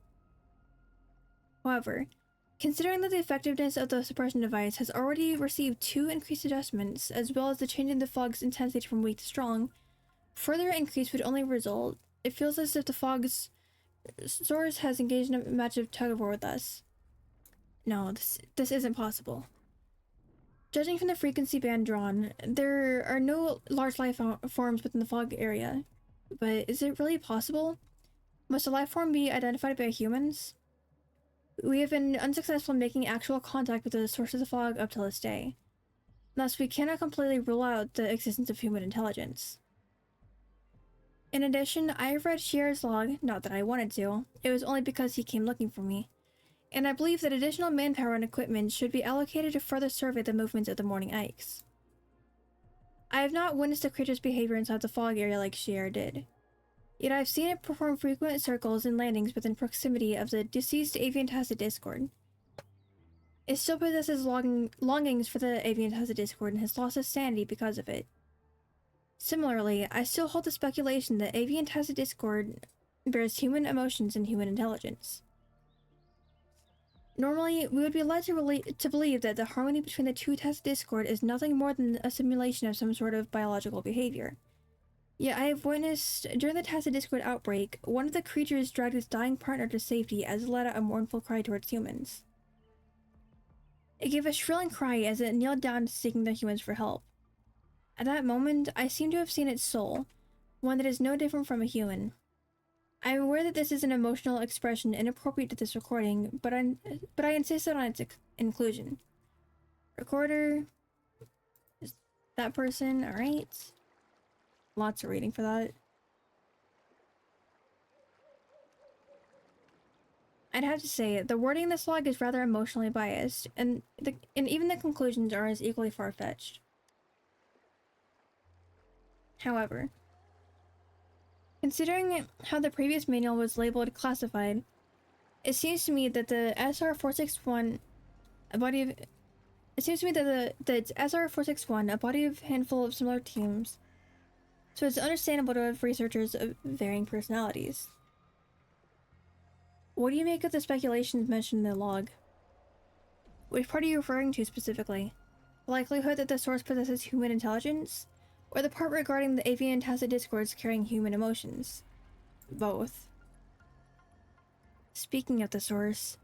However, Considering that the effectiveness of the suppression device has already received 2 increased adjustments, as well as the change in the fog's intensity from weak to strong, further increase would only result. It feels as if the fog's source has engaged in a match of tug-of-war with us. No, this isn't possible. Judging from the frequency band drawn, there are no large life forms within the fog area. But is it really possible? Must a life form be identified by humans? We have been unsuccessful in making actual contact with the source of the fog up till this day. Thus, we cannot completely rule out the existence of human intelligence. In addition, I have read Shier's log, not that I wanted to, it was only because he came looking for me, and I believe that additional manpower and equipment should be allocated to further survey the movements of the Morning Ikes. I have not witnessed the creature's behavior inside the fog area like Shier did. Yet I've seen it perform frequent circles and landings within proximity of the deceased avian Tacet Discord. It still possesses longings for the avian Tacet Discord and has lost its sanity because of it. Similarly, I still hold the speculation that avian Tacet Discord bears human emotions and human intelligence. Normally, we would be led to believe that the harmony between the two Tacet Discord is nothing more than a simulation of some sort of biological behavior. Yet I have witnessed, during the Tacet Discord outbreak, one of the creatures dragged its dying partner to safety as it let out a mournful cry towards humans. It gave a shrilling cry as it kneeled down seeking the humans for help. At that moment, I seem to have seen its soul, one that is no different from a human. I am aware that this is an emotional expression inappropriate to this recording, but I insisted on its inclusion. Recorder, is that person, alright? Lots of reading for that. I'd have to say, the wording in this log is rather emotionally biased, and even the conclusions are as equally far-fetched. However, considering how the previous manual was labeled classified, it seems to me that the SR-461, a body of a handful of similar teams, so it's understandable to have researchers of varying personalities. What do you make of the speculations mentioned in the log? Which part are you referring to specifically? The likelihood that the source possesses human intelligence? Or the part regarding the avian Tacet Discords carrying human emotions? Both. Speaking of the source,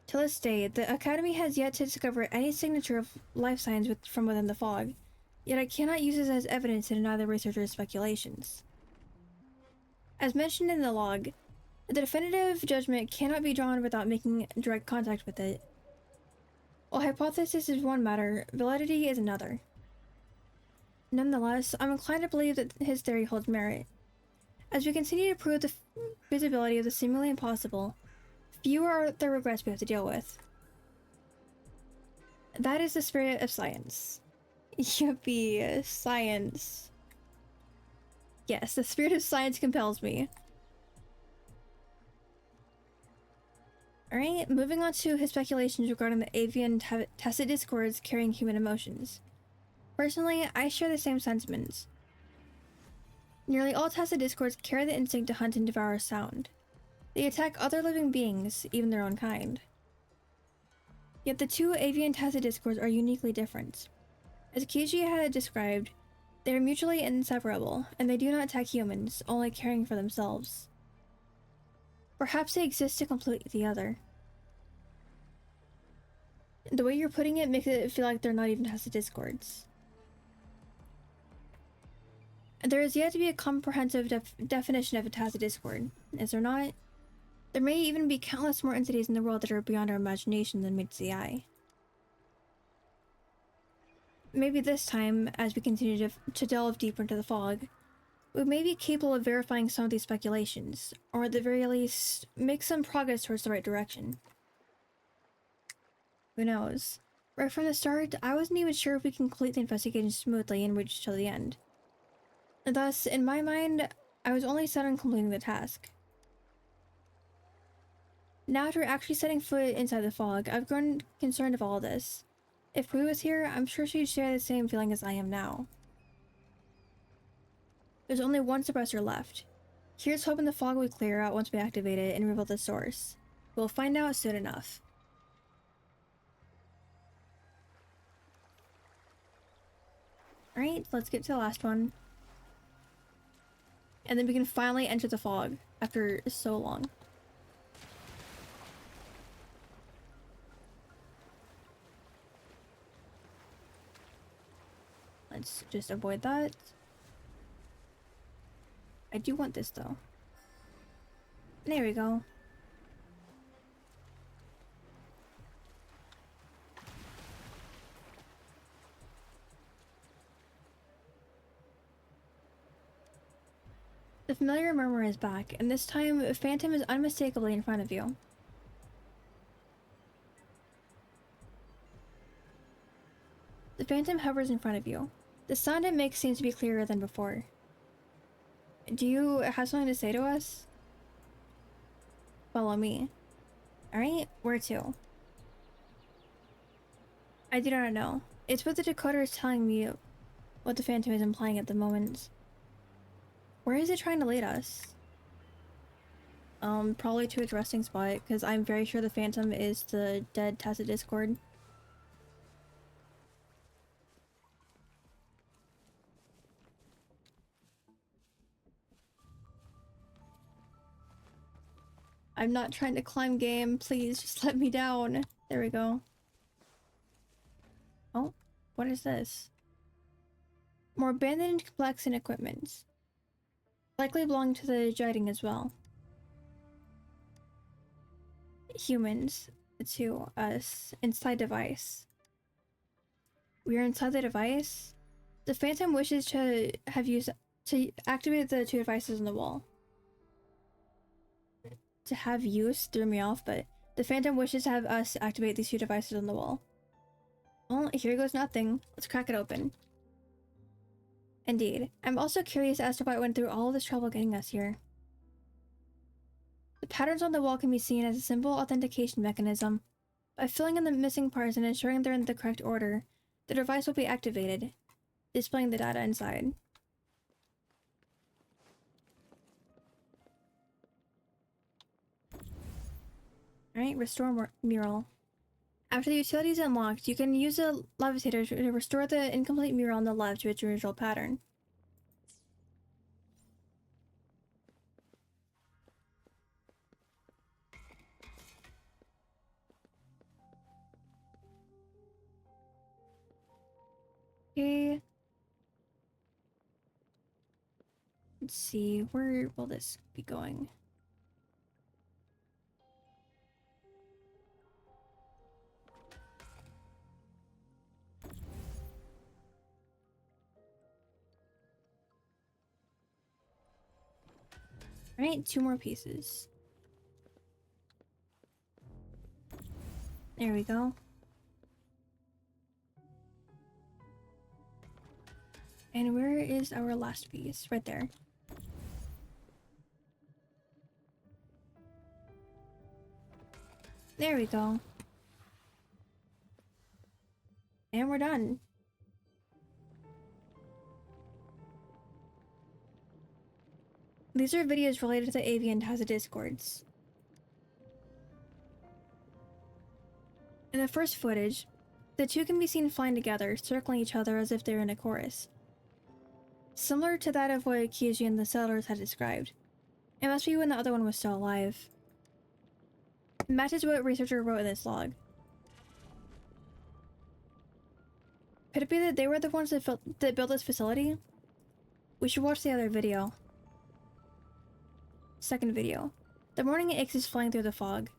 to this day, the Academy has yet to discover any signature of life signs from within the fog, yet I cannot use this as evidence to deny the researchers' speculations. As mentioned in the log, the definitive judgment cannot be drawn without making direct contact with it. While hypothesis is one matter, validity is another. Nonetheless, I'm inclined to believe that his theory holds merit. As we continue to prove the feasibility of the seemingly impossible, fewer are the regrets we have to deal with. That is the spirit of science. Yippee, science. Yes, the spirit of science compels me. Alright, moving on to his speculations regarding the avian Tacet Discords carrying human emotions. Personally, I share the same sentiments. Nearly all Tacet Discords carry the instinct to hunt and devour sound. They attack other living beings, even their own kind. Yet the two avian Tacet Discords are uniquely different. As Kiji had described, they are mutually inseparable, and they do not attack humans, only caring for themselves. Perhaps they exist to complete the other. The way you're putting it makes it feel like they're not even Tacet Discords. There is yet to be a comprehensive definition of a Tacet Discord, is there not? There may even be countless more entities in the world that are beyond our imagination than meets the eye. Maybe this time, as we continue to delve deeper into the fog, we may be capable of verifying some of these speculations, or at the very least, make some progress towards the right direction. Who knows? Right from the start, I wasn't even sure if we can complete the investigation smoothly and reach till the end. Thus, in my mind, I was only set on completing the task. Now after actually setting foot inside the fog, I've grown concerned of all this. If Prue was here, I'm sure she'd share the same feeling as I am now. There's only one suppressor left. Here's hoping the fog will clear out once we activate it and reveal the source. We'll find out soon enough. Alright, let's get to the last one. And then we can finally enter the fog after so long. Let's just avoid that. I do want this though. There we go. The familiar murmur is back, and this time Phantom is unmistakably in front of you. The Phantom hovers in front of you. The sound it makes seems to be clearer than before. Do you have something to say to us? Follow me. Alright, where to? I do not know. It's what the decoder is telling me what the Phantom is implying at the moment. Where is it trying to lead us? Probably to its resting spot, because I'm very sure the Phantom is the dead Tacit Discord. I'm not trying to climb game, please just let me down. There we go. Oh, what is this? More abandoned complex and equipment. Likely belong to the Jiding as well. Humans, to us, inside device. We are inside the device? The Phantom wishes to have used to activate the two devices on the wall. To have use threw me off, but the Phantom wishes to have us activate these two devices on the wall. Well, here goes nothing. Let's crack it open. Indeed. I'm also curious as to why it went through all of this trouble getting us here. The patterns on the wall can be seen as a simple authentication mechanism. By filling in the missing parts and ensuring they're in the correct order, the device will be activated, displaying the data inside. Alright, restore mural. After the utility is unlocked, you can use a levitator to restore the incomplete mural on the left to its original pattern. Okay. Let's see, where will this be going? Alright, 2 more pieces. There we go. And where is our last piece? Right there. There we go. And we're done. These are videos related to the AV and Tacit Discords. In the first footage, the two can be seen flying together, circling each other as if they're in a chorus. Similar to that of what Kiyoko and the settlers had described. It must be when the other one was still alive. It matches what a researcher wrote in this log. Could it be that they were the ones that built this facility? We should watch the other video. Second video. The morning X is flying through the fog.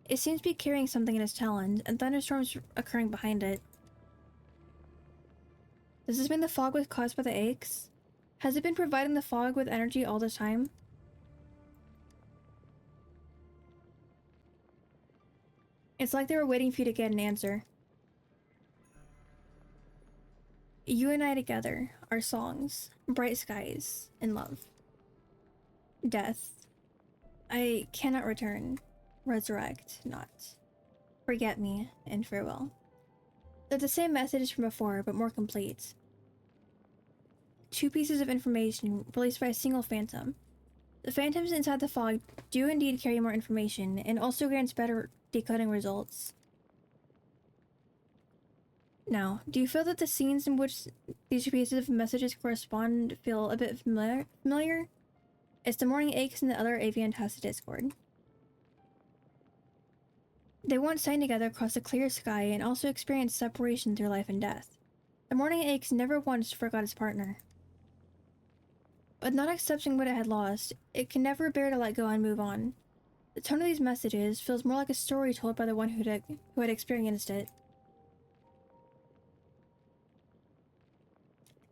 It seems to be carrying something in its talons, and thunderstorms occurring behind it. Does this mean the fog was caused by the X? Has it been providing the fog with energy all the time? It's like they were waiting for you to get an answer. You and I together, our songs, bright skies, and love. Death. I cannot return, resurrect not. Forget me, and farewell. They're the same message from before, but more complete. 2 pieces of information released by a single Phantom. The Phantoms inside the fog do indeed carry more information, and also grants better decoding results. Now, do you feel that the scenes in which these pieces of messages correspond feel a bit familiar? It's the morning aches and the other avian tacit discord. They once sang together across a clear sky and also experienced separation through life and death. The morning aches never once forgot its partner. But not accepting what it had lost, it can never bear to let go and move on. The tone of these messages feels more like a story told by the one who had experienced it.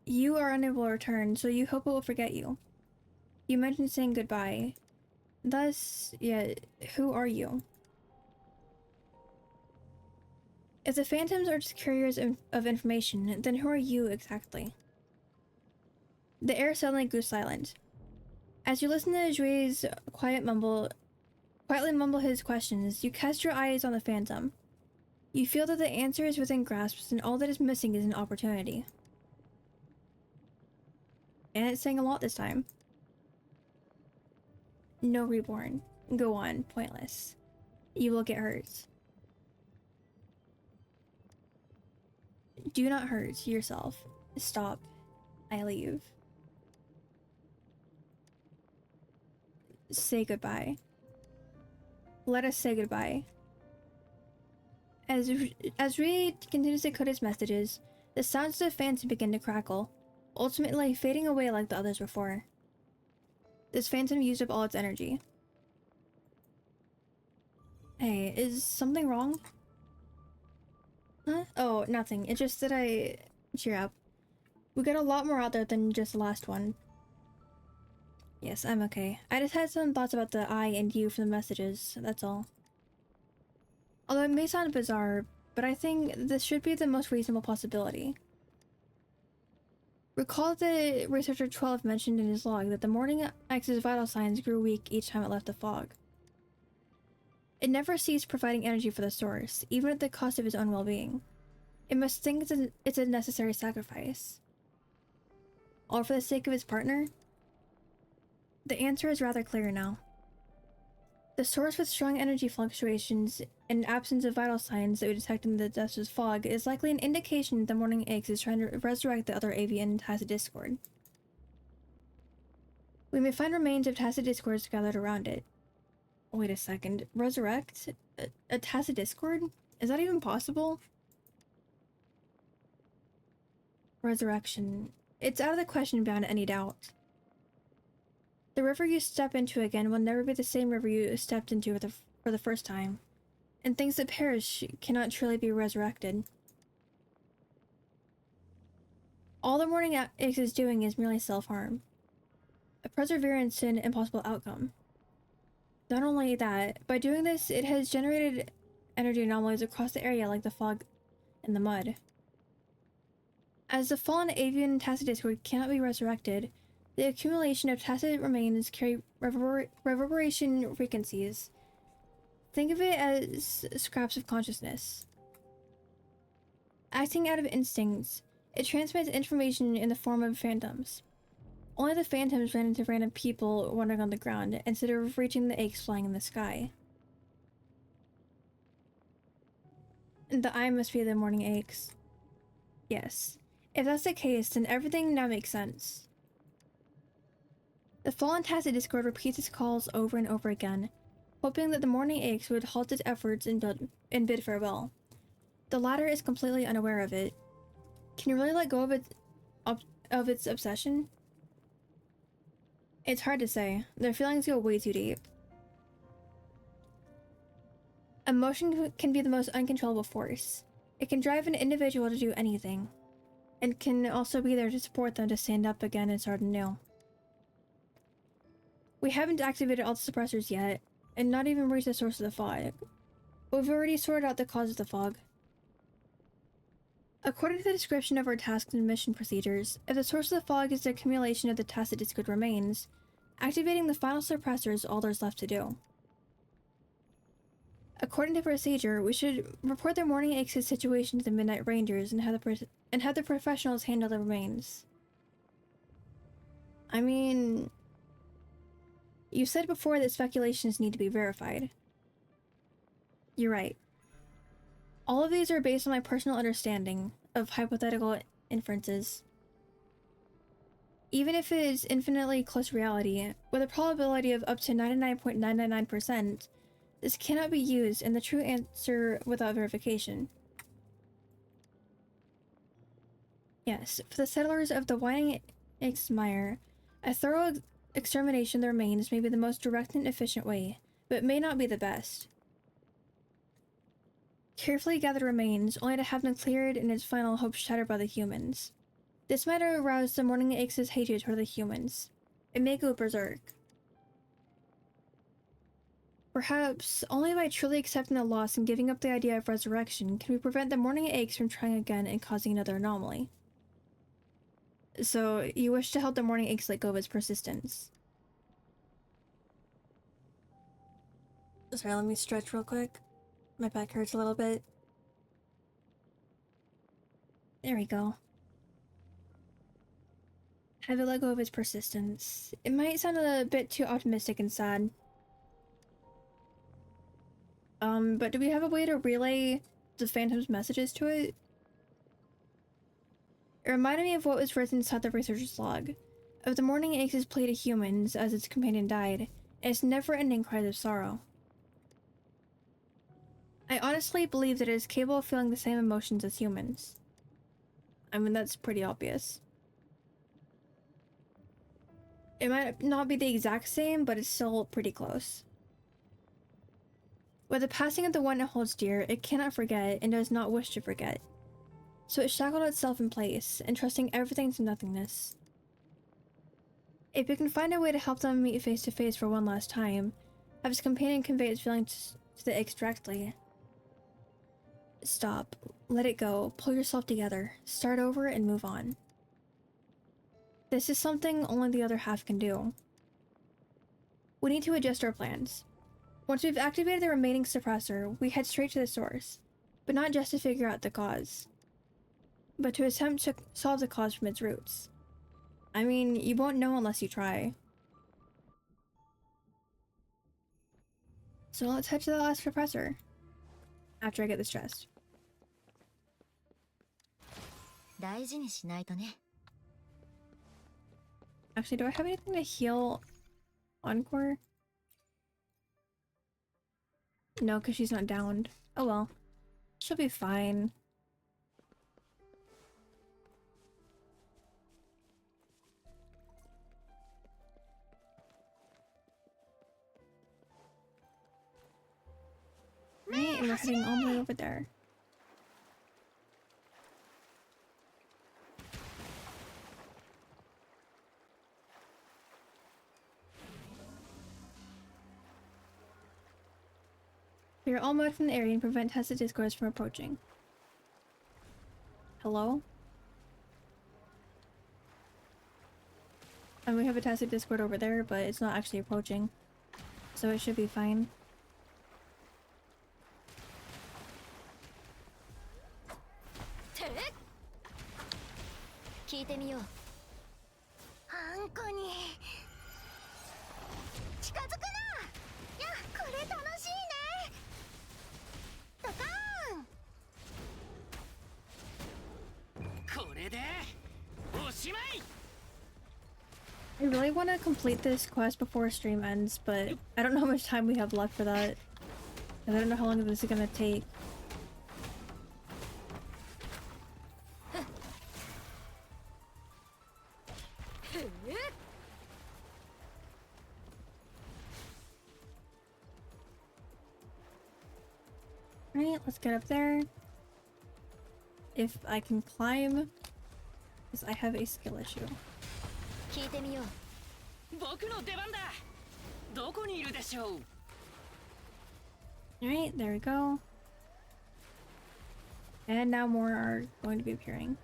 You are unable to return, so you hope it will forget you. You mentioned saying goodbye. Thus, yeah, who are you? If the phantoms are just carriers of information, then who are you exactly? The air suddenly grew silent. As you listen to Jui's quietly mumble his questions, you cast your eyes on the phantom. You feel that the answer is within grasp, and all that is missing is an opportunity. And it's saying a lot this time. No reborn. Go on, pointless. You will get hurt. Do not hurt yourself. Stop. I leave. Say goodbye. Let us say goodbye. As Rui continues to code his messages, the sounds of the phantom begin to crackle, ultimately fading away like the others before. This phantom used up all its energy. Hey, is something wrong? Huh? Oh, nothing. It's just that I... Cheer up. We got a lot more out there than just the last one. Yes, I'm okay. I just had some thoughts about the I and you from the messages, that's all. Although it may sound bizarre, but I think this should be the most reasonable possibility. Recall that researcher 12 mentioned in his log that the morning X's vital signs grew weak each time it left the fog. It never ceased providing energy for the source, even at the cost of his own well-being. It must think it's a necessary sacrifice. All for the sake of his partner? The answer is rather clear now. The source with strong energy fluctuations and absence of vital signs that we detect in the depths of fog is likely an indication that the morning eggs is trying to resurrect the other avian tacit discord. We may find remains of tacit discords gathered around it. Wait a second. Resurrect? A tacit discord? Is that even possible? Resurrection. It's out of the question beyond any doubt. The river you step into again will never be the same river you stepped into for the first time, and things that perish cannot truly be resurrected. All the morning X is doing is merely self-harm. A perseverance to an impossible outcome. Not only that, by doing this, it has generated energy anomalies across the area like the fog and the mud. As the fallen avian tacit discord cannot be resurrected, the accumulation of tacit remains carry reverberation frequencies. Think of it as scraps of consciousness. Acting out of instincts, it transmits information in the form of phantoms. Only the phantoms ran into random people wandering on the ground instead of reaching the aches flying in the sky. The eye must be the morning aches. Yes. If that's the case, then everything now makes sense. The fallen tacit discord repeats its calls over and over again, hoping that the morning aches would halt its efforts and bid farewell. The latter is completely unaware of it. Can you really let go of its obsession? It's hard to say. Their feelings go way too deep. Emotion can be the most uncontrollable force. It can drive an individual to do anything, and can also be there to support them to stand up again and start anew. We haven't activated all the suppressors yet, and not even reached the source of the fog, but we've already sorted out the cause of the fog. According to the description of our tasks and mission procedures, if the source of the fog is the accumulation of the tacit discord remains, activating the final suppressor is all there's left to do. According to procedure, we should report the morning aches situation to the Midnight Rangers and have the professionals handle the remains. I mean, you said before that speculations need to be verified. You're right. All of these are based on my personal understanding of hypothetical inferences. Even if it is infinitely close to reality, with a probability of up to 99.999%, this cannot be used in the true answer without verification. Yes, for the settlers of the Whiting Mire, a thorough extermination of the remains may be the most direct and efficient way, but may not be the best. Carefully gathered remains, only to have them cleared and its final hopes shattered by the humans. This might arouse the Morning Ache's hatred toward the humans. It may go berserk. Perhaps only by truly accepting the loss and giving up the idea of resurrection can we prevent the Morning Aches from trying again and causing another anomaly. So, you wish to help the Morning Aches let go of its persistence. Sorry, let me stretch real quick. My back hurts a little bit. There we go. Have it let go of its persistence. It might sound a bit too optimistic and sad. But do we have a way to relay the Phantom's messages to it? It reminded me of what was written inside the researcher's log. Of the Morning Ache's plea to humans as its companion died, and its never-ending cries of sorrow. I honestly believe that it is capable of feeling the same emotions as humans. I mean, that's pretty obvious. It might not be the exact same, but it's still pretty close. With the passing of the one it holds dear, it cannot forget and does not wish to forget. So it shackled itself in place, entrusting everything to nothingness. If it can find a way to help them meet face to face for one last time, have its companion convey its feelings to the Aches directly. Stop. Let it go. Pull yourself together. Start over and move on. This is something only the other half can do. We need to adjust our plans. Once we've activated the remaining suppressor, we head straight to the source, but not just to figure out the cause, but to attempt to solve the cause from its roots. I mean, you won't know unless you try. So let's head to the last suppressor, after I get this chest. Actually, do I have anything to heal Encore? No, because she's not downed. Oh well. She'll be fine. Right, and we're heading all the way over there. We are all moved from the area and prevent tested discourse from approaching. Hello? And we have a tested Discord over there, but it's not actually approaching. So it should be fine. I really want to complete this quest before stream ends, but I don't know how much time we have left for that. And I don't know how long this is gonna take. Alright, let's get up there. If I can climb, because I have a skill issue. Alright, there we go. And now more are going to be appearing.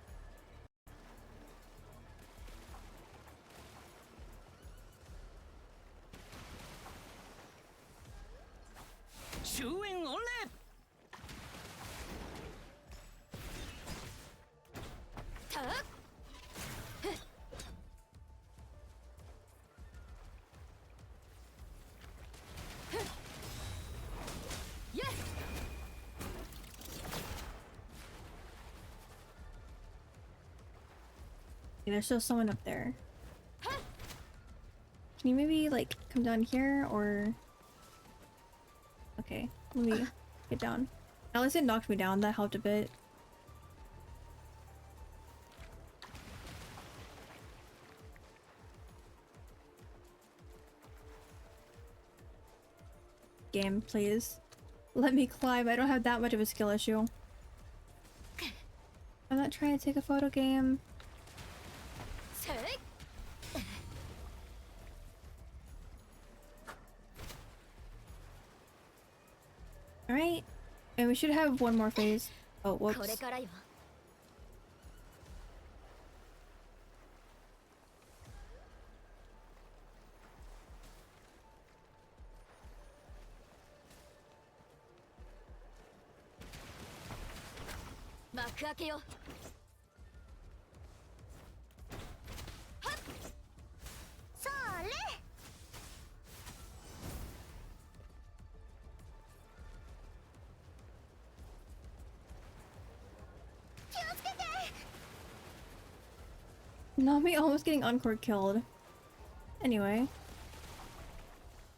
Okay, there's still someone up there. Can you maybe like come down here or... Okay, let me get down. At least it knocked me down, that helped a bit. Game, please. Let me climb, I don't have that much of a skill issue. I'm not trying to take a photo game. Alright. And we should have one more phase. Oh, whoops. Nami almost getting Encore killed. Anyway.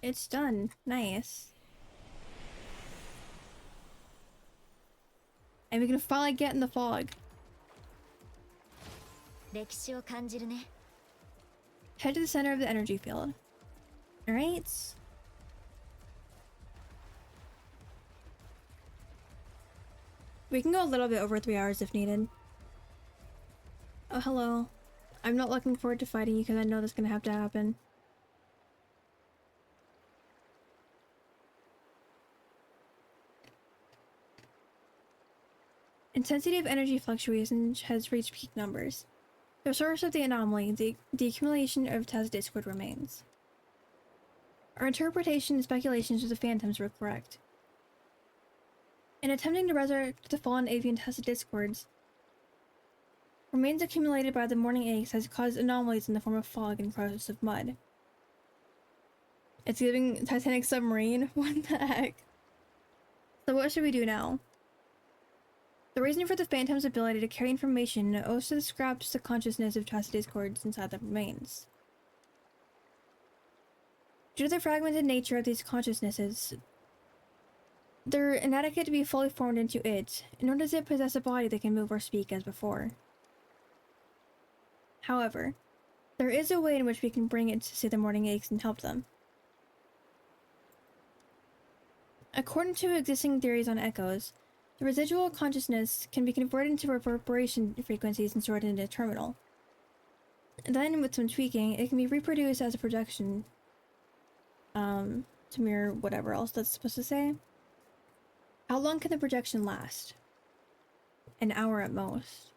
It's done. Nice. And we can finally get in the fog. Head to the center of the energy field. Alright. We can go a little bit over 3 hours if needed. Oh, hello. I'm not looking forward to fighting you because I know that's gonna have to happen. Intensity of energy fluctuations has reached peak numbers. The source of the anomaly, the accumulation of Taz Discord remains. Our interpretation and speculations of the phantoms were correct. In attempting to resurrect the fallen avian Taz Discords, remains accumulated by the morning eggs has caused anomalies in the form of fog and corrosive mud. It's giving Titanic submarine? What the heck? So what should we do now? The reason for the Phantom's ability to carry information owes to the scraps the consciousness of Tacit Discords inside the remains. Due to the fragmented nature of these consciousnesses, they're inadequate to be fully formed into it, nor does it possess a body that can move or speak as before. However, there is a way in which we can bring it to see the morning eggs and help them. According to existing theories on echoes, the residual consciousness can be converted into reverberation frequencies and stored in a terminal. Then, with some tweaking, it can be reproduced as a projection to mirror whatever else that's supposed to say. How long can the projection last? An hour at most.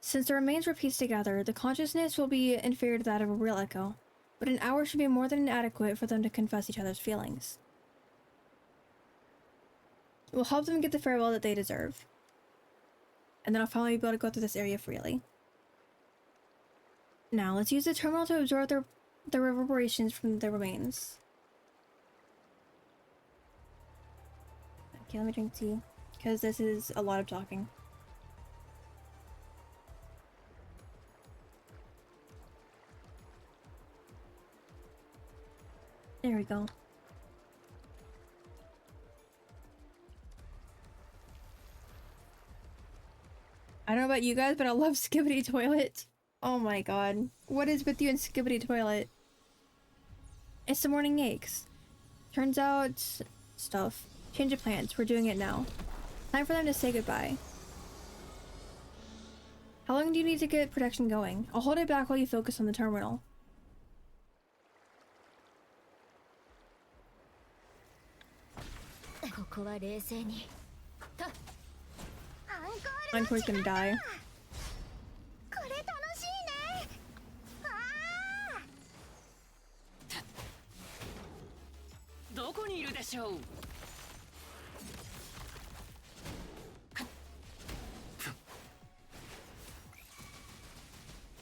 Since the remains were pieced together, the consciousness will be inferior to that of a real echo, but an hour should be more than adequate for them to confess each other's feelings. It will help them get the farewell that they deserve. And then I'll finally be able to go through this area freely. Now, let's use the terminal to absorb the reverberations from the remains. Okay, let me drink tea, because this is a lot of talking. There we go. I don't know about you guys, but I love Skibbity Toilet. Oh my god. What is with you and Skibbity Toilet? It's the morning eggs. Turns out... stuff. Change of plans. We're doing it now. Time for them to say goodbye. How long do you need to get production going? I'll hold it back while you focus on the terminal. Encore's gonna die. どこにいるでしょう。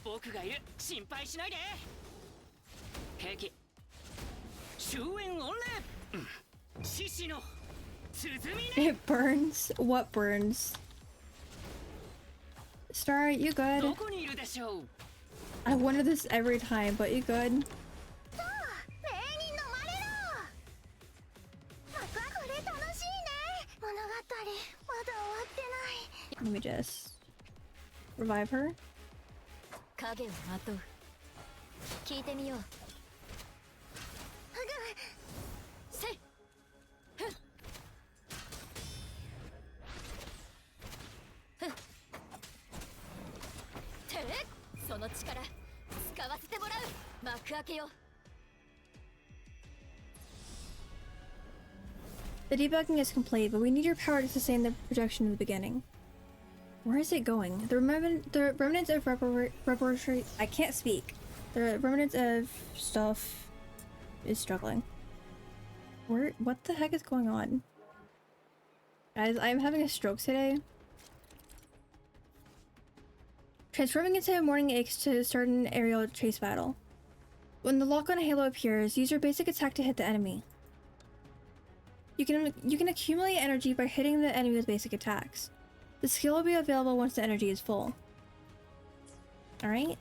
僕がいる。心配しないで。平気。終焉御礼。獅子の鼓ね。 It burns? What burns? Star, you good? どこにいるでしょう。 I wonder this every time, but you good? そう例に飲まれろ。これ楽しいね。物語まだ終わってない。 Let me just revive her. 影をまとう。聞いてみよう。せい。その力使わせてもらう。幕開けよ。 The debugging is complete, but we need your power to sustain the projection in the beginning. Where is it going? The remnants of repertory. I can't speak. The remnants of stuff is struggling. What the heck is going on? Guys, I'm having a stroke today. Transforming into morning aches to start an aerial chase battle. When the lock-on halo appears, use your basic attack to hit the enemy. You can accumulate energy by hitting the enemy with basic attacks. The skill will be available once the energy is full. Alright.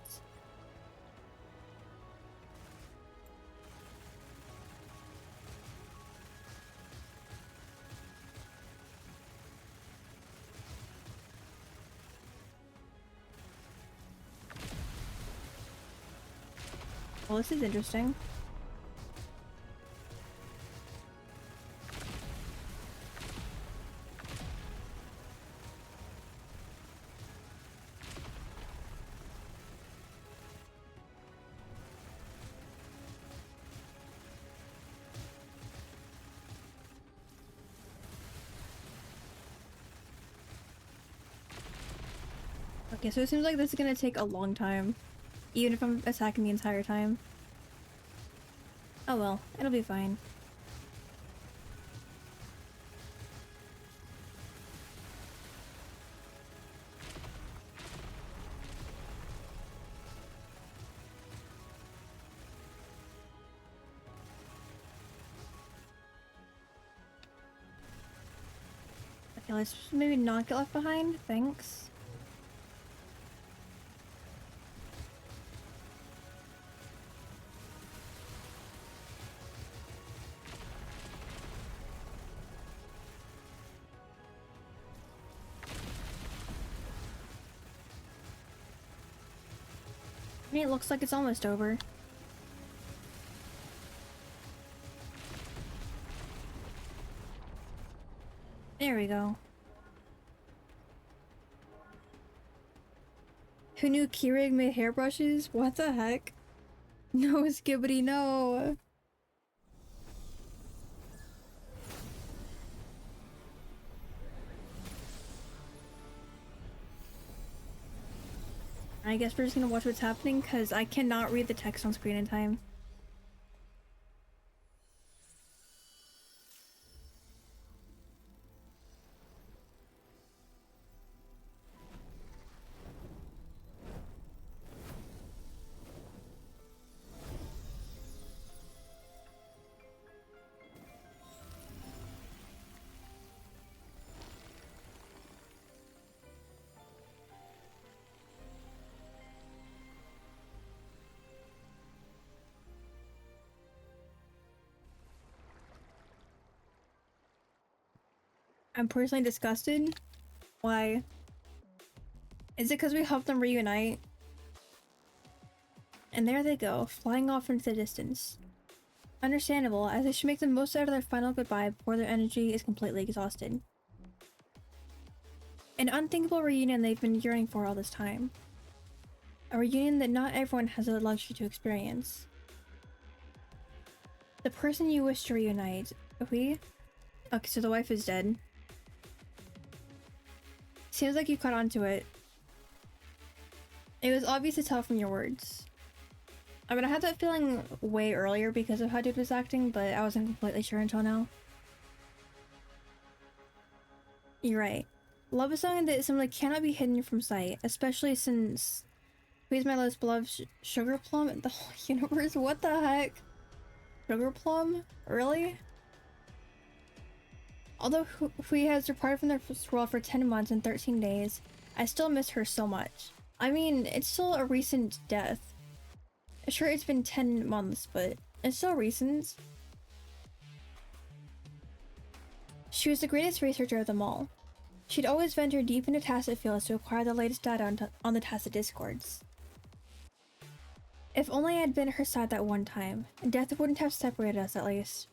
Well, this is interesting. Okay, so it seems like this is gonna take a long time, even if I'm attacking the entire time. Oh well, it'll be fine. Okay, let's maybe not get left behind. Thanks. I mean, it looks like it's almost over. There we go. Who knew Keurig made hairbrushes? What the heck? No, Skibbity, no! I guess we're just gonna watch what's happening because I cannot read the text on screen in time. I'm personally disgusted. Why? Is it because we helped them reunite? And there they go, flying off into the distance. Understandable, as they should make the most out of their final goodbye before their energy is completely exhausted. An unthinkable reunion they've been yearning for all this time. A reunion that not everyone has the luxury to experience. The person you wish to reunite. Okay, so the wife is dead. Seems like you caught on to it. It was obvious to tell from your words. I mean, I had that feeling way earlier because of how Dude was acting, but I wasn't completely sure until now. You're right. Love is something that simply cannot be hidden from sight, especially since he's my most beloved sugar plum in the whole universe. What the heck? Sugar plum? Really? Although Hui has departed from their world for 10 months and 13 days, I still miss her so much. I mean, it's still a recent death. Sure, it's been 10 months, but it's still recent. She was the greatest researcher of them all. She'd always venture deep into Tacit fields to acquire the latest data on the Tacit discords. If only I had been at her side that one time, death wouldn't have separated us at least.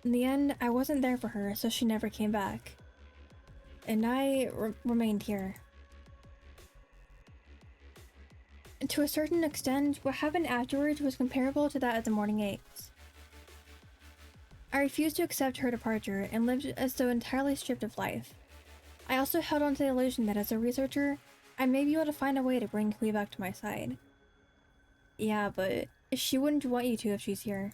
In the end, I wasn't there for her, so she never came back. And I remained here. To a certain extent, what happened afterwards was comparable to that of the morning eggs. I refused to accept her departure and lived as though entirely stripped of life. I also held on to the illusion that as a researcher, I may be able to find a way to bring Hui back to my side. Yeah, but she wouldn't want you to if she's here.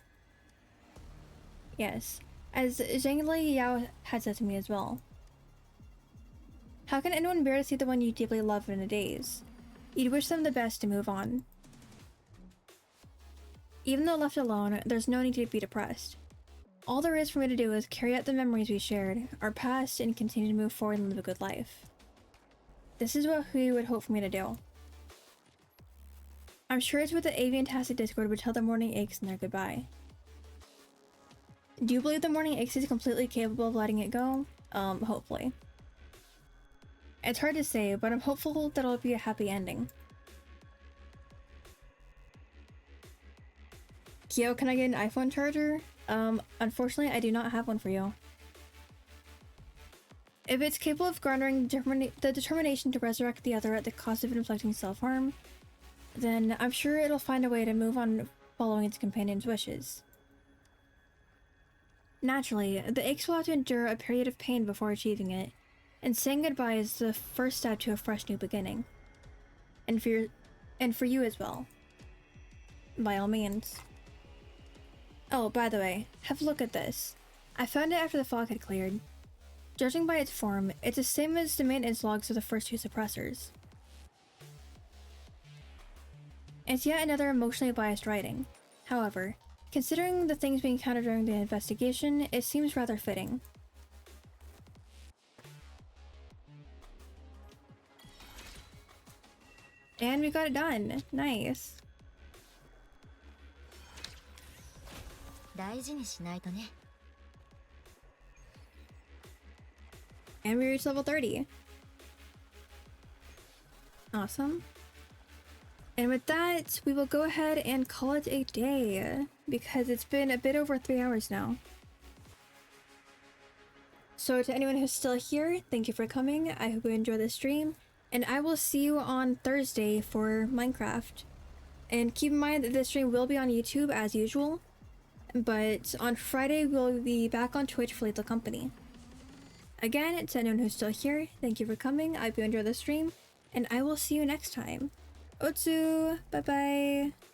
Yes, as Zhang Yao had said to me as well. How can anyone bear to see the one you deeply love in a daze? You'd wish them the best to move on. Even though left alone, there's no need to be depressed. All there is for me to do is carry out the memories we shared, our past, and continue to move forward and live a good life. This is what Hui would hope for me to do. I'm sure it's what the Avian Tacit Discord would tell the Morning Aches in their goodbye. Do you believe the Morning Aches is completely capable of letting it go? Hopefully. It's hard to say, but I'm hopeful that it'll be a happy ending. Kyo, can I get an iPhone charger? Unfortunately, I do not have one for you. If it's capable of garnering the determination to resurrect the other at the cost of inflicting self-harm, then I'm sure it'll find a way to move on following its companion's wishes. Naturally, the aches will have to endure a period of pain before achieving it, and saying goodbye is the first step to a fresh new beginning. And for you as well. By all means. Oh, by the way, have a look at this. I found it after the fog had cleared. Judging by its form, it's the same as the maintenance logs of the first two suppressors. It's yet another emotionally biased writing. However, considering the things we encountered during the investigation, it seems rather fitting. And we got it done. Nice. And we reached level 30. Awesome. And with that, we will go ahead and call it a day, because it's been a bit over 3 hours now. So to anyone who's still here, thank you for coming. I hope you enjoy the stream, and I will see you on Thursday for Minecraft. And keep in mind that this stream will be on YouTube as usual, but on Friday we'll be back on Twitch for Lethal Company. Again, to anyone who's still here, thank you for coming. I hope you enjoy the stream, and I will see you next time. Otsu! Bye bye!